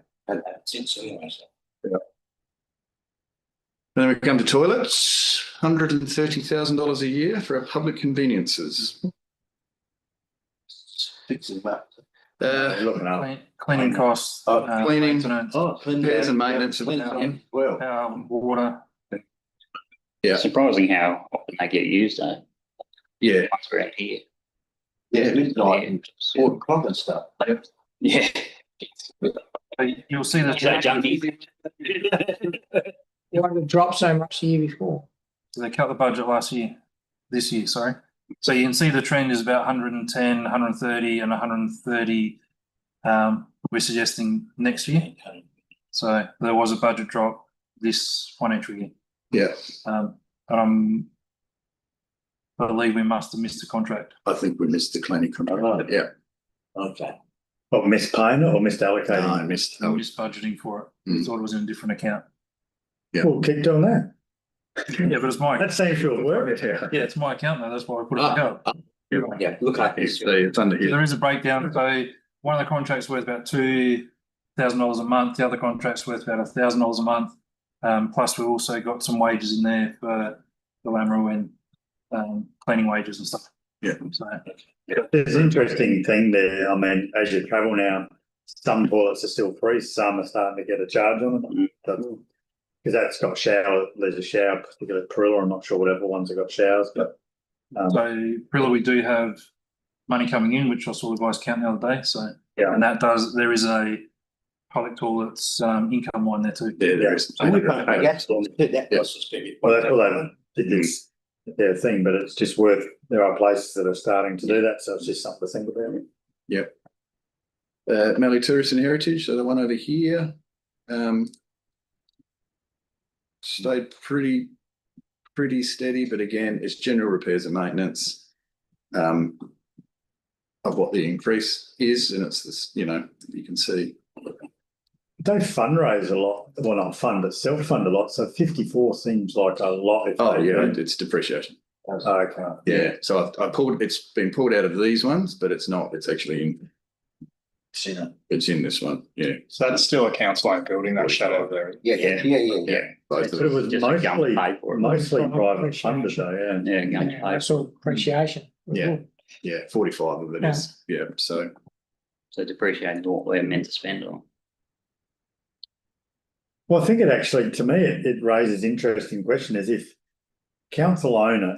Then we come to toilets, $130,000 a year for our public conveniences. Fixing them up. Looking up. Cleaning costs. Cleaning. Maintenance, Repairs and maintenance of Well, water. Yeah. Surprising how often they get used though. Yeah. Once we're out here. yeah, it's like 4 o'clock and stuff. Yeah. You'll see the. So junkie. You wanted to drop so much the year before. So they cut the budget this year, sorry. So you can see the trend is about 110, 130 and 130. We're suggesting next year. So there was a budget drop this financial year. Yeah. I believe we must have missed the contract. I think we missed the cleaning contract. Right. Yeah. Okay. What, missed paying it or missed allocating? No, I missed. We missed budgeting for it. We thought it was in a different account. Yeah. We'll keep doing that. Yeah, but it's my, That seems to have worked. yeah, it's my account now, that's why I put it back up. Yeah, look at It's, this. it's under here. There is a breakdown, so one of the contracts worth about $2,000 a month, the other contract's worth about $1,000 a month. Plus we've also got some wages in there for the Lameroo and cleaning wages and stuff. Yeah. So, There's an interesting thing there. I mean, as you travel now, some toilets are still free, some are starting to get a charge on them. Because that's got shower, there's a shower, particularly Perilla, I'm not sure what other ones have got showers, but. so Perilla, we do have money coming in, which I saw the guys count the other day, so. Yeah. And there is a public toilets income line there too. Yeah, there is. And we pay gas on that cost us maybe. Well, that's what they did this, their thing, but it's just worth, there are places that are starting to do that, so it's just something to think about. Yep. Mallee Tourist and Heritage, so the one over here, stayed pretty steady, but again, it's general repairs and maintenance of what the increase is, and it's this, you know, you can see. They fundraise a lot, well, not fund, but self-fund a lot, so 54 seems like a lot. If Oh, they yeah, do. it's depreciation. Okay. Yeah, so I pulled, it's been pulled out of these ones, but it's not, it's actually in. It's in this one, yeah. So that's still a council-owned building, that shadow there. Yeah. Both But of it them. was Just a gum mostly, pay for it. mostly private funded though, yeah. Yeah, going to Yeah, pay. that's all appreciation. Yeah. Yeah, 45 of it is, yeah, so. So depreciating what we're meant to spend on. Well, I think it actually, to me, it raises interesting question is if council own it,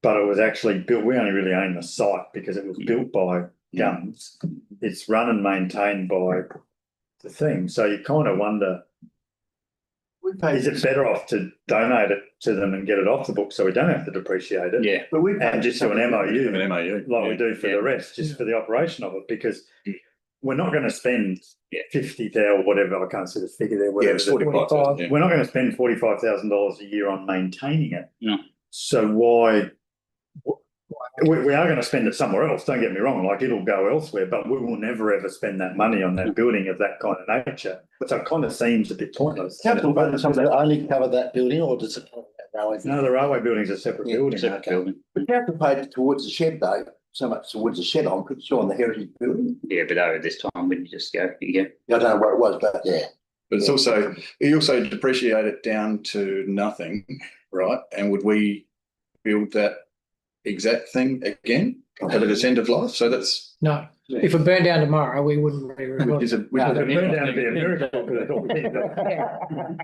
but it was actually built, we only really own the site because it was built by Gums. It's run and maintained by the thing. So you kind of wonder, is it better off to donate it to them and get it off the book so we don't have to depreciate it? Yeah. But we And just do an MOU, An MOU. like we do for the rest, just for the operation of it, because we're not going to spend 50,000, whatever, I can't see the figure there. Yeah, whatever it's the- 45,000, yeah. We're not going to spend $45,000 a year on maintaining it. No. So why? We are going to spend it somewhere else. Don't get me wrong. Like it'll go elsewhere, but we will never ever spend that money on that building of that kind of nature. So it kind of seems a bit pointless. Capital budget, something that only cover that building or does it? No, the railway building's a separate building. Separate building. We have to pay towards the shed though, so much towards the shed, I'm pretty sure on the heritage building. Yeah, but over this time, we just go, you go. I don't know where it was, but yeah. But it's also, you also depreciate it down to nothing, right? And would we build that exact thing again at its end of life? So that's. No, if it burned down tomorrow, we wouldn't be. Is it, No, it turned out to be a miracle because it's all big.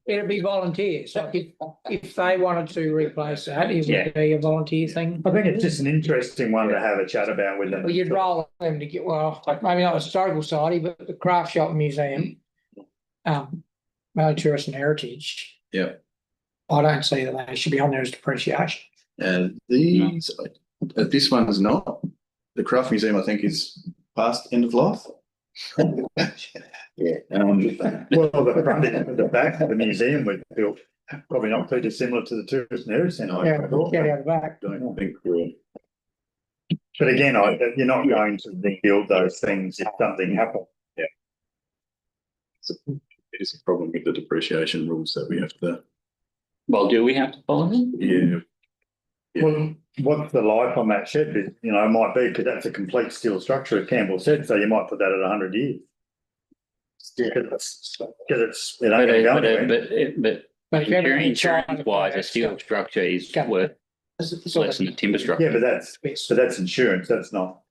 It'd be volunteers, like if they wanted to replace that, it would be a volunteer thing. I think it's just an interesting one to have a chat about with them. Well, you'd roll them to get, well, maybe not the historical society, but the craft shop museum. Mallee Tourist and Heritage. Yeah. I don't see that they should be on there as depreciation. And these, this one is not. The Craft Museum, I think, is past end of life. Yeah. Well, the front and the back of the museum was built probably not too dissimilar to the Tourist and Heritage Centre. Yeah, get out the back. Don't think we're. But again, you're not going to rebuild those things if something happens. Yeah. It is a problem with the depreciation rules that we have to. Well, do we have to follow them? Yeah. Well, what's the life on that shed? You know, might be because that's a complete steel structure, as Campbell said, so you might put that at 100 years. Because it's, it ain't gonna go anywhere. But if you ever- Insurance wise, a steel structure is worth less than a timber structure. Yeah, but that's insurance, that's not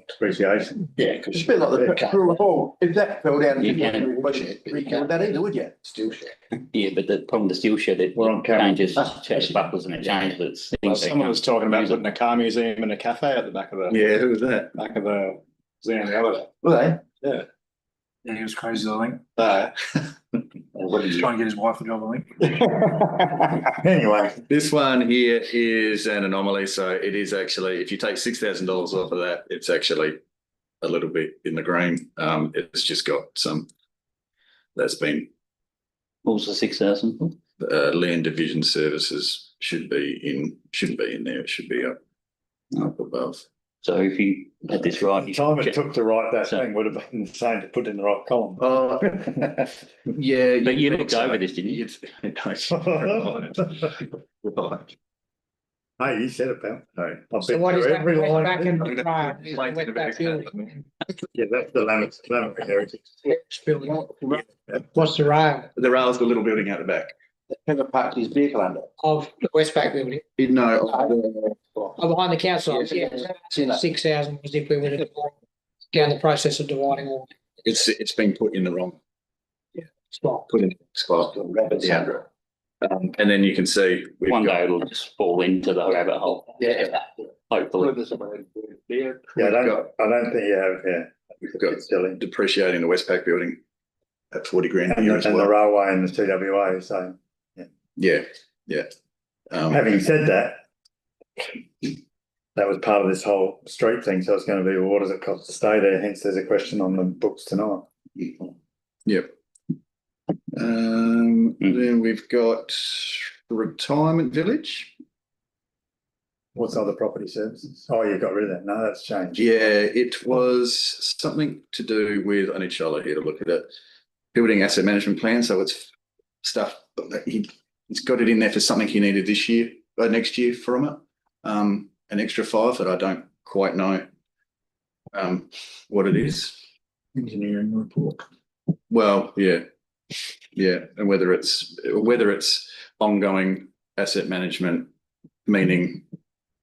depreciation. Yeah, It's a bit like the Truro Hall. If that fell down, You you can- wouldn't rebuild that either, would you? Still shed. Yeah, but the problem with the steel shed, it We're on camera. changes, chest buckles and it changes, but it's Well, things that someone was talking about use it. putting a car museum and a cafe at the back of the Yeah, who was that? museum the other day. Were they? Yeah, he was crazy, I think. What did He's you? trying to get his wife a job, I think. Anyway, This one here is an anomaly, so it is actually, if you take $6,000 off of that, it's actually a little bit in the green. It's just got some, that's been, What was the 6,000? land division services shouldn't be in there, it should be up above. So if you had this right, The you time it should check. took to write that So- thing would have been the same to put in the right column. Yeah. But you think looked so. over this, didn't you? Right. Hey, you said it, pal. I've So been what is through that every line. back in the Right. rail? Is the wetback building? Yeah, that's the Lamb heritage. Building. What's the rail The rail's the little building out the back. Ever parked his vehicle under? of the Westpac building? No, Oh, behind the council, yeah, It's in that. 6,000 was if we were to down the process of dividing all. it's been put in the wrong, Spot. put in the spot. Yeah. And then you can see we've One day got, it'll just fall into the rabbit hole. Yeah. Hopefully. Yeah, I don't think you have, yeah. we've got It's silly. depreciating the Westpac building at 40 grand a And year as the well. railway and the TWA, so. Yeah, yeah. Having said that, that was part of this whole street thing, so it's going to be, well, what does it cost to stay there? Hence, there's a question on the books tonight. Yep. Then we've got retirement village. What's other property services? Oh, you got rid of that. No, that's changed. Yeah, it was something to do with, I need Charlotte here to look at it. Building asset management plan, so it's stuff that he's got it in there for something he needed this year, next year from it. An extra 5 that I don't quite know what it is. Engineering report. Well, yeah, and whether it's ongoing asset management, meaning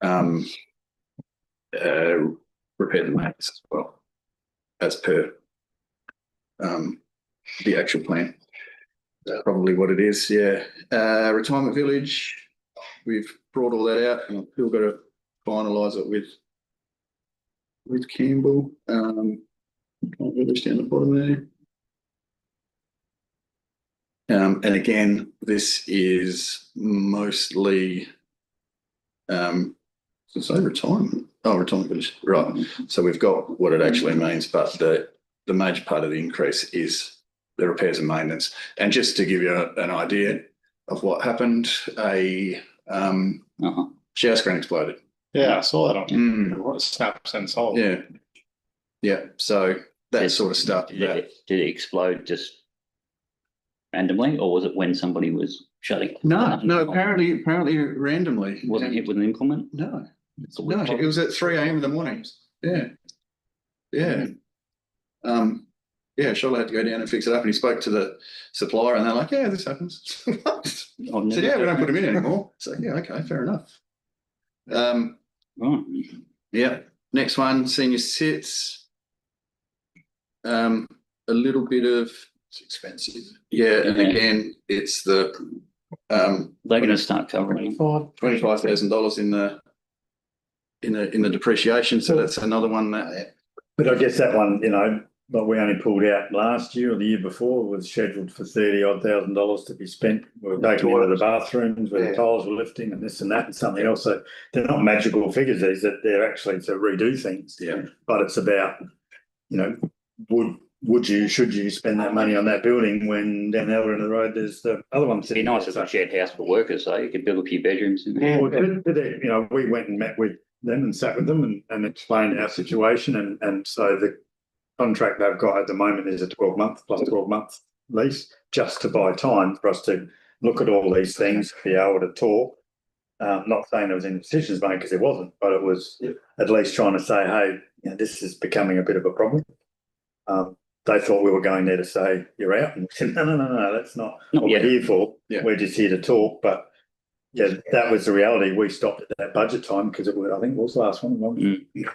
repair and maintenance as well, as per the actual plan. That's probably what it is. Yeah, retirement village. We've brought all that out, and we've got to finalise it with Campbell. Village down the bottom there. And again, this is mostly, say retirement. Oh, retirement village, right. So we've got what it actually means, but the major part of the increase is the repairs and maintenance. And just to give you an idea of what happened, a shower screen exploded. Yeah, I saw that on Mm. Snaps and Soul. Yeah. So that sort of stuff. Did it explode just randomly, or was it when somebody was shutting? No, apparently randomly. Wasn't hit with an implement? No, it was at 3 a.m. in the morning. Yeah. Charlotte had to go down and fix it up, and he spoke to the supplier, and they're like, "Yeah, this happens." I said, "Yeah, we don't put them in anymore." So yeah, okay, fair enough. Yeah. Next one, senior sits. A little bit of It's expensive. yeah, and again, it's the They're going to start covering. $25,000 in the depreciation. So that's another one that. But I guess that one, what we only pulled out last year or the year before was scheduled for $30,000 to be spent. We were taking into the bathrooms where the tiles were lifting and this and that and something else. So they're not magical figures, these, that they're actually to redo things. Yeah. But it's about, should you spend that money on that building when down the other end of the road there's the other one It'd be sitting nice there. as a shared house for workers, so you could build a few bedrooms in there. Well, we went and met with them and sat with them and explained our situation, and so the contract they've got at the moment is a 12-month plus 12-month lease, just to buy time for us to look at all these things, be able to talk. Not saying there was any decisions made, because there wasn't, but it was at least trying to say, hey, this is becoming a bit of a problem. They thought we were going there to say you're out, and we said no, that's not what we're here for. Yeah. We're just here to talk. But yeah, that was the reality. We stopped at that budget time because I think it was the last one. Wasn't it?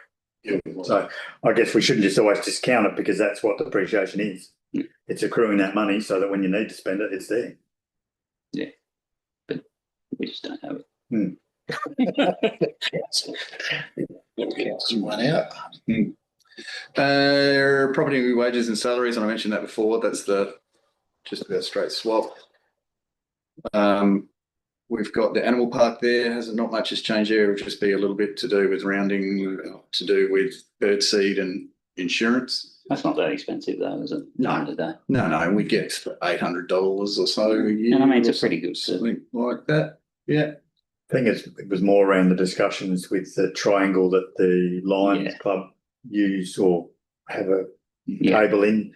So I guess we shouldn't just always discount it, because that's what depreciation is. It's accruing that money so that when you need to spend it, it's there. Yeah, but we just don't have it. Cancel one out. Property wages and salaries, and I mentioned that before. That's just about straight swap. We've got the animal park there. Not much has changed there. It'll just be a little bit to do with rounding, to do with bird seed and insurance. That's not that expensive though, is it? No, no, we get $800 or so a year. And I mean, it's a pretty good something like that. Yeah. think it was more around the discussions with the triangle that the Lions Club use or have a cable in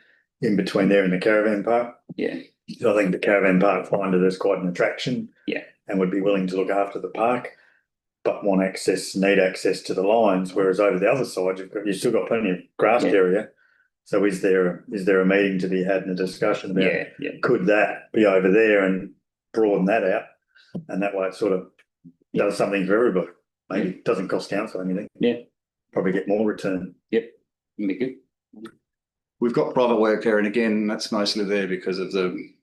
between there and the caravan park. Yeah. So I think the caravan park find it as quite an attraction. Yeah. And would be willing to look after the park, but need access to the lines, whereas over the other side, you've still got plenty of grassed area. So is there a meeting to be had and a discussion about could that be over there and broaden that out? And that way it sort of does something for everybody. Maybe it doesn't cost council anything. Yeah. Probably get more return. Yep. Be good. We've got private work there, and again, that's mostly there because of the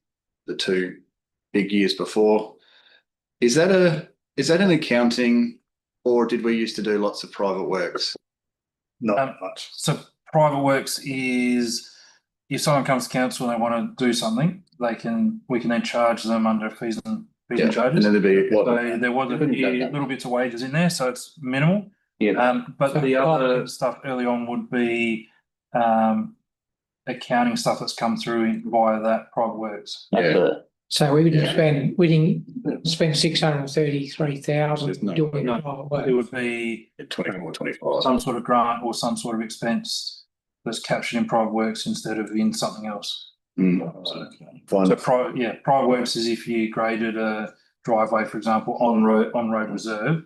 2 big years before. Is that an accounting, or did we used to do lots of private works? Not much. So private works is if someone comes to council and they want to do something, we can then charge them under fees and charges. And then there'd be So there was a little bits of wages in there, so it's minimal. Yeah. But the other stuff early on would be accounting stuff that's come through via that private works. So we didn't spend 633,000 doing private work. It would be 24, 25. some sort of grant or some sort of expense that's captured in private works instead of in something else. So private works is if you graded a driveway, for example, on road reserve,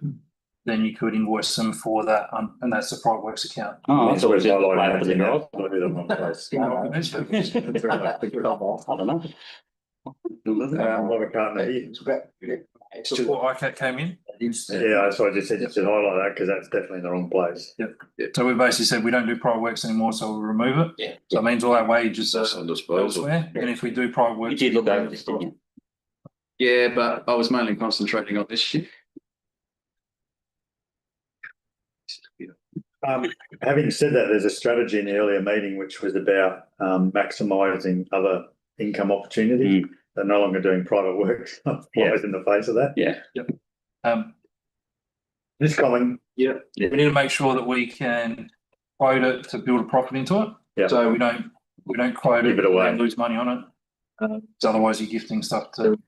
then you could invoice them for that, and that's the private works account. Oh, I thought it was just I for the drive. I don't know. Before ICAT came in. Yeah, so I just said you should highlight that because that's definitely in the wrong place. Yep. So we basically said we don't do private works anymore, so we'll remove it. Yeah. So it means all our wages are elsewhere, and if we do private work. You did look over this, didn't you? Yeah, but I was mainly concentrating on this year. Having said that, there's a strategy in the earlier meeting which was about maximising other income opportunities. They're no longer doing private work. Flies in the face of that. Yeah. Yep. This coming. Yeah. We need to make sure that we can quote it to build a profit into it. Yeah. So we don't quote Give it away and lose money on it. So otherwise you're gifting stuff to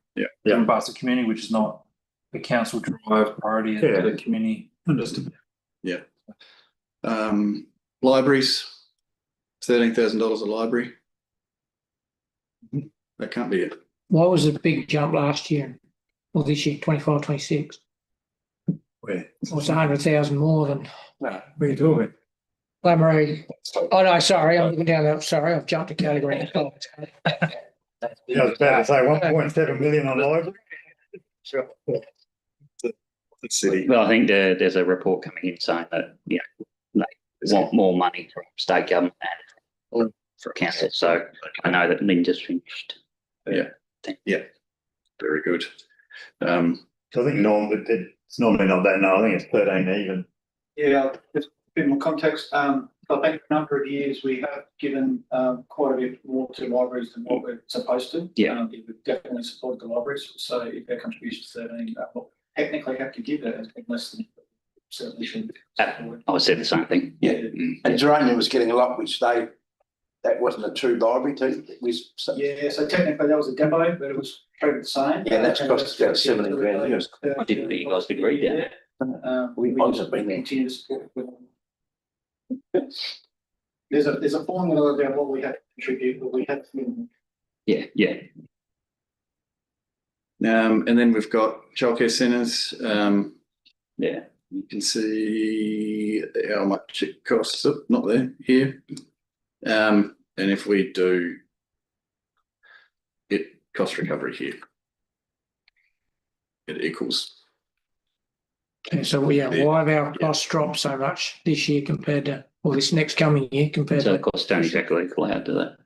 different parts of the community, which is not the council drive priority of the community. Understood. Yeah. Libraries, $13,000 a library. That can't be it. What was the big jump last year? Well, this year, 25, 26. Where? It was 100,000 more than. No, where are you talking? Lamoureux. Oh no, sorry, I'm looking down there. Sorry, I've jumped a category. Yeah, I was about to say 1.7 million on library. Sure. The city. Well, I think there's a report coming in saying that they want more money from state government and for council. So I know that Lynn just finished. Yeah. Very good. So I think it's normally not that. No, I think it's 13 even. Yeah, just a bit more context. I think a number of years we have given quite a bit more to libraries than what we're supposed to. Yeah. We've definitely supported the libraries. So if their contribution is 13, we'll technically have to give it as less than certainly should. I would say the same thing. Yeah. And Geranium was getting a lot, which that wasn't a true library too. It was. Yeah, so technically that was a demo, but it was treated the same. Yeah, that's cost about 70 grand. Yes. I didn't think you guys agreed that. We want to bring continue to support them. There's a formula about what we have to contribute, but we have to. Yeah. And then we've got childcare centres. You can see how much it costs. Oh, not there, here. And if we do it, cost recovery here, it equals. Okay, so why have our costs dropped so much this year compared to, this next coming year compared so to? the costs don't exactly equal out to that.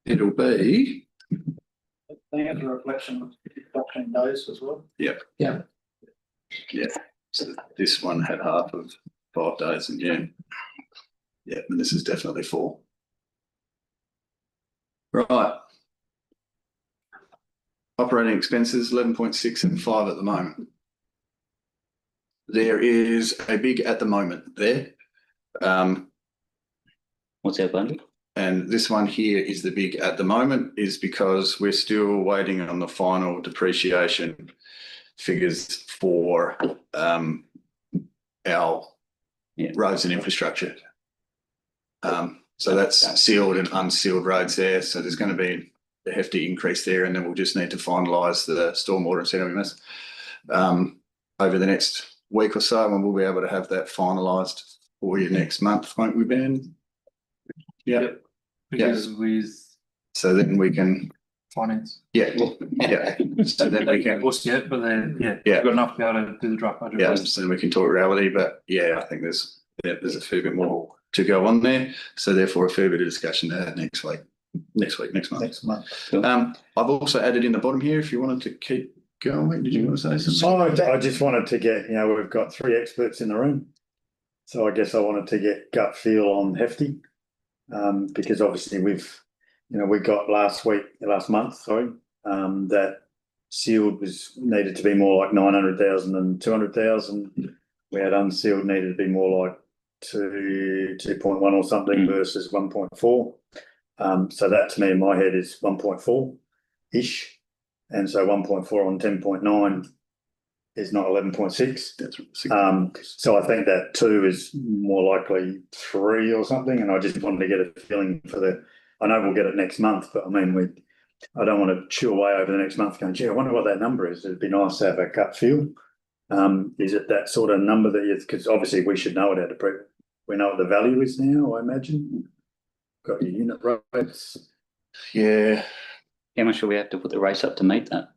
It'll be. They have a reflection of adoption days as well. Yeah. So this one had half of 5 days in June. Yeah, and this is definitely 4. Right. Operating expenses 11.6 and 5 at the moment. There is a big at the moment there. What's our budget? And this one here is the big at the moment, is because we're still waiting on the final depreciation figures for our Yeah. roads and infrastructure. So that's sealed and unsealed roads there. So there's going to be a hefty increase there, and then we'll just need to finalise the stormwater and sediment over the next week or so, and we'll be able to have that finalised for you next month, won't we, Ben? Yeah. Because with So then we can, finance. yeah. So then we can, What's yet, but then, Yeah. we've got enough to be able to do the draft budget. yeah, so then we can talk reality, but yeah, I think there's a fair bit more to go on there. So therefore a fair bit of discussion to have next month. Next month. I've also added in the bottom here, if you wanted to keep going, did you want to say something? I just wanted to get, we've got 3 experts in the room. So I guess I wanted to get gut feel on Hefty. Because obviously we got last month, that sealed needed to be more like 900,000 and 200,000. We had unsealed needed to be more like 2.1 or something versus 1.4. So that to me in my head is 1.4-ish. And so 1.4 on 10.9 is not 11.6. So I think that 2 is more likely 3 or something. And I just wanted to get a feeling for I know we'll get it next month, but I mean, I don't want to chew away over the next month going, gee, I wonder what that number is. It'd be nice to have a gut feel. Is it that sort of number because obviously we should know it we know what the value is now, I imagine. Got your unit rates. Yeah. How much do we have to put the race up to meet that?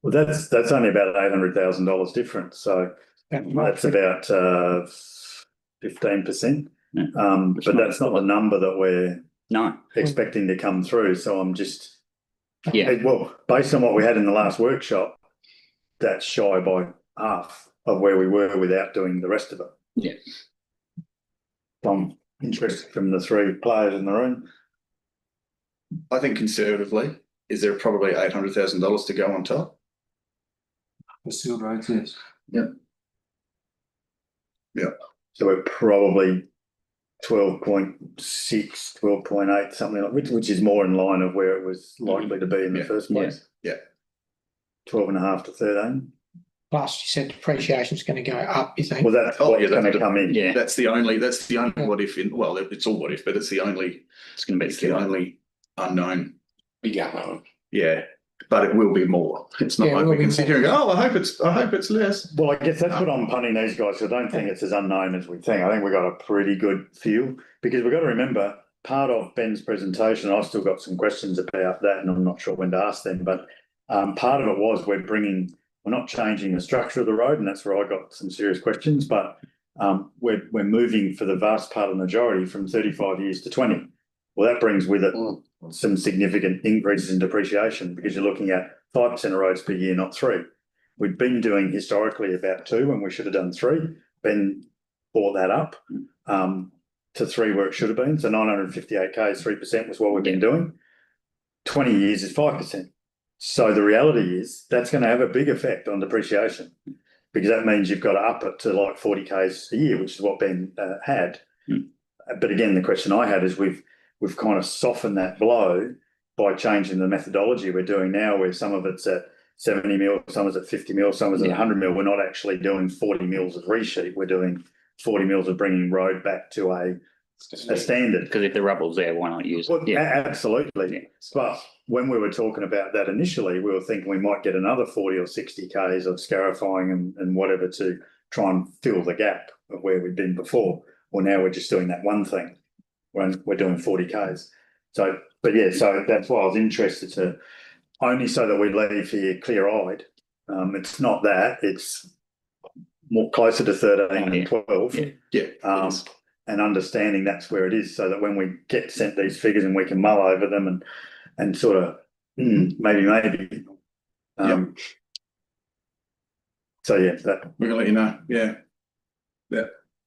Well, that's only about $800,000 difference. So that's about 15%. But that's not the number that we're expecting to come through. So I'm just based on what we had in the last workshop, that's shy by half of where we were without doing the rest of it. Yeah. I'm interested from the 3 players in the room. I think conservatively, is there probably $800,000 to go on top? The sealed roads, yes. Yep. So we're probably 12.6, 12.8, something like which is more in line of where it was likely to be in the first place. Yeah. 12.5 to 13. Plus, you said depreciation is going to go up, you think? Well, that's what's going to come in. Yeah. That's the only what if it's all what if, but it's going to be the only unknown. Big unknown. Yeah. But it will be more. It's not like we can sit here and go, I hope it's less. Well, I guess that's what I'm punting these guys. I don't think it's as unknown as we think. I think we've got a pretty good feel because we've got to remember part of Ben's presentation, I've still got some questions about that and I'm not sure when to ask them, but part of it was we're not changing the structure of the road, and that's where I got some serious questions, but we're moving for the vast part of the majority from 35 years to 20. Well, that brings with it some significant increases in depreciation because you're looking at 5% of roads per year, not 3. We've been doing historically about 2 when we should have done 3. Ben brought that up to 3 where it should have been. So 958k is 3% was what we've been doing. 20 years is 5%. So the reality is that's going to have a big effect on depreciation because that means you've got to up it to like 40k a year, which is what Ben had. But again, the question I had is we've kind of softened that blow by changing the methodology we're doing now, where some of it's at 70 mil, some is at 50 mil, some is at 100 mil. We're not actually doing 40 mils of resheet. We're doing 40 mils of bringing road back to a standard. Because if the rubble's there, why not use it? Yeah, absolutely. Yeah. But when we were talking about that initially, we were thinking we might get another 40 or 60 Ks of scarifying and whatever to try and fill the gap of where we've been before. Well, now we're just doing that one thing when we're doing 40 Ks. So, but yeah, so that's why I was interested to only so that we leave here clear-eyed. It's not that, it's more closer to 13 and 12. And understanding that's where it is so that when we get sent these figures and we can mull over them and sort of maybe. So yeah, that we're gonna let you know. Yeah.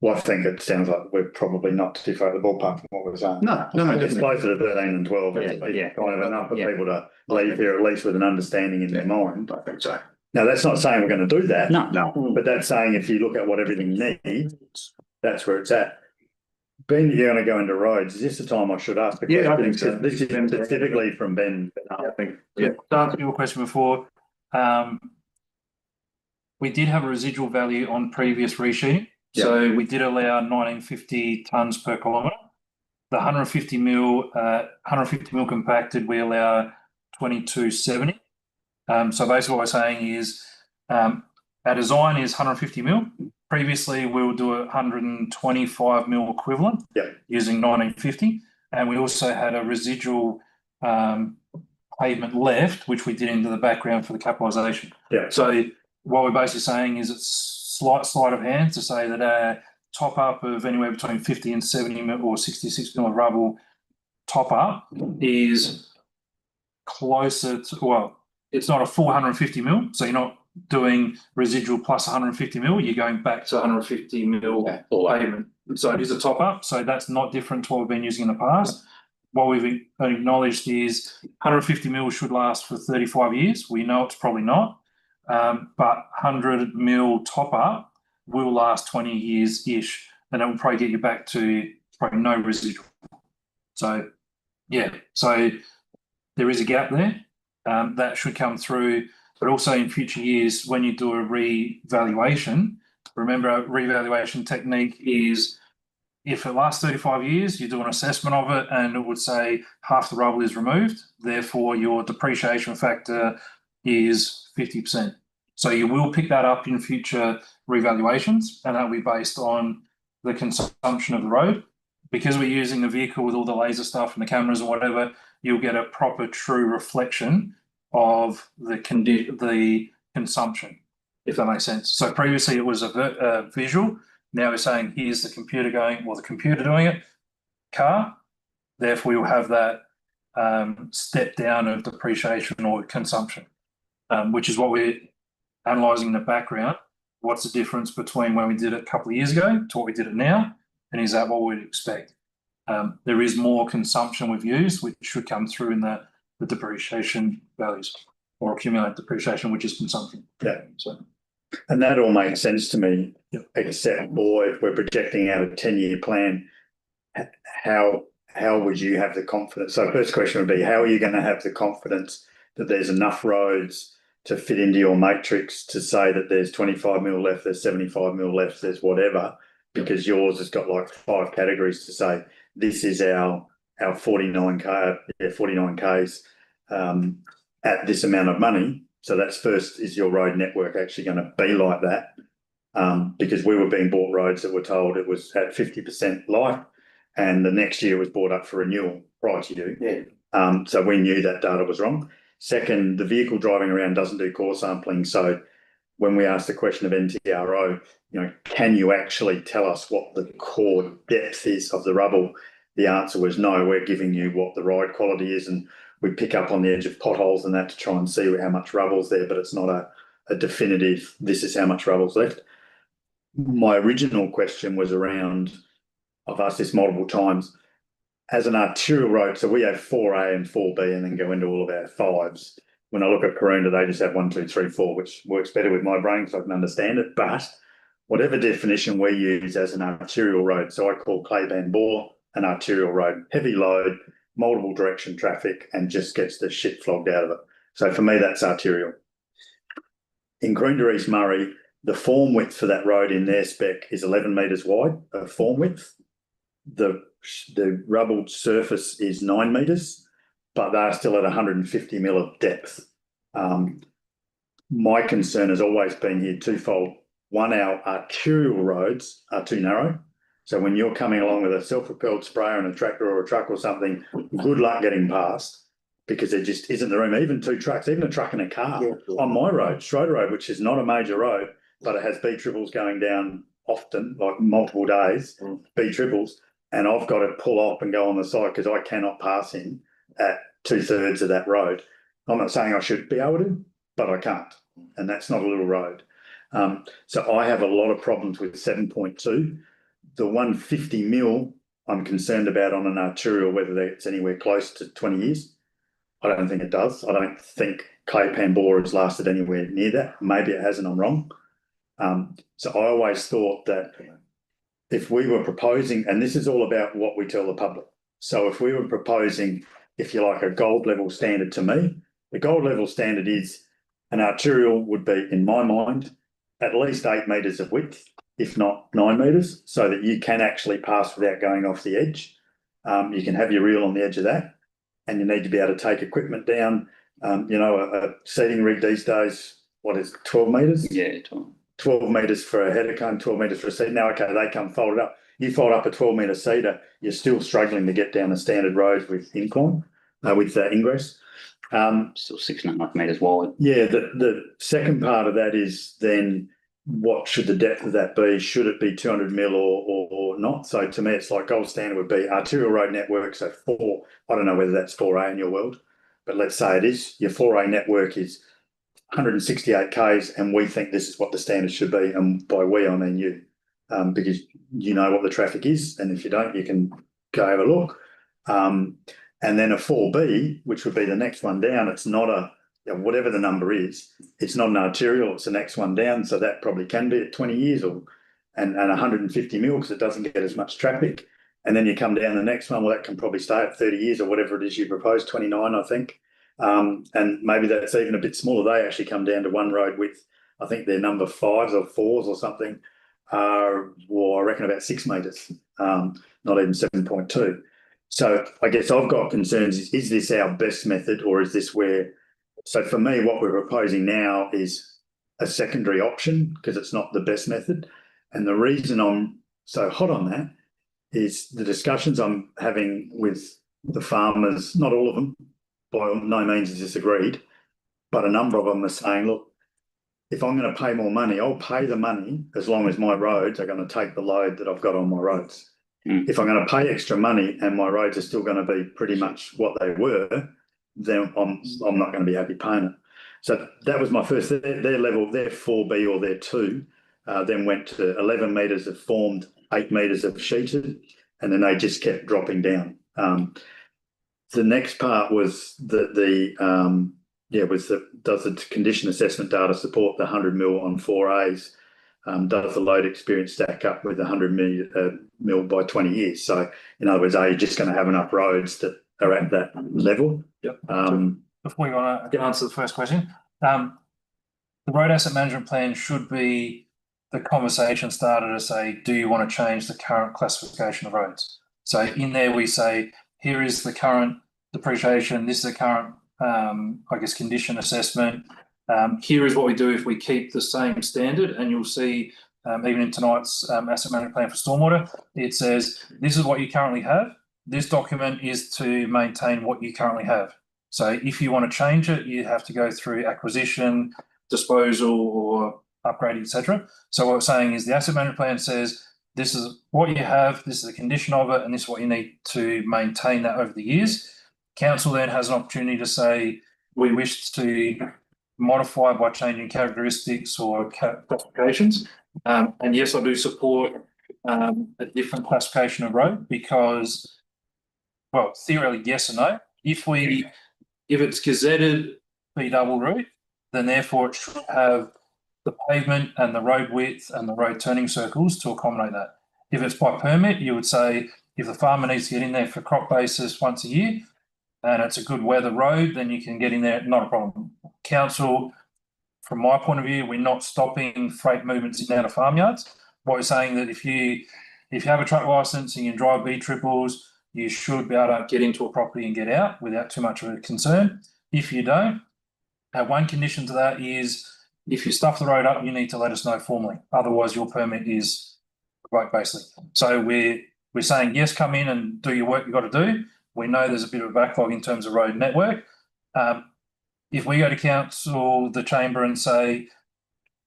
Well, I think it sounds like we're probably not too far at the ballpark from what we're saying. No, it's closer to 13 and 12. It's kind of enough for people to leave here at least with an understanding in their mind. I think so. Now, that's not saying we're going to do that. No. But that's saying if you look at what everything needs, that's where it's at. Ben, you're going to go into roads. Is this the time I should ask the question? Yeah, I think so. This is specifically from Ben. I think. To answer your question before, we did have a residual value on previous resheeting. So we did allow 1950 tonnes per kilometre. The 150 mil compacted, we allow 2270. So basically what we're saying is our design is 150 mil. Previously, we will do a 125 mil equivalent using 1950. And we also had a residual pavement left, which we did into the background for the capitalisation. So what we're basically saying is it's sleight of hand to say that our top up of anywhere between 50 and 70 mil or 66 mil of rubble top up is closer to, well, it's not a 450 mil. So you're not doing residual plus 150 mil, you're going back to 150 mil pavement. So it is a top up. So that's not different to what we've been using in the past. What we've acknowledged is 150 mil should last for 35 years. We know it's probably not, but 100 mil top up will last 20 years-ish, and it will probably get you back to probably no residual. So, yeah, so there is a gap there. That should come through. But also in future years, when you do a revaluation, remember a revaluation technique is if it lasts 35 years, you do an assessment of it and it would say half the rubble is removed, therefore your depreciation factor is 50%. So you will pick that up in future revaluations, and that will be based on the consumption of the road. Because we're using the vehicle with all the laser stuff and the cameras and whatever, you'll get a proper true reflection of the consumption, if that makes sense. So previously it was a visual. Now we're saying here's the computer going, well, the computer doing it, car. Therefore, you'll have that step down of depreciation or consumption, which is what we're analysing in the background. What's the difference between when we did it a couple of years ago to what we did it now? And is that what we'd expect? There is more consumption we've used, which should come through in the depreciation values or accumulate depreciation, which is consumption. So, and that all makes sense to me, except boy, if we're projecting out a 10-year plan, how would you have the confidence? So first question would be, how are you going to have the confidence that there's enough roads to fit into your matrix to say that there's 25 mil left, there's 75 mil left, there's whatever, because yours has got like 5 categories to say this is our 49K, 49Ks at this amount of money. So that's first, is your road network actually going to be like that? Because we were being bought roads that were told it was at 50% life, and the next year was bought up for renewal prior to you. So we knew that data was wrong. Second, the vehicle driving around doesn't do core sampling. So when we asked the question of NTRO, can you actually tell us what the core depth is of the rubble? The answer was no, we're giving you what the ride quality is, and we pick up on the edge of potholes and that to try and see how much rubble's there, but it's not a definitive, this is how much rubble's left. My original question was around, I've asked this multiple times, as an arterial road, so we have 4A and 4B and then go into all of our 5s. When I look at Karoonda, they just have 1, 2, 3, 4, which works better with my brain so I can understand it. But whatever definition we use as an arterial road, so I call Clayban Bore an arterial road, heavy load, multiple direction traffic, and just gets the shit flogged out of it. So for me, that's arterial. In Karoonda East Murray, the form width for that road in their spec is 11 metres wide of form width. The rubbled surface is 9 metres, but they're still at 150 mil of depth. My concern has always been here twofold. One, our arterial roads are too narrow. So when you're coming along with a self-propelled sprayer and a tractor or a truck or something, good luck getting past, because there just isn't the room. Even 2 trucks, even a truck and a car on my road, Schroeder Road, which is not a major road, but it has B triples going down often, like multiple days, B triples, and I've got to pull off and go on the side because I cannot pass him at 2/3 of that road. I'm not saying I should be able to, but I can't, and that's not a little road. So I have a lot of problems with 7.2. The 150 mil I'm concerned about on an arterial, whether it's anywhere close to 20 years. I don't think it does. I don't think Claypan Bore has lasted anywhere near that. Maybe it hasn't, I'm wrong. So I always thought that if we were proposing, and this is all about what we tell the public. So if we were proposing, if you like, a gold level standard to me, the gold level standard is an arterial would be, in my mind, at least 8 metres of width, if not 9 metres, so that you can actually pass without going off the edge. You can have your reel on the edge of that, and you need to be able to take equipment down. A seating rig these days, what is it, 12 metres? Yeah, 12 metres for a header cone, 12 metres for a seat. Now, okay, they come folded up. You fold up a 12-metre seater, you're still struggling to get down a standard road with incline, with ingress. Still 6.5 metres wide. Yeah, the second part of that is then what should the depth of that be? Should it be 200 mil or not? So to me, it's like gold standard would be arterial road network. So 4, I don't know whether that's 4A in your world, but let's say it is. Your 4A network is 168 Ks, and we think this is what the standard should be. And by we, I mean you, because you know what the traffic is. And if you don't, you can go have a look. And then a 4B, which would be the next one down, it's not whatever the number is, it's not an arterial, it's the next one down. So that probably can be at 20 years and 150 mil because it doesn't get as much traffic. And then you come down the next one, well, that can probably stay at 30 years or whatever it is you propose, 29, I think. And maybe that's even a bit smaller. They actually come down to one road width. I think they're number 5s or 4s or something, I reckon about 6 metres, not even 7.2. So I guess I've got concerns, is this our best method or is this where, so for me, what we're proposing now is a secondary option because it's not the best method. And the reason I'm so hot on that is the discussions I'm having with the farmers, not all of them, by no means is this agreed, but a number of them are saying, look, if I'm going to pay more money, I'll pay the money as long as my roads are going to take the load that I've got on my roads. If I'm going to pay extra money and my roads are still going to be pretty much what they were, then I'm not going to be happy paying it. So that was my first, their level, their 4B or their 2, then went to 11 metres of formed, 8 metres of sheeted, and then they just kept dropping down. The next part was does the condition assessment data support the 100 mil on 4As? Does the load experience stack up with 100 mil by 20 years? So in other words, are you just going to have enough roads that are at that level? Yep. Before you want to answer the first question, the road asset management plan should be the conversation starter to say, do you want to change the current classification of roads? So in there we say, here is the current depreciation, this is the current, condition assessment. Here is what we do if we keep the same standard, and you'll see even in tonight's asset management plan for stormwater, it says this is what you currently have. This document is to maintain what you currently have. So if you want to change it, you have to go through acquisition, disposal, or upgrade, etc. So what we're saying is the asset management plan says this is what you have, this is the condition of it, and this is what you need to maintain that over the years. Council then has an opportunity to say we wish to modify by changing characteristics or classifications. And yes, I do support a different classification of road because, well, theoretically, yes and no. If it's gazetted B double route, then therefore it should have the pavement and the road width and the road turning circles to accommodate that. If it's by permit, you would say if the farmer needs to get in there for crop basis once a year and it's a good weather road, then you can get in there, not a problem. Council, from my point of view, we're not stopping freight movements in and out of farmyards. What we're saying that if you have a truck license and you drive B triples, you should be able to get into a property and get out without too much of a concern. If you don't, one condition to that is if you stuff the road up, you need to let us know formally. Otherwise, your permit is revoked, basically. So we're saying, yes, come in and do your work you've got to do. We know there's a bit of a backlog in terms of road network. If we go to council, the chamber, and say,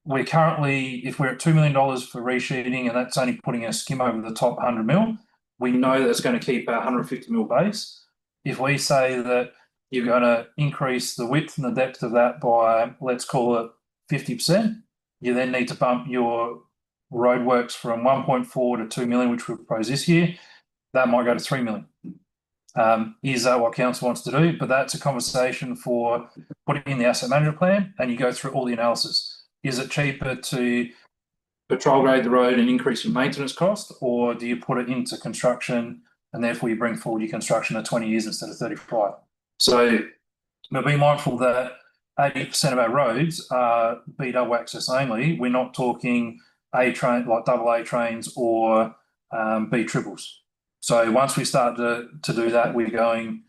we're currently, if we're at $2 million for resheeting and that's only putting a skim over the top 100 mil, we know that's going to keep our 150 mil base. If we say that you're going to increase the width and the depth of that by, let's call it 50%, you then need to bump your roadworks from 1.4 to 2 million, which we propose this year. That might go to 3 million. Is that what council wants to do? But that's a conversation for putting in the asset management plan, and you go through all the analysis. Is it cheaper to patrol grade the road and increase your maintenance cost, or do you put it into construction and therefore you bring forward your construction to 20 years instead of 35? So but be mindful that 80% of our roads are B double access only. We're not talking A train, like double A trains or B triples. So once we start to do that, we're going,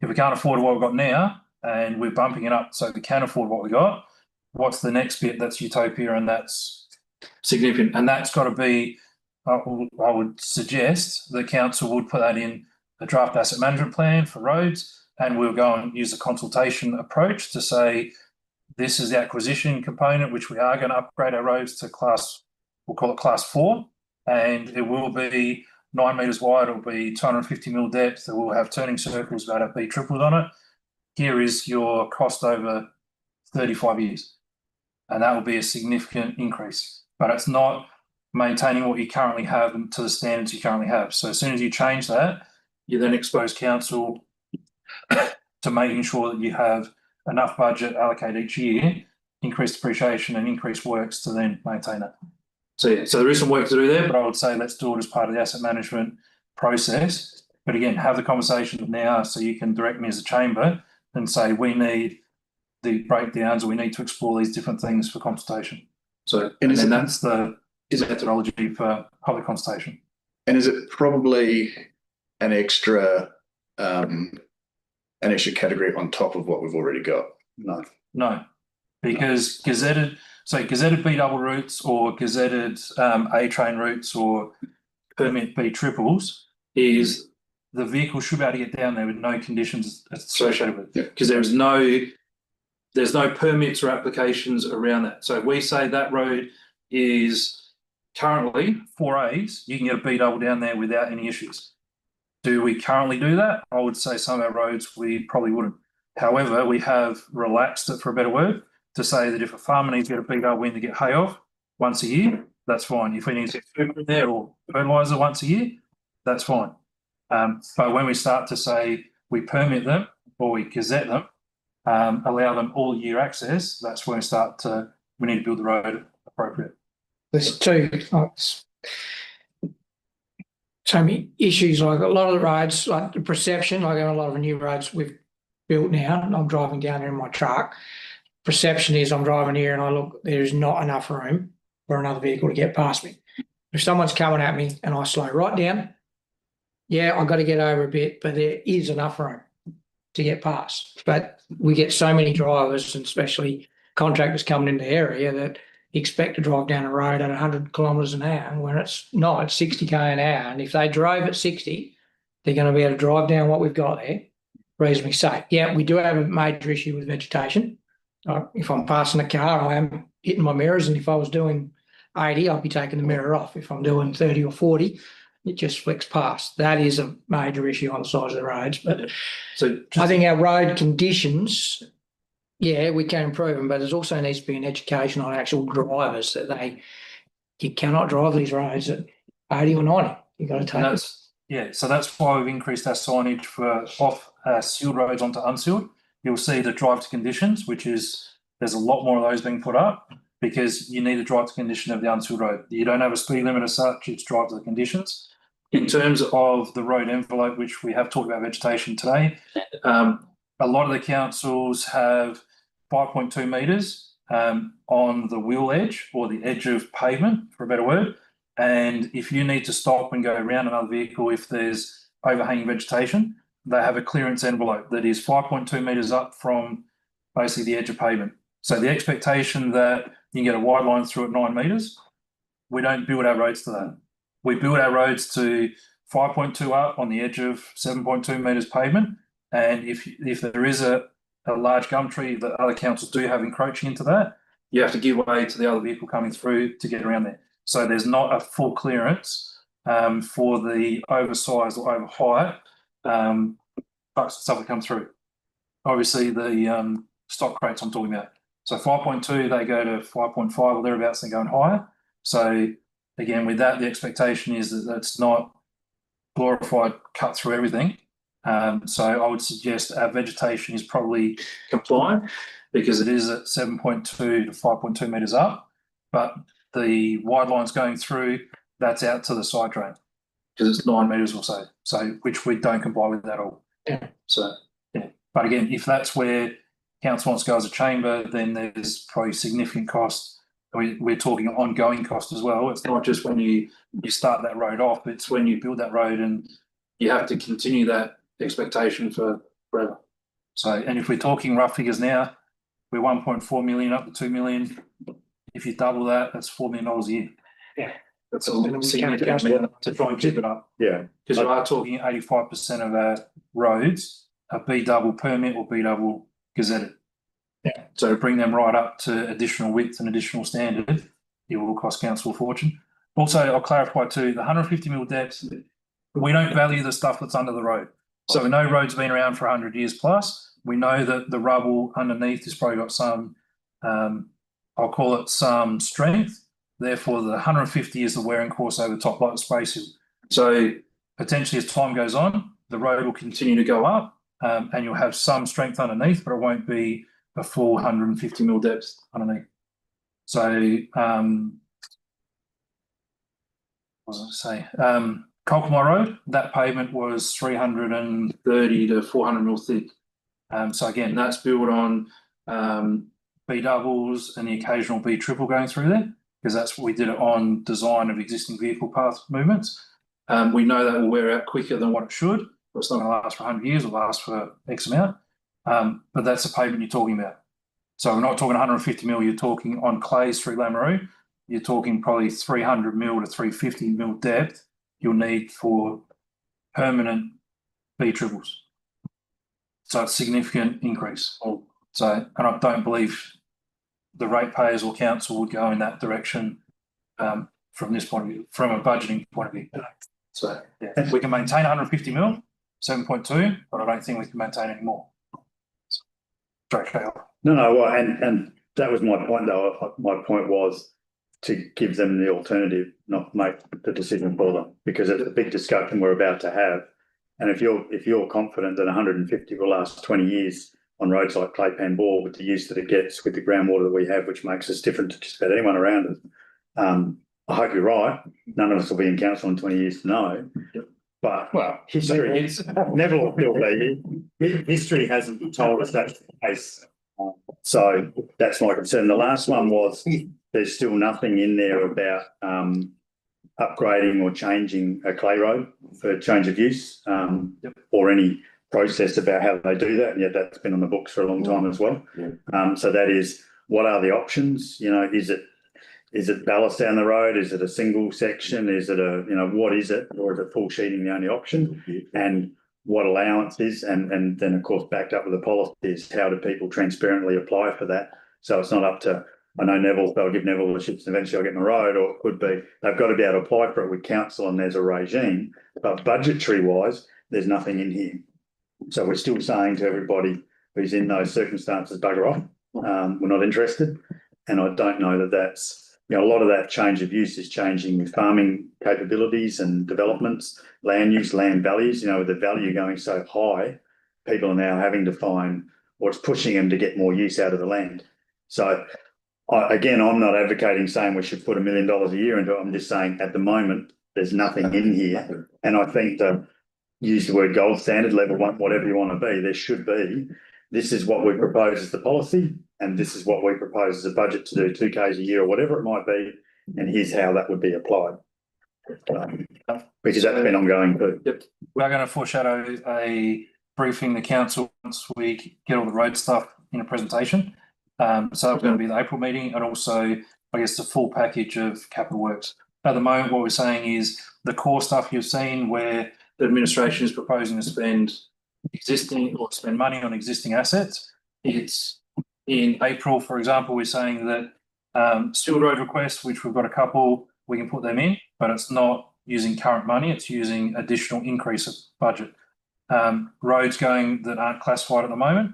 if we can't afford what we've got now and we're bumping it up so we can afford what we got, what's the next bit that's utopia and that's significant? And that's got to be, I would suggest the council would put that in a draft asset management plan for roads, and we'll go and use a consultation approach to say, this is the acquisition component, which we are going to upgrade our roads to class, we'll call it class 4, and it will be 9 metres wide, it'll be 250 mil depth, it will have turning circles that have B triples on it. Here is your cost over 35 years. And that will be a significant increase, but it's not maintaining what you currently have and to the standards you currently have. So as soon as you change that, you then expose council to making sure that you have enough budget allocated each year, increased depreciation and increased works to then maintain it. So yeah, so there is some work to do there, but I would say let's do it as part of the asset management process. But again, have the conversation now so you can direct me as a chamber and say we need the breakdowns or we need to explore these different things for consultation. So and then that's the methodology for public consultation. And is it probably an extra category on top of what we've already got? No, because gazetted B double routes or gazetted A train routes or permit B triples is the vehicle should be able to get down there with no conditions associated with it, because there's no permits or applications around that. So we say that road is currently 4As, you can get a B double down there without any issues. Do we currently do that? I would say some of our roads we probably wouldn't. However, we have relaxed it, for a better word, to say that if a farmer needs to get a B double in to get hay off once a year, that's fine. If we need to get food in there or fertiliser once a year, that's fine. But when we start to say we permit them or we gazette them, allow them all year access, that's when we need to build the road appropriate. There's so many issues, like a lot of the roads, like the perception, like a lot of the new roads we've built now, and I'm driving down there in my truck. Perception is I'm driving here and I look, there's not enough room for another vehicle to get past me. If someone's coming at me and I slow right down, yeah, I've got to get over a bit, but there is enough room to get past. But we get so many drivers and especially contractors coming into the area that expect to drive down a road at 100 kilometres an hour when it's not, it's 60 k an hour. And if they drove at 60, they're going to be able to drive down what we've got there reasonably safe. Yeah, we do have a major issue with vegetation. If I'm passing a car, I am hitting my mirrors, and if I was doing 80, I'd be taking the mirror off. If I'm doing 30 or 40, it just flicks past. That is a major issue on the sides of the roads. But so I think our road conditions, yeah, we can improve them, but there's also needs to be an education on actual drivers that you cannot drive these roads at 80 or 90. You've got to take it. Yeah, so that's why we've increased our signage for off sealed roads onto unsealed. You'll see the drive to conditions, which is, there's a lot more of those being put up because you need a drive to condition of the unsealed road. You don't have a speed limit as such, it's drive to the conditions. In terms of the road envelope, which we have talked about vegetation today, a lot of the councils have 5.2 metres on the wheel edge or the edge of pavement, for a better word. And if you need to stop and go around another vehicle, if there's overhanging vegetation, they have a clearance envelope that is 5.2 metres up from basically the edge of pavement. So the expectation that you can get a wide line through at 9 metres, we don't build our roads to that. We build our roads to 5.2 up on the edge of 7.2 metres pavement. And if there is a large gum tree that other councils do have encroaching into that, you have to give way to the other vehicle coming through to get around there. So there's not a full clearance for the oversized or over height trucks and stuff that come through. Obviously the stock crates I'm talking about. So 5.2, they go to 5.5 or thereabouts, they're going higher. So again, with that, the expectation is that it's not glorified cut through everything. So I would suggest our vegetation is probably compliant because it is at 7.2 to 5.2 metres up, but the wide lines going through, that's out to the side drain because it's 9 metres or so. So which we don't comply with at all. Yeah. So yeah, but again, if that's where council wants to go as a chamber, then there's probably significant cost. We're talking ongoing cost as well. It's not just when you start that road off, it's when you build that road and you have to continue that expectation for forever. So, and if we're talking rough figures now, we're 1.4 million up to 2 million. If you double that, that's $4 million a year. Yeah. That's a significant amount to try and keep it up. Yeah. Because you are talking 85% of our roads are B double permit or B double gazetted. Yeah. So to bring them right up to additional width and additional standard, it will cost council a fortune. Also, I'll clarify too, the 150 mil depth, we don't value the stuff that's under the road. So we know roads have been around for 100 years plus. We know that the rubble underneath has probably got some, I'll call it some strength. Therefore, the 150 is the wearing course over the top like the Space Hill. So potentially as time goes on, the road will continue to go up and you'll have some strength underneath, but it won't be a full 150 mil depth underneath. So, what was I say? Colquhoun Road, that pavement was 330 to 400 mil thick. So again, that's built on B doubles and the occasional B triple going through there, because that's what we did it on design of existing vehicle path movements. We know that will wear out quicker than what it should. It's not going to last for 100 years, it'll last for X amount. But that's the pavement you're talking about. So we're not talking 150 mil, you're talking on clays through Lameroo, you're talking probably 300 mil to 350 mil depth you'll need for permanent B triples. So it's a significant increase. So, and I don't believe the ratepayers or council would go in that direction from this point of view, from a budgeting point of view. So yeah, we can maintain 150 mil, 7.2, but I don't think we can maintain any more. No, well, and that was my point though. My point was to give them the alternative, not make the decision for them, because it's a big discussion we're about to have. And if you're confident that 150 will last 20 years on roads like Claypan Bore with the use that it gets with the groundwater that we have, which makes us different to just about anyone around us, I hope you're right. None of us will be in council in 20 years to know. But well, history never will feel there. History hasn't told us that's the case. So that's my concern. The last one was there's still nothing in there about upgrading or changing a clay road for change of use or any process about how they do that. And yet that's been on the books for a long time as well. So that is, what are the options? You know, is it ballast down the road? Is it a single section? Is it a, you know, what is it? Or is it full sheeting the only option? And what allowance is, and then of course backed up with the policy is how do people transparently apply for that? So it's not up to, I know Neville, they'll give Neville the ships and eventually I'll get my road, or it could be they've got to be able to apply for it with council and there's a regime, but budgetary wise, there's nothing in here. So we're still saying to everybody who's in those circumstances, bugger off, we're not interested. And I don't know that that's, you know, a lot of that change of use is changing with farming capabilities and developments, land use, land values, you know, with the value going so high, people are now having to find, or it's pushing them to get more use out of the land. So again, I'm not advocating saying we should put $1 million a year into it. I'm just saying at the moment, there's nothing in here. And I think to use the word gold standard level, whatever you want to be, there should be, this is what we propose as the policy, and this is what we propose as a budget to do 2Ks a year or whatever it might be, and here's how that would be applied. Because that's been ongoing too. Yep. We're going to foreshadow a briefing the council once we get all the road stuff in a presentation. So that's going to be the April meeting, and also, I guess, the full package of capital works. At the moment, what we're saying is the core stuff you've seen where the administration is proposing to spend existing or spend money on existing assets. It's in April, for example, we're saying that Steel Road requests, which we've got a couple, we can put them in, but it's not using current money, it's using additional increase of budget. Roads going that aren't classified at the moment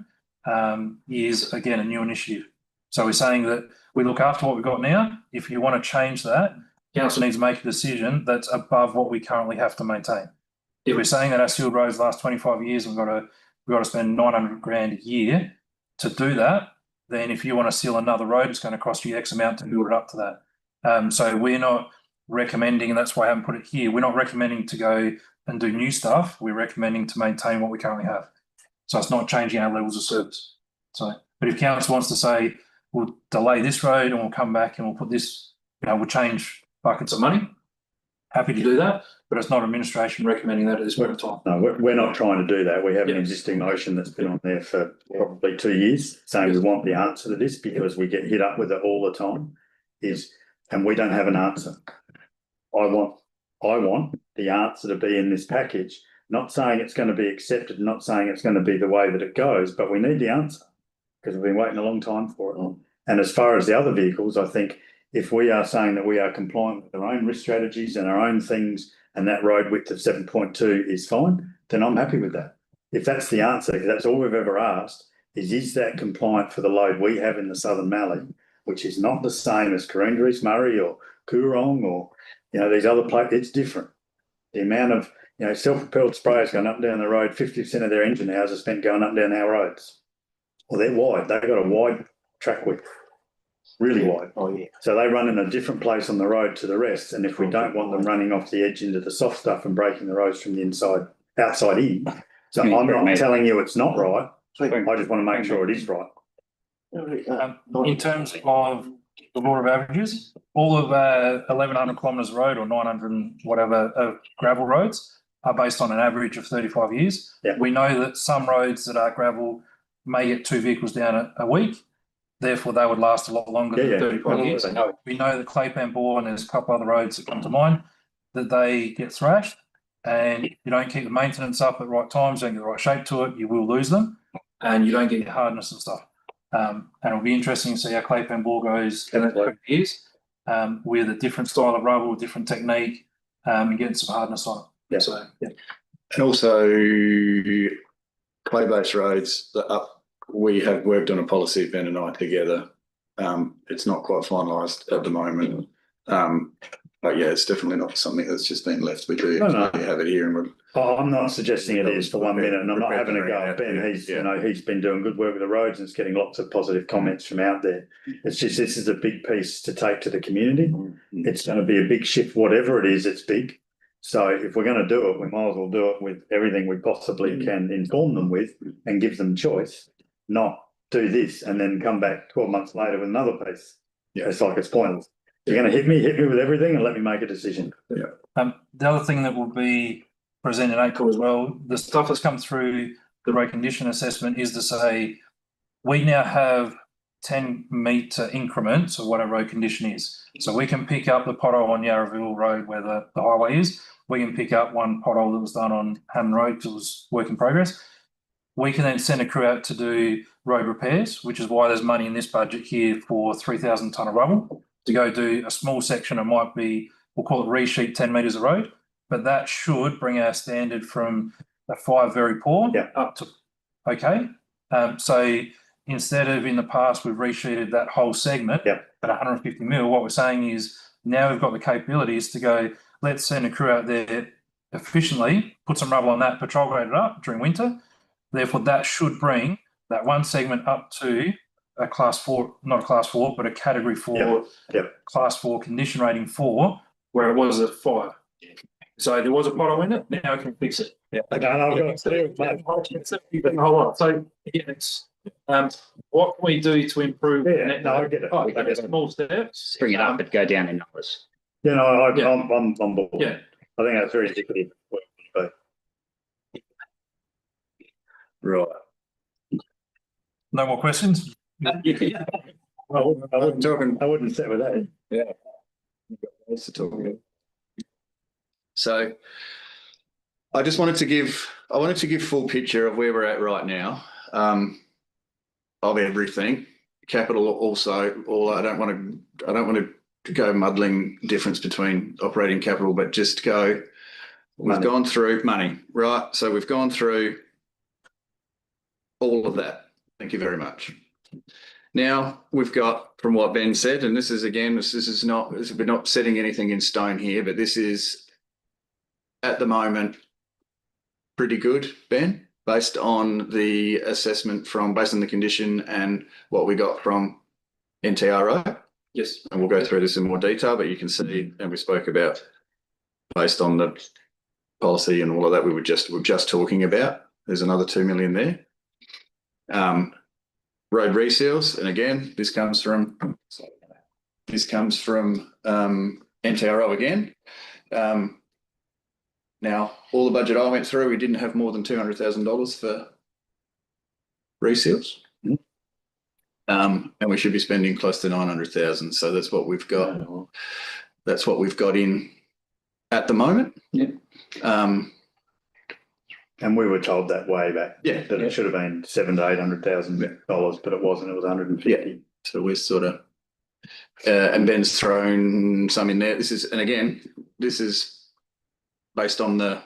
is, again, a new initiative. So we're saying that we look after what we've got now. If you want to change that, council needs to make a decision that's above what we currently have to maintain. If we're saying that our sealed roads last 25 years, we've got to spend 900 grand a year to do that, then if you want to seal another road, it's going to cost you X amount to build it up to that. So we're not recommending, and that's why I haven't put it here, we're not recommending to go and do new stuff. We're recommending to maintain what we currently have. So it's not changing our levels of service. So But if council wants to say, we'll delay this road and we'll come back and we'll put this, we'll change buckets of money, happy to do that, but it's not administration recommending that at this point in time. No, we're not trying to do that. We have an existing motion that's been on there for probably 2 years, saying we want the answer to this because we get hit up with it all the time, and we don't have an answer. I want the answer to be in this package, not saying it's going to be accepted, not saying it's going to be the way that it goes, but we need the answer because we've been waiting a long time for it. And as far as the other vehicles, I think if we are saying that we are compliant with our own risk strategies and our own things, and that road width of 7.2 is fine, then I'm happy with that. If that's the answer, because that's all we've ever asked, is that compliant for the load we have in the Southern Mallee, which is not the same as Corinda East Murray or Coorong or, these other places. It's different. The amount of, self-propelled sprayers going up and down the road, 50% of their engine hours are spent going up and down our roads. Well, they're wide. They've got a wide track width. Really wide. Oh, yeah. So they run in a different place on the road to the rest. And if we don't want them running off the edge into the soft stuff and breaking the roads from the outside in. So I'm not telling you it's not right. I just want to make sure it is right. In terms of the law of averages, all of 1,100 kilometres of road or 900 and whatever of gravel roads are based on an average of 35 years. Yeah. We know that some roads that are gravel may get 2 vehicles down a week. Therefore, they would last a lot longer than 35 years. We know that Claypan Bore, and there's a couple other roads that come to mind, that they get thrashed, and if you don't keep the maintenance up at the right times, don't get the right shape to it, you will lose them, and you don't get your hardness and stuff. And it'll be interesting to see how Claypan Bore goes in 20 years with a different style of rubble, different technique, and getting some hardness on it. Yeah. So, And also clay-based roads that we have worked on a policy, Ben and I together. It's not quite finalised at the moment. But yeah, it's definitely not something that's just been left. We do have it here, and I'm not suggesting it is for 1 minute, and I'm not having a go at Ben. He's been doing good work with the roads and it's getting lots of positive comments from out there. It's just this is a big piece to take to the community. It's going to be a big shift, whatever it is. It's big. So if we're going to do it, we might as well do it with everything we possibly can inform them with and give them choice. Not do this and then come back 12 months later with another piece. Yeah, it's like it's pointless. You're going to hit me with everything and let me make a decision. Yeah. The other thing that will be presented in April as well, the stuff that's come through the road condition assessment is to say we now have 10 metre increments of what our road condition is. So we can pick up the pothole on Yarraville Road where the highway is. We can pick up one pothole that was done on Hammond Road because it was work in progress. We can then send a crew out to do road repairs, which is why there's money in this budget here for 3,000 tonne of rubble to go do a small section. It might be, we'll call it resheet 10 metres of road, but that should bring our standard from a 5 very poor up to okay. So instead of in the past, we've resheeted that whole segment at 150 mil, what we're saying is now we've got the capabilities to go, let's send a crew out there efficiently, put some rubble on that, patrol grade it up during winter. Therefore, that should bring that one segment up to a class 4, not a class 4, but a category 4, class 4 condition rating 4, where it was a 5. So there was a pothole in it, now I can fix it. Yeah. Okay, I've got So again, it's what can we do to improve? I get it. Small steps. Bring it up, but go down in numbers. I'm on board. Yeah. I think that's very indicative. right. No more questions? I wouldn't sit with that. Yeah. So I just wanted to give full picture of where we're at right now, of everything. Capital also, I don't want to go muddling difference between operating capital, but just go, we've gone through money, right? So we've gone through all of that. Thank you very much. Now we've got, from what Ben said, and this is not, we're not setting anything in stone here, but this is at the moment pretty good, Ben, based on the assessment based on the condition and what we got from NTRO. Yes. And we'll go through this in more detail, but you can see, and we spoke about based on the policy and all of that we were just talking about, there's another 2 million there. road reseals, and again, this comes from NTRO again. Now, all the budget I went through, we didn't have more than $200,000 for reseals. And we should be spending close to 900,000. So that's what we've got. That's what we've got in at the moment. Yeah. And we were told that way back. Yeah. That it should have been $700,000 to $800,000, but it wasn't. It was 150. Yeah. So we're sort of, and Ben's thrown some in there. This is based on the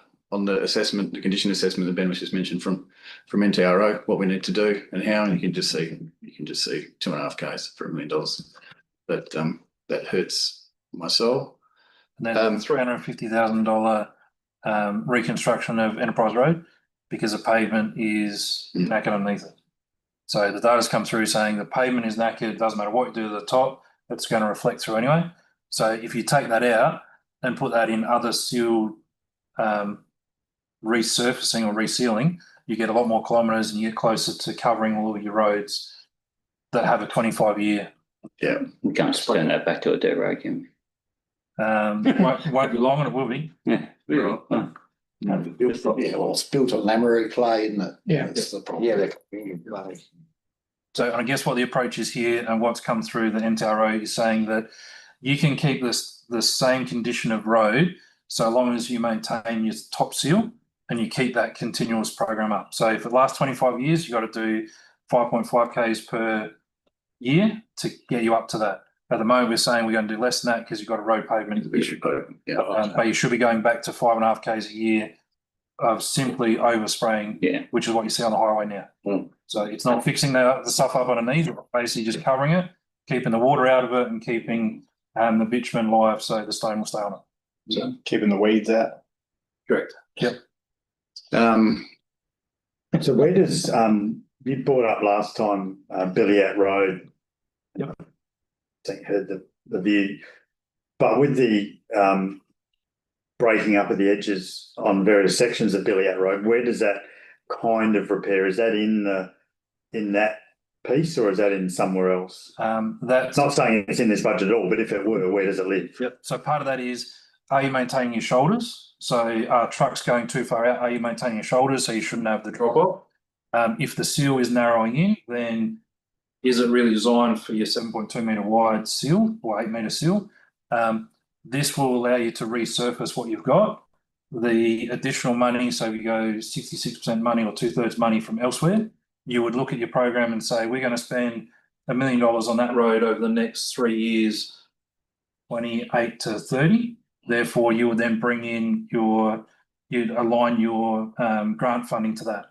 assessment, the condition assessment that Ben was just mentioned from NTRO, what we need to do and how, and you can just see 2.5Ks for $1 million. That hurts my soul. And then $350,000 reconstruction of Enterprise Road because the pavement is knackered underneath it. So the data's come through saying the pavement is knackered, doesn't matter what you do to the top, it's going to reflect through anyway. So if you take that out and put that in other sealed resurfacing or resealing, you get a lot more kilometres and you get closer to covering all of your roads that have a 25-year. Yeah. We can't turn that back to a dirt road, can we? Won't be long and it will be. Yeah. It's built on Lamoureux clay, isn't it? Yeah. That's the problem. Yeah, clay. So I guess what the approach is here and what's come through the NTRO is saying that you can keep the same condition of road so long as you maintain your top seal and you keep that continuous program up. So for the last 25 years, you've got to do 5.5 Ks per year to get you up to that. At the moment, we're saying we're going to do less than that because you've got a road pavement. But you should be going back to 5.5 Ks a year of simply overspraying, which is what you see on the highway now. So it's not fixing the stuff up underneath, it's basically just covering it, keeping the water out of it and keeping the bitumen live so the stone will stay on it. So keeping the weeds out. Correct. Yep. So where does you brought up last time Billiat Road? Yep. I think heard the view, but with the breaking up of the edges on various sections of Billiat Road, where does that kind of repair? Is that in that piece or is that in somewhere else? That's not saying it's in this budget at all, but if it were, where does it live? Yep. So part of that is, are you maintaining your shoulders? So are trucks going too far out? Are you maintaining your shoulders so you shouldn't have the drop off? If the seal is narrowing in, then is it really designed for your 7.2 metre wide seal or 8 metre seal? This will allow you to resurface what you've got. The additional money, so if you go 66% money or 2/3 money from elsewhere, you would look at your program and say, we're going to spend $1 million on that road over the next 3 years, 28 to 30. Therefore, you would then bring in you'd align your grant funding to that.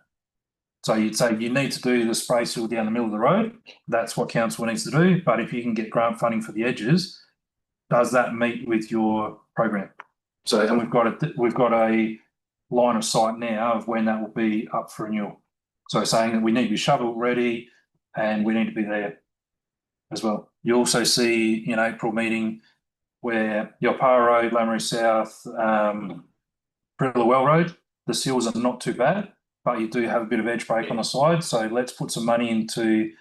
So you'd say you need to do the spray seal down the middle of the road. That's what council needs to do. But if you can get grant funding for the edges, does that meet with your program? So, and we've got a line of sight now of when that will be up for renewal. So saying that we need to be shovel ready and we need to be there as well. You also see in April meeting where Yopara Road, Lamoureux South, Well Road, the seals are not too bad, but you do have a bit of edge break on the side. So let's put some money into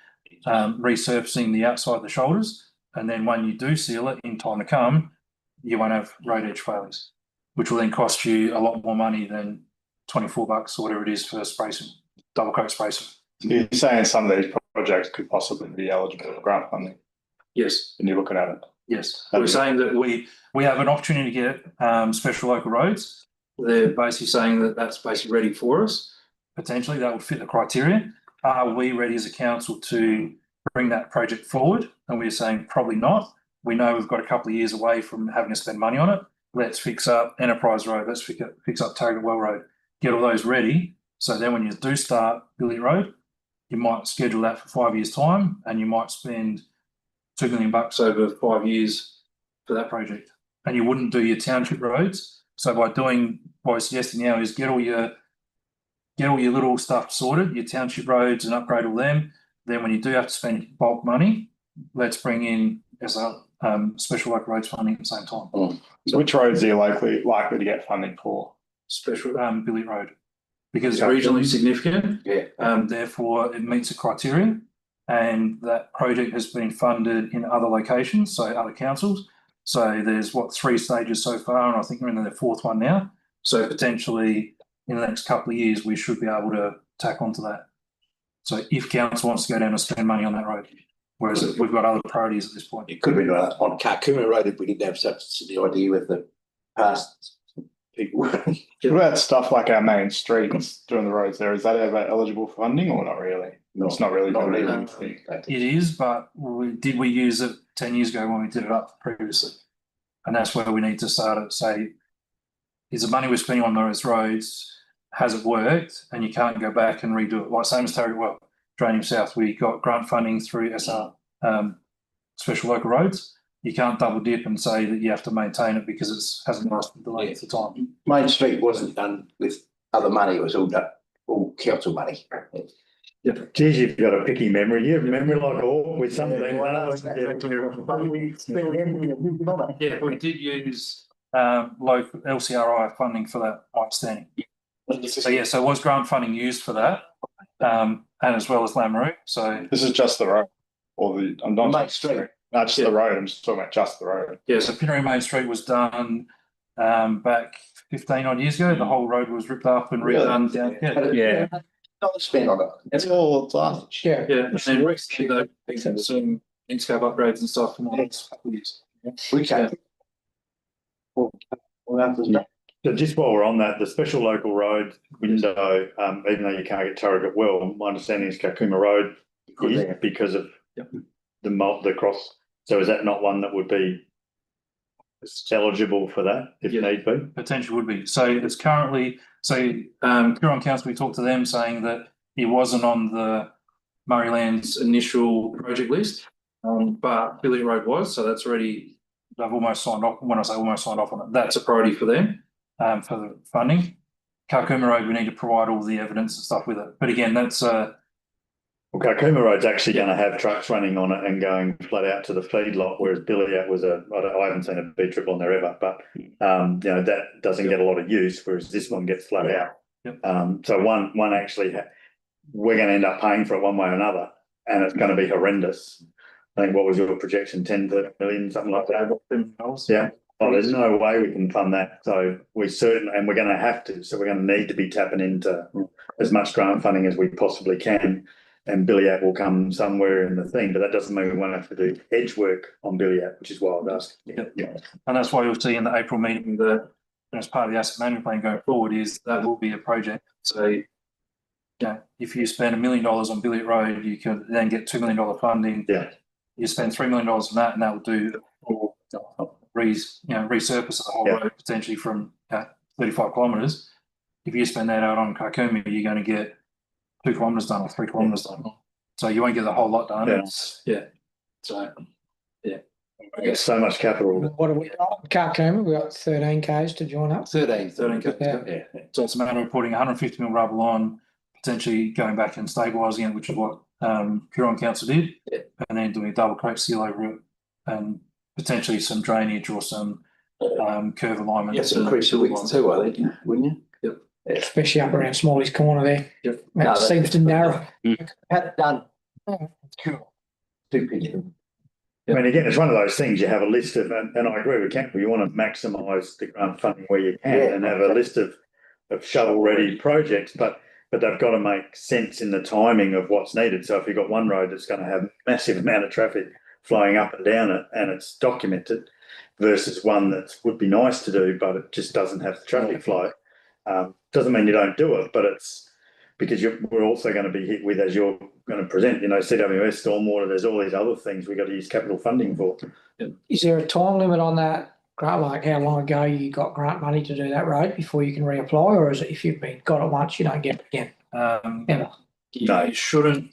resurfacing the outside of the shoulders. And then when you do seal it in time to come, you won't have road edge failures, which will then cost you a lot more money than $24 or whatever it is for spray-some, double coat spray-some. You're saying some of these projects could possibly be eligible for grant funding? Yes. And you're looking at it? Yes. We're saying that we have an opportunity to get special local roads. They're basically saying that that's basically ready for us. Potentially that would fit the criteria. Are we ready as a council to bring that project forward? And we're saying probably not. We know we've got a couple of years away from having to spend money on it. Let's fix up Enterprise Road. Let's fix up Target Well Road. Get all those ready. So then when you do start Billiat Road, you might schedule that for 5 years' time and you might spend $2 million over 5 years for that project. And you wouldn't do your township roads. So what we're suggesting now is get all your little stuff sorted, your township roads, and upgrade all them. Then when you do have to spend bulk money, let's bring in as a special local roads funding at the same time. So which roads are you likely to get funding for? Special Billiat Road, because it's regionally significant. Yeah. Therefore, it meets the criteria, and that project has been funded in other locations, so other councils. So there's 3 stages so far, and I think we're in the 4th one now. So potentially in the next couple of years, we should be able to tack onto that. So if council wants to go down and spend money on that road, whereas we've got other priorities at this point. It could have been on Carcooma Road if we didn't have such the idea with the past people. What about stuff like our main streets doing the roads there? Is that ever eligible for funding or not really? It's not really. It is, but did we use it 10 years ago when we did it up previously? And that's where we need to start at, say, is the money we're spending on those roads, has it worked? And you can't go back and redo it. Like same as Tarry Draining South, we got grant funding through SR, special local roads. You can't double dip and say that you have to maintain it because it hasn't lasted the length of time. Main Street wasn't done with other money, it was all council money. Yeah, geez, you've got a picky memory. You have memory like a hawk with some of them. Yeah, we did use local LCRI funding for that, my understanding. So yeah, so was grant funding used for that, and as well as Lameroo. So this is just the road, or the I'm not Main Street. No, just the road. I'm just talking about just the road. Yeah, so Pinneri Main Street was done back 15 odd years ago. The whole road was ripped up and redone down. Yeah. Not spent on it. It's all last. Yeah. Yeah, and then recently they've done some Inscape upgrades and stuff in the last couple of years. We can't. So just while we're on that, the special local road window, even though you can't get Turrigat well, my understanding is Carcooma Road is because of the cross. So is that not one that would be eligible for that if need be? Potential would be. So it's currently, Huron Council, we talked to them saying that it wasn't on the Murraylands initial project list, but Billy Road was, so that's already, they've almost signed off. When I say almost signed off on it, that's a priority for them, for the funding. Carcooma Road, we need to provide all the evidence and stuff with it. But again, that's well, Carcooma Road's actually going to have trucks running on it and going flat out to the feedlot, whereas Billiat was I haven't seen a B-trip on there ever, but that doesn't get a lot of use, whereas this one gets flat out. So one actually, we're going to end up paying for it one way or another, and it's going to be horrendous. I think what was your projection, 10 to million, something like that? Yeah. Oh, there's no way we can fund that. So we're going to have to. So we're going to need to be tapping into as much grant funding as we possibly can. And Billiat will come somewhere in the thing, but that doesn't mean we won't have to do edge work on Billiat, which is why I'd ask. Yeah. And that's why you'll see in the April meeting as part of the asset management plan going forward is that will be a project. So if you spend $1 million on Billiat Road, you can then get $2 million funding. Yeah. You spend $3 million on that, and that will do resurface of the whole road potentially from 35 kilometres. If you spend that out on Carcooma, you're going to get 2 kilometres done or 3 kilometres done. So you won't get the whole lot done. It's so much capital. What are we on? Carcooma, we've got 13 Ks to join up. 13. Yeah. So it's a matter of putting 150 mil rubble on, potentially going back and stabilising it, which is what Huron Council did, and then doing a double coat seal over it, and potentially some drainage or some curve alignment. Yes, increase the width too, I think, wouldn't you? Especially up around Smalley's Corner there. That seems to narrow. Had done. Cool. 2 people. I mean, again, it's one of those things you have a list of, and I agree with Kent, you want to maximise the grant funding where you can and have a list of shovel-ready projects, but they've got to make sense in the timing of what's needed. So if you've got one road that's going to have a massive amount of traffic flowing up and down it and it's documented versus one that would be nice to do, but it just doesn't have the traffic flow. Doesn't mean you don't do it, but it's because we're also going to be hit with, as you're going to present, CWS, stormwater, there's all these other things we've got to use capital funding for. Is there a time limit on that grant? Like how long ago you got grant money to do that road before you can reapply, or is it if you've got it once, you don't get it again? Ever? No, you shouldn't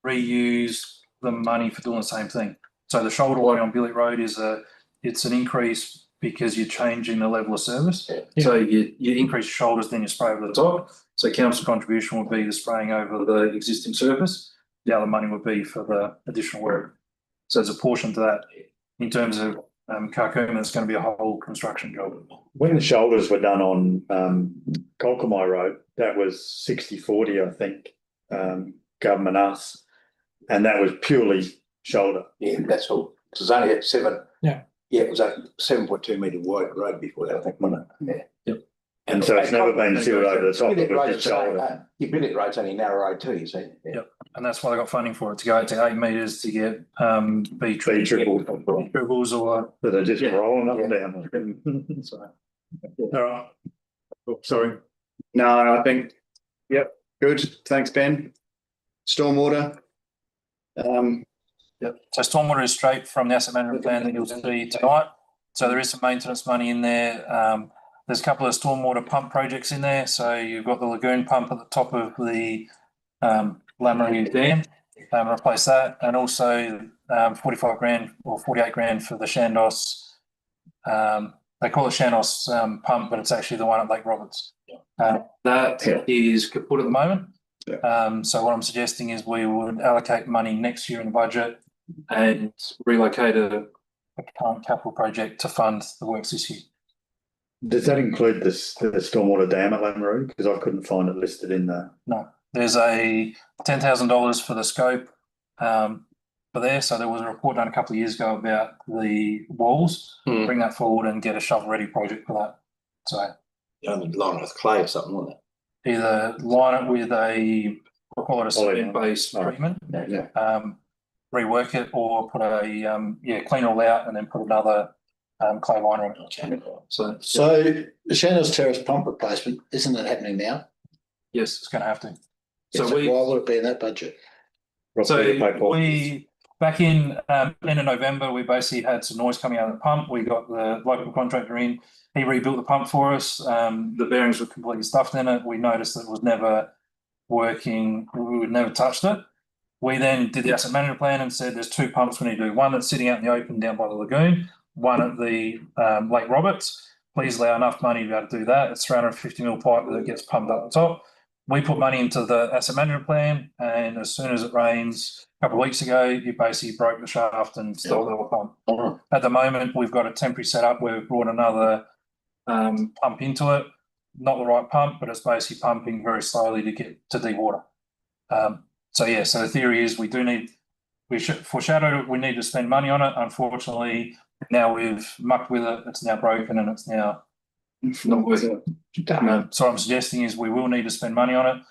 reuse the money for doing the same thing. So the shoulder line on Billiat Road it's an increase because you're changing the level of service. Yeah. So you increase your shoulders, then you spray over the top. So council contribution would be the spraying over the existing surface. The other money would be for the additional work. So there's a portion to that. In terms of Carcooma, it's going to be a whole construction job. When the shoulders were done on Colcomai Road, that was 60-40, I think, government us. And that was purely shoulder. Yeah, that's all. It was only at 7. Yeah. Yeah, it was a 7.2 metre wide road before that, I think, wasn't it? Yeah. And so it's never been sealed over the top, it was just shoulder. Your billet road's only narrow road too, you see. Yeah. Yep. And that's why they got funding for it, to go out to 8 metres to get B triples or. So they're just rolling up and down. So, all right. Oh, sorry. No, I think, yep, good. Thanks, Ben. Stormwater. Yep. So stormwater is straight from the asset management plan that you'll see tonight. So there is some maintenance money in there. There's a couple of stormwater pump projects in there. So you've got the lagoon pump at the top of the Lameroo Dam, replace that, and also 45 grand or 48 grand for the Shandos. They call it Shandos pump, but it's actually the one at Lake Roberts. That is kaput at the moment. So what I'm suggesting is we would allocate money next year in the budget and relocate a current capital project to fund the works this year. Does that include the stormwater dam at Lameroo? Because I couldn't find it listed in there. No, there's a $10,000 for the scope for there. So there was a report done a couple of years ago about the walls. Bring that forward and get a shovel-ready project for that. So You only line it with clay or something, wasn't it? either line it with we'll call it a cement-based treatment, rework it, or put clean it all out and then put another clay liner on it. So the Shandos Terrace pump replacement, isn't it happening now? yes, it's going to have to. So why would it be in that budget? So we, back in end of November, we basically had some noise coming out of the pump. We got the local contractor in. He rebuilt the pump for us. The bearings were completely stuffed in it. We noticed that it was never working. We never touched it. We then did the asset management plan and said there's 2 pumps we need to do. One that's sitting out in the open down by the lagoon, one at the Lake Roberts. Please allow enough money to be able to do that. It's 350 mil pipe that gets pumped up the top. We put money into the asset management plan, and as soon as it rains, a couple of weeks ago, you basically broke the shaft and stopped the pump. At the moment, we've got a temporary setup where we've brought another pump into it. Not the right pump, but it's basically pumping very slowly to get to deep water. So the theory is we foreshadowed it, we need to spend money on it. Unfortunately, now we've mucked with it, it's now broken and it's now not worth it. So what I'm suggesting is we will need to spend money on it.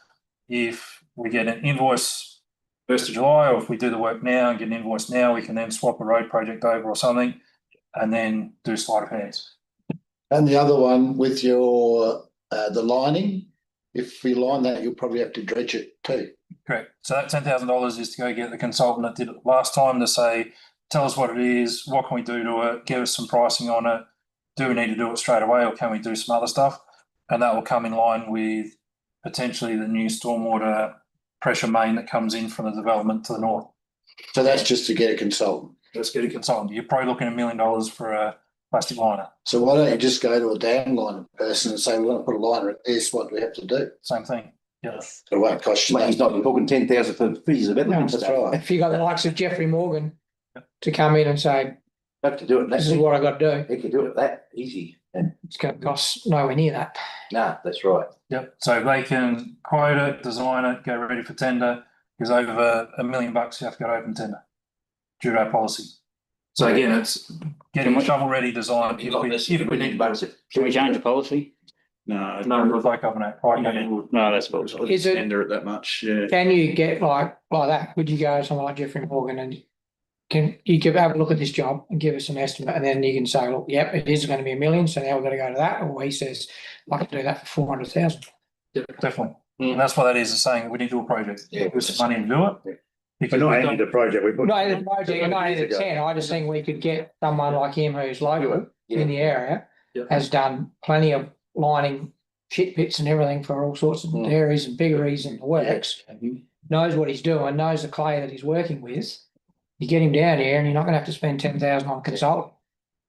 If we get an invoice 1st of July, or if we do the work now and get an invoice now, we can then swap a road project over or something and then do sleight of hands. And the other one with your the lining, if we line that, you'll probably have to dredge it too. Correct. So that $10,000 is to go get the consultant that did it last time to say, tell us what it is, what can we do to it, give us some pricing on it. Do we need to do it straight away, or can we do some other stuff? And that will come in line with potentially the new stormwater pressure main that comes in from the development to the north. So that's just to get a consultant. Let's get a consultant. You're probably looking at $1 million for a plastic liner. So why don't you just go to a dam liner person and say, we want to put a liner at this, what do we have to do? Same thing. Yeah. It won't cost you. He's not talking 10,000 for fees of everything. That's right. If you got the likes of Jeffrey Morgan to come in and say, have to do it. This is what I got to do. He can do it that easy. It's going to cost nowhere near that. No, that's right. Yep. So they can quote it, design it, go ready for tender. Because over $1 million, you have to go to open tender due to our policy. So again, it's getting a shovel-ready design. If we need to. Can we change the policy? No, with like government. No, that's bullshit. Is it tender it that much? Yeah. Can you get like that? Would you go to someone like Jeffrey Morgan and can you have a look at this job and give us an estimate, and then you can say, look, yep, it is going to be $1 million, so now we've got to go to that. Or he says, I can do that for 400,000. Yeah, definitely. And that's what that is saying that we need to do a project. Yeah, with some money to do it. But not ending the project. We put not ending the project, not ending the 10. I just think we could get someone like him who's local in the area, has done plenty of lining shit pits and everything for all sorts of dairies and piggeries and the works. Knows what he's doing, knows the clay that he's working with. You get him down here and you're not going to have to spend 10,000 on a consultant.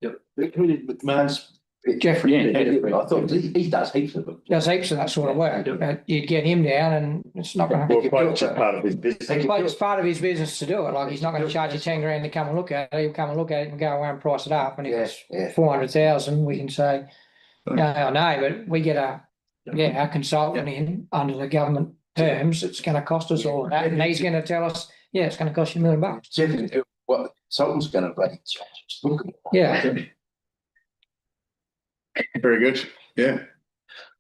Yep. Who did McMahon's? Jeffrey. Yeah, I thought he does heaps of them. Does heaps of that sort of work. You'd get him down and it's not going to be part of his business. It's part of his business to do it. Like he's not going to charge you 10 grand to come and look at it. He'll come and look at it and go away and price it up. And if it's 400,000, we can say, no, but we get our consultant in under the government terms. It's going to cost us all of that. And he's going to tell us Yeah, it's gonna cost you $1 million. Definitely, what someone's gonna bloody charge us. Yeah, Very good, yeah.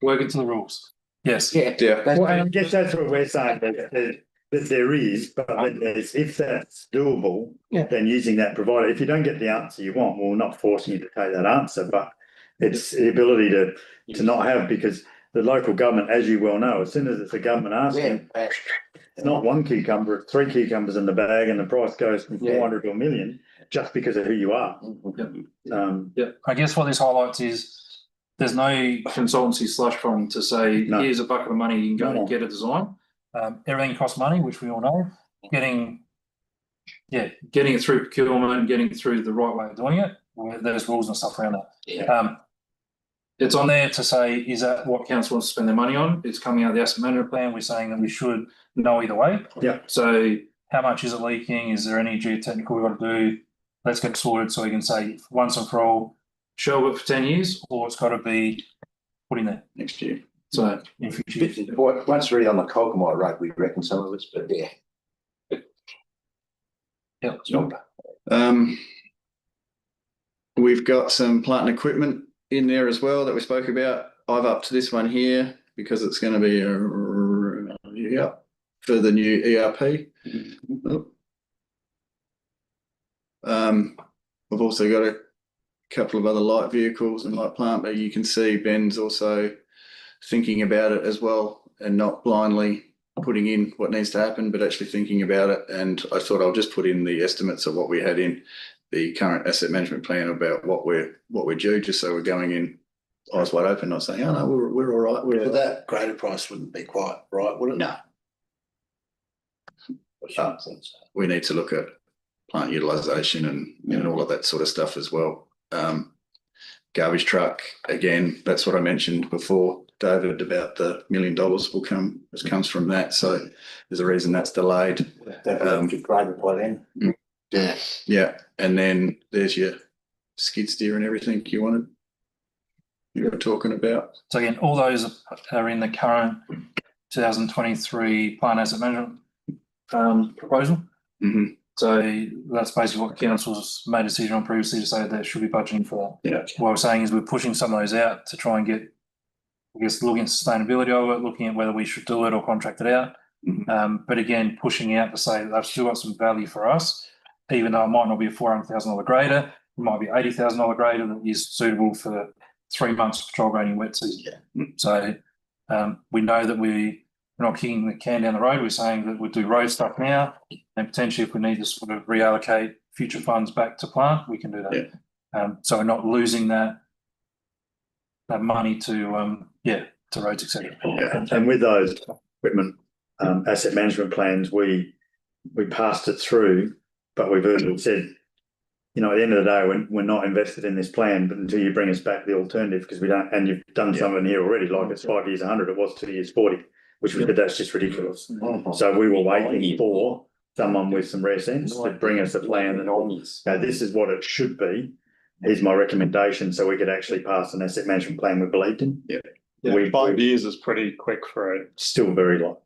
Work into the rules. Yes. Yeah. Yeah. That's- Well, I guess that's what we're saying, that there is, but then there's, if that's doable, Yeah. then using that provider, if you don't get the answer you want, well, we're not forcing you to take that answer, but it's the ability to not have, because the local government, as you well know, as soon as it's a government asking, Yeah. it's not one cucumber, it's 3 cucumbers in the bag, and the price goes from Yeah. 400 to $1 million just because of who you are. I guess what this highlights is there's no consultancy slush fund to say, No. here's a bucket of money, you can go No. and get a design. Everything costs money, which we all know. Getting it through procurement, getting it through the right way of doing it. There's rules and stuff around that. Yeah. It's on there to say, is that what council wants to spend their money on? It's coming out of the asset management plan. We're saying that we should know either way. Yeah. So how much is it leaking? Is there any geotechnical we've got to do? Let's get sorted so we can say once and for all, shelve it for 10 years, or it's got to be put in there Next year. so in future years. Once really on the Colgamore Road, we reckon some of it's, but yeah. Yeah. It's not. We've got some plant and equipment in there as well that we spoke about. I've upped this one here because it's going to be for the new ERP. We've also got a couple of other light vehicles and light plant, but you can see Ben's also thinking about it as well and not blindly putting in what needs to happen, but actually thinking about it. And I thought I'll just put in the estimates of what we had in the current asset management plan about what we're due, just so we're going in eyes wide open, not saying, oh no, we're all right. But that greater price wouldn't be quite right, would it? No. We need to look at plant utilisation and all of that sort of stuff as well. Garbage truck, again, that's what I mentioned before, David, about the $1 million comes from that. So there's a reason that's delayed. Definitely greater by then. Yeah. Yeah, and then there's your skid steer and everything you were talking about. So again, all those are in the current 2023 plan asset management proposal. Mhm. So that's basically what council's made a decision on previously to say that should be budgeting for that. Yeah. What we're saying is we're pushing some of those out to try and get, I guess, looking at sustainability of it, looking at whether we should do it or contract it out. But again, pushing out to say that they've still got some value for us, even though it might not be a $400,000 grader, it might be $80,000 grader that is suitable for 3 months of patrol grading wet season. So we know that we're not kicking the can down the road. We're saying that we'll do road stuff now, and potentially if we need to sort of reallocate future funds back to plant, we can do that. So we're not losing that money to roads, etc. And with those equipment asset management plans, we passed it through, but we've also said, you know, at the end of the day, we're not invested in this plan, but until you bring us back the alternative, because we don't, and you've done some in here already, like it's 5 years 100, it was 2 years 40, which was, that's just ridiculous. So we were waiting for someone with some rare sense to bring us a plan that, now this is what it should be. Here's my recommendation, so we could actually pass an asset management plan we believed in. Yeah, 5 years is pretty quick for it. Still very long.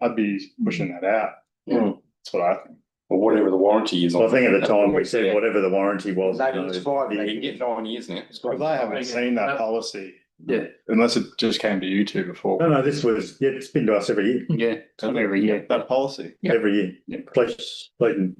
I'd be pushing that out. That's what I think. Or whatever the warranty is. Well, I think at the time we said whatever the warranty was. It's 5 You years. can get 9 years now. But they haven't seen that policy. Yeah. Unless it just came to you two before. No, this was, it's been to us every year. Yeah, every year. That policy. Every year. Yeah. Police, Clayton.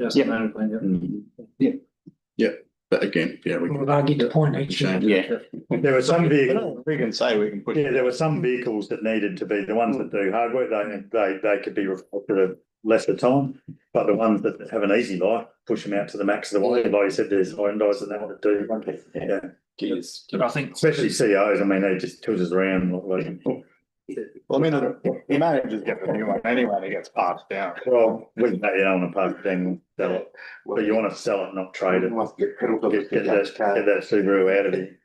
But again, we'll argue the point each year. Yeah. There were some vehicles. We can say we can push. Yeah, there were some vehicles that needed to be, the ones that do hard work, they could be reflected at lesser time, but the ones that have an easy life, push them out to the max of the way. Like you said, there's Hyundais and that that do. Gears. But I think Especially CEOs, I mean, they just tilt us around. Well, I mean, the managers get the new one anyway, and it gets passed down. Well, with that, you don't want to pass it down, sell it, but you want to sell it, not trade it. Get that Subaru out of here.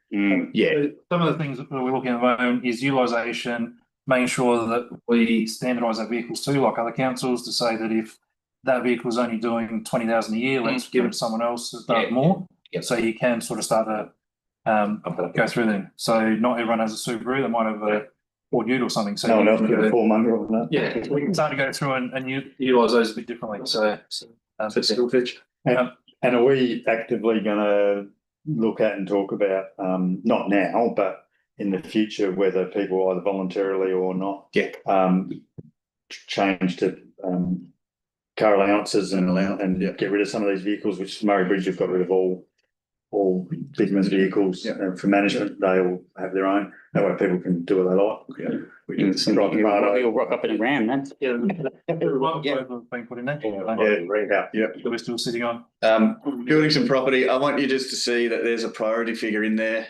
yeah. some of the things that we're looking at the moment is utilisation, making sure that we standardise our vehicles too, like other councils, to say that if that vehicle is only doing 20,000 a year, let's give it to someone else that does more. So you can sort of start to go through them. So not everyone has a Subaru. They might have a Ford Ute or something. So No one you else can could go- afford money on that. Yeah, we can start to go through and utilise those a bit differently. So That's still pitch. And are we actively gonna look at and talk about, not now, but in the future, whether people either voluntarily or not? Yeah. Change to, car allowances and yeah. get rid of some of these vehicles, which Murray Bridge have got rid of all Bigman's vehicles. Yeah. For management, they all have their own. That way people can do what they like. Yeah. We You do the same. you'll rock up in a ram then. yeah, Yeah. been put in there. Yeah. That we're still sitting on. Buildings and property, I want you just to see that there's a priority figure in there.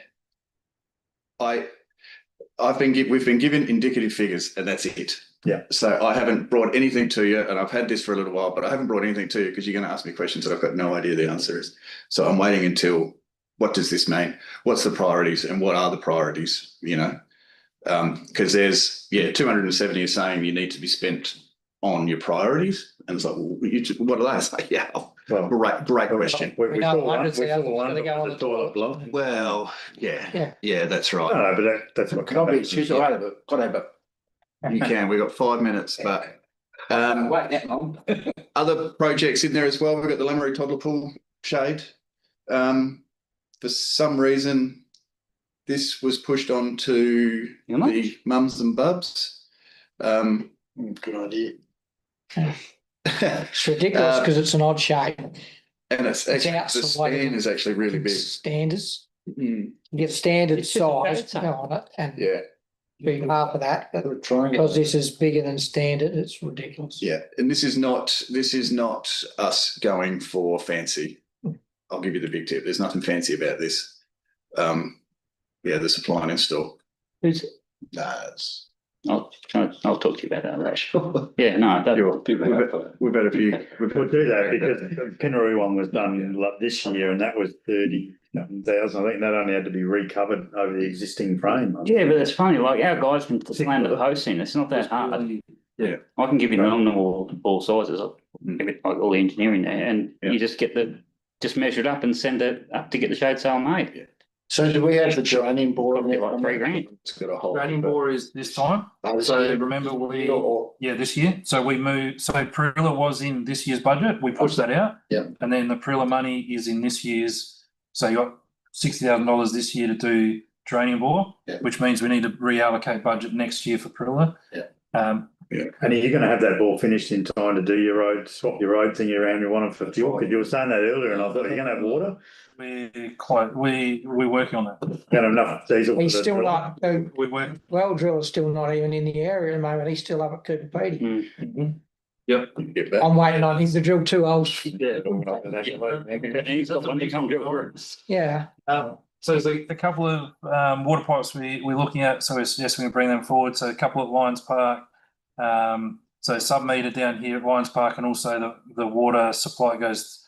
We've been given indicative figures and that's it. Yeah. So I haven't brought anything to you, and I've had this for a little while, but I haven't brought anything to you because you're going to ask me questions that I've got no idea the answer is. So I'm waiting until, what does this mean? What's the priorities and what are the priorities, you know? Because there's, 270 is saying you need to be spent on your priorities. And it's like, well, what are they? It's like, yeah, Well, great question. We know 100,000 is gonna go on the toilet. block. Well, yeah, that's right. No, but that's what. Can't be excused, I have it, got to have it. You can, we've got 5 minutes, but Wait that long. other projects in there as well. We've got the Lamoureux Toddler Pool shade. For some reason, this was pushed on to How much? the mums and bubs. Good idea. It's ridiculous because it's an odd shape. And it's actually, out the some way. stand is actually really big. Standards, Mm, you get standard It's just a size photo. on it and yeah, be half of that, but We're trying because this is bigger than standard, it's ridiculous. yeah. And this is not us going for fancy. I'll give you the big tip. There's nothing fancy about this. The supply and install. Who's, I'll talk to you about that later. Yeah, no, We've had a few. We'll do that because the Pinaroo one was done this year and that was 30,000. I think that only had to be recovered over the existing frame. yeah, but it's funny, like our guys can slam the posts in, it's not that hard. Yeah. I can give you nominal all sizes, I'll give it like all the engineering there, and you just just measure it up and send it up to get the shade sail made. So do we have the draining board? Probably like $3,000. It's got a whole. Grading bore is this time. So remember this year. So we moved, so Perilla was in this year's budget. We pushed that out. Yeah. And then the Perilla money is in this year's. So you got $60,000 this year to do draining bore, which means we need to reallocate budget next year for Perilla. Yeah. And are you going to have that ball finished in time to do your road, swap your road thing around you want for fuel? Because you were saying that earlier and I thought, are you going to have water? We're working on that. Going to have enough diesel? He's still not, the We work. well driller's still not even in the area at the moment, he's still up at Cooper Pedy. Yep. I'm waiting on him to drill 2 holes, Yeah. He's got one to come do it for us. yeah. So there's a couple of water pipes we're looking at, so we're suggesting we bring them forward. So a couple at Lions Park, so sub-meter down here at Lions Park, and also the water supply goes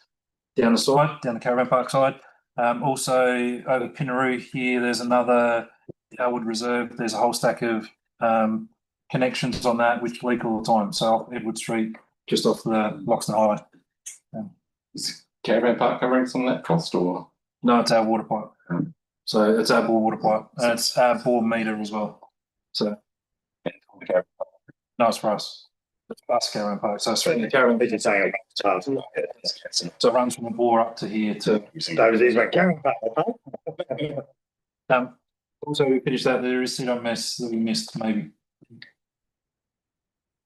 down the side, down the caravan park side. Also over Pinaroo here, there's another Elwood Reserve. There's a whole stack of connections on that which leak all the time. So off Edward Street, just off the Loxton Highway. Is Caravan Park covering some of that cost or? No, it's our water pipe. So it's our bore water pipe, and it's our bore meter as well. So no, it's for us. It's us caravan park. So it's from the caravan. He's just saying So it runs from the bore up to here to. Also we finished that. There is sit-up mess that we missed maybe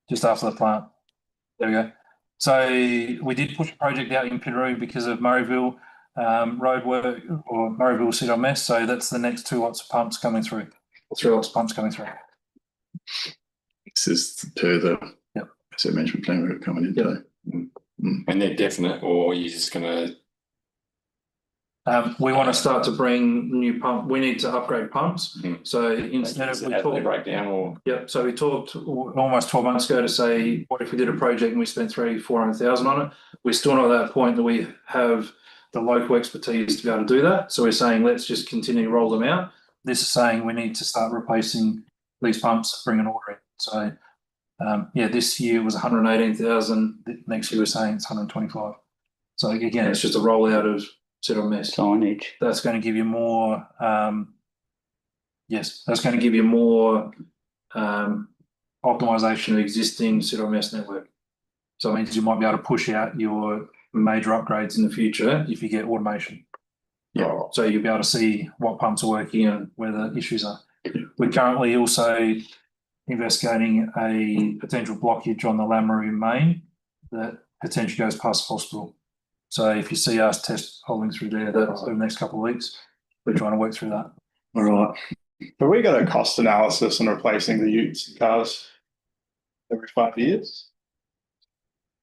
just after the plant. There we go. So we did push a project out in Pinaroo because of Murrayville road work or Murrayville sit-up mess. So that's the next 2 lots of pumps coming through. 3 lots of pumps coming through. This is per the asset management plan we're coming into. And they're definite, or you're just gonna? We want to start to bring new pump. We need to upgrade pumps. So instead of breakdown or? Yep. So we talked almost 12 months ago to say, what if we did a project and we spent 300,000-400,000 on it? We're still not at that point that we have the local expertise to be able to do that. So we're saying, let's just continue to roll them out. This is saying we need to start replacing these pumps, bring an order in. So this year was 118,000. Next year we're saying it's 125. So again, it's just a rollout of sit-on mess. Signage. That's going to give you more. That's going to give you more optimization of existing CWMS network. So it means you might be able to push out your major upgrades in the future if you get automation. Yeah. So you'll be able to see what pumps are working and where the issues are. We're currently also investigating a potential blockage on the Lameroo main that potentially goes past the hospital. So if you see us test holding through there, that's over the next couple of weeks, we're trying to work through that. All right. Have we got a cost analysis on replacing the utes cars every 5 years?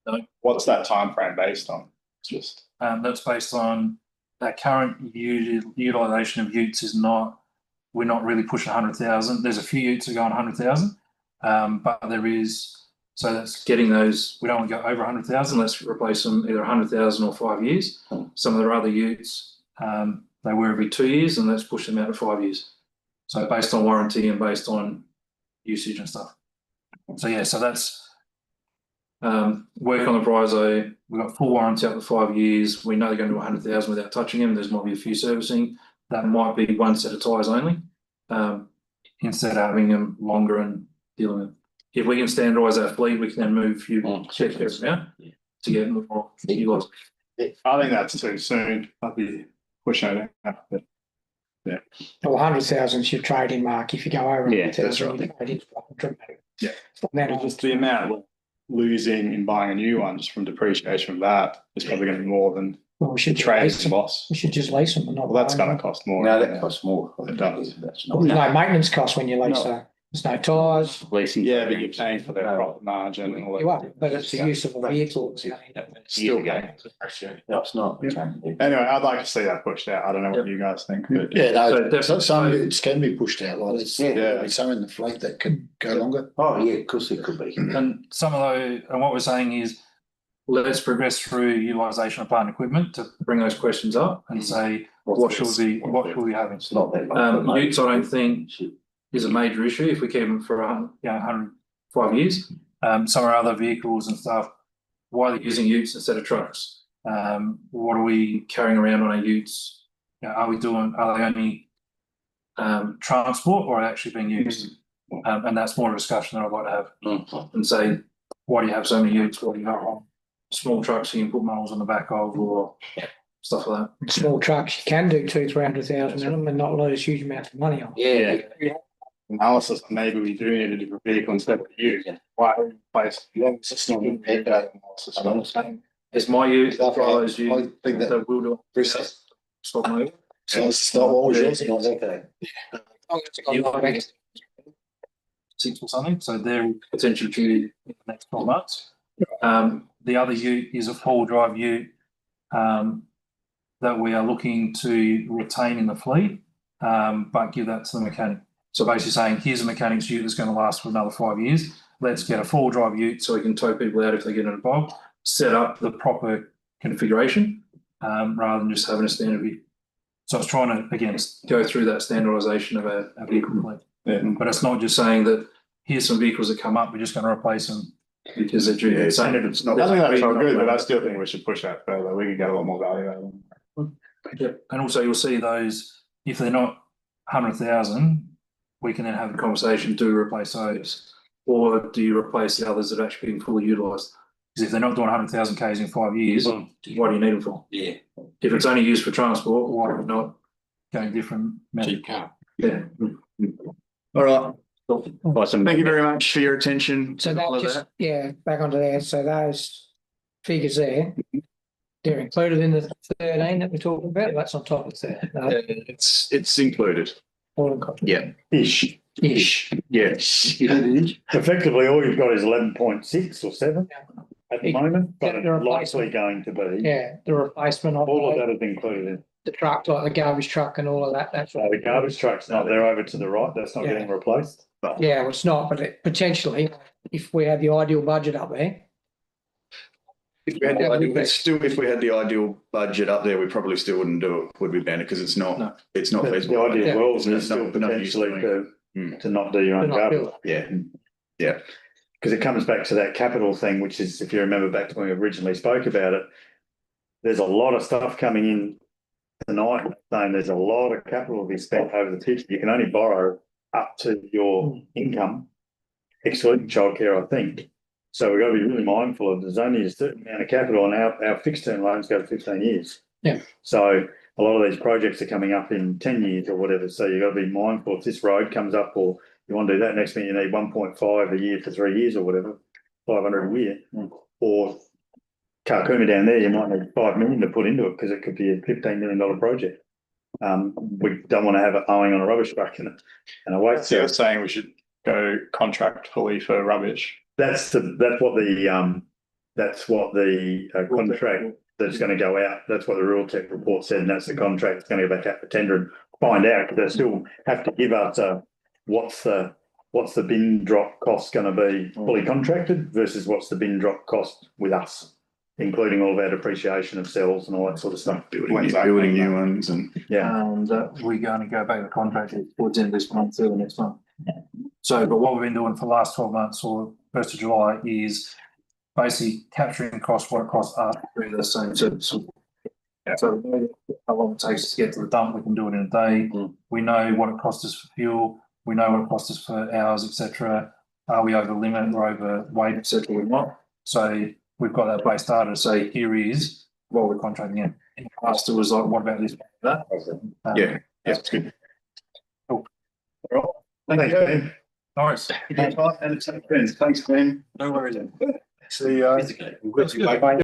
No. What's that time frame based on? It's just That's based on that current utilisation of utes is not, we're not really pushing 100,000. There's a few utes that go on 100,000, but there is, so that's getting those, we don't want to go over 100,000, let's replace them either 100,000 or 5 years. Some of the other utes, they were every 2 years, and let's push them out to 5 years. So based on warranty and based on usage and stuff. So yeah, so that's work on the Bryzo. We've got full warranty up to 5 years. We know they're going to 100,000 without touching them. There's might be a few servicing. That might be one set of tyres only, instead of having them longer and dealing with. If we can standardise our fleet, we can then move a few checkers out to get more utilised. I think that's too soon. I'd be pushing it out. But yeah. Well, 100,000 is your trading mark. If you go over 100,000, it is dramatic. Yeah. Then It's just the amount we're losing in buying a new one just from depreciation of that is probably going to be more than we should trade lease them. loss. We should just lease them and not. Well, that's going to cost more. No, that costs more. It does. That's There's not. no maintenance cost when you lease No. though. There's no tyres. Leasing. Yeah, but you're paying for their profit margin and all that. You are, but it's the use of the vehicle. Still Yeah. No, it's not. Anyway, I'd like to see that pushed out. I don't know what you guys think. But Yeah, no, definitely. some it can be pushed out like this. Yeah. There's some in the fleet that could go longer. Oh, yeah, of course it could be. And some of those, and what we're saying is, let's progress through utilisation of plant and equipment to bring those questions up and say, what should we be having? It's not that. Utes, I don't think is a major issue if we keep them for 105 years. Some of our other vehicles and stuff, why are they using utes instead of trucks? What are we carrying around on our utes? Are they only transport or are they actually being used? And that's more a discussion that I'd like to have and say, why do you have so many utes? What do you have on small trucks you can put models on the back of or stuff like that? Small trucks, you can do 200,000-300,000 in them and not lose huge amounts of money on. Yeah. analysis, maybe we do need a different vehicle instead of you. Why replace the system with analysis? It's my use, I follows you. I think that will do. Stop moving. so it's not always yours, not okay. You 6 or something, so they're potentially due in the next 12 months. The other ute is a four-wheel drive ute that we are looking to retain in the fleet, but give that to the mechanic. So basically saying, here's a mechanic's ute that's going to last for another 5 years. Let's get a four-wheel drive ute so we can tow people out if they get in a bog, set up the proper configuration rather than just having a standard view. So I was trying to, again, go through that standardisation of our vehicle fleet. Yeah. But it's not just saying that here's some vehicles that come up, we're just going to replace them because they're due. It's not, I think that's all good, but I still think we should push that further. We can get a lot more value out of them. Yep. And also you'll see those, if they're not 100,000, we can then have a conversation, do we replace those? Or do you replace the others that are actually being fully utilised? Because if they're not doing 100,000 Ks in 5 years, what do you need them for? Yeah. If it's only used for transport, why not going different method? Yeah. All right. Awesome. Thank you very much for your attention. So to all that of just, yeah, back onto there. So those figures there, they're included in the 13 that we're talking about. That's on top of that. No? It's included. Yeah. Ish. Yes. Effectively, all you've got is 11.6 or 7 at the moment, but Yeah, it's the likely replacement. going to be. Yeah, the replacement of All of that is included. the truck, like the garbage truck and all of that. That's So the garbage truck's not there over to the right, that's not Yeah. getting replaced. yeah, well, it's not, but it, potentially, if we had the ideal budget up there, If we had the ideal budget up there, we probably still wouldn't do it, would we, Ben? Because it's not feasible. The idea Yeah. of wells Yeah. is still No use potentially doing to not do your own to not garbage. do it. Yeah. Yeah. Because it comes back to that capital thing, which is, if you remember back to when we originally spoke about it, there's a lot of stuff coming in tonight saying there's a lot of capital to be spent over the future. You can only borrow up to your income excluding childcare, I think. So we've got to be really mindful of there's only a certain amount of capital, and our fixed term loans go to 15 years. Yeah. So a lot of these projects are coming up in 10 years or whatever. So you've got to be mindful if this road comes up or you want to do that next minute, you need 1.5 a year for 3 years or whatever, 500 a year. Or Karkuma down there, you might need 5 million to put into it because it could be a $15 million project. We don't want to have it owing on a rubbish truck and a waste. So you're saying we should go contract fully for rubbish? That's what the contract that's going to go out. That's what the Rural Tech report said, and that's the contract that's going to go back out for tender and find out. Because they still have to give us what's the bin drop cost going to be fully contracted versus what's the bin drop cost with us, including all of our depreciation of cells and all that sort of stuff. Building new ones and And we're going to go back to contract towards the end of this month, early next month. So, but what we've been doing for the last 12 months or 1st of July is basically capturing costs, what it costs us through the same service. So we know how long it takes us to get to the dump, we can do it in a day. We know what it costs us for fuel, we know what it costs us for hours, etc. Are we over limit or over weight, etc. We're not. So we've got that base data to say here is what we're contracting in. In the past it was like, what about this? That? yeah, that's good. Cool. All right. Thank you, Ben. Nice. Thanks, Ben. No worries then. See,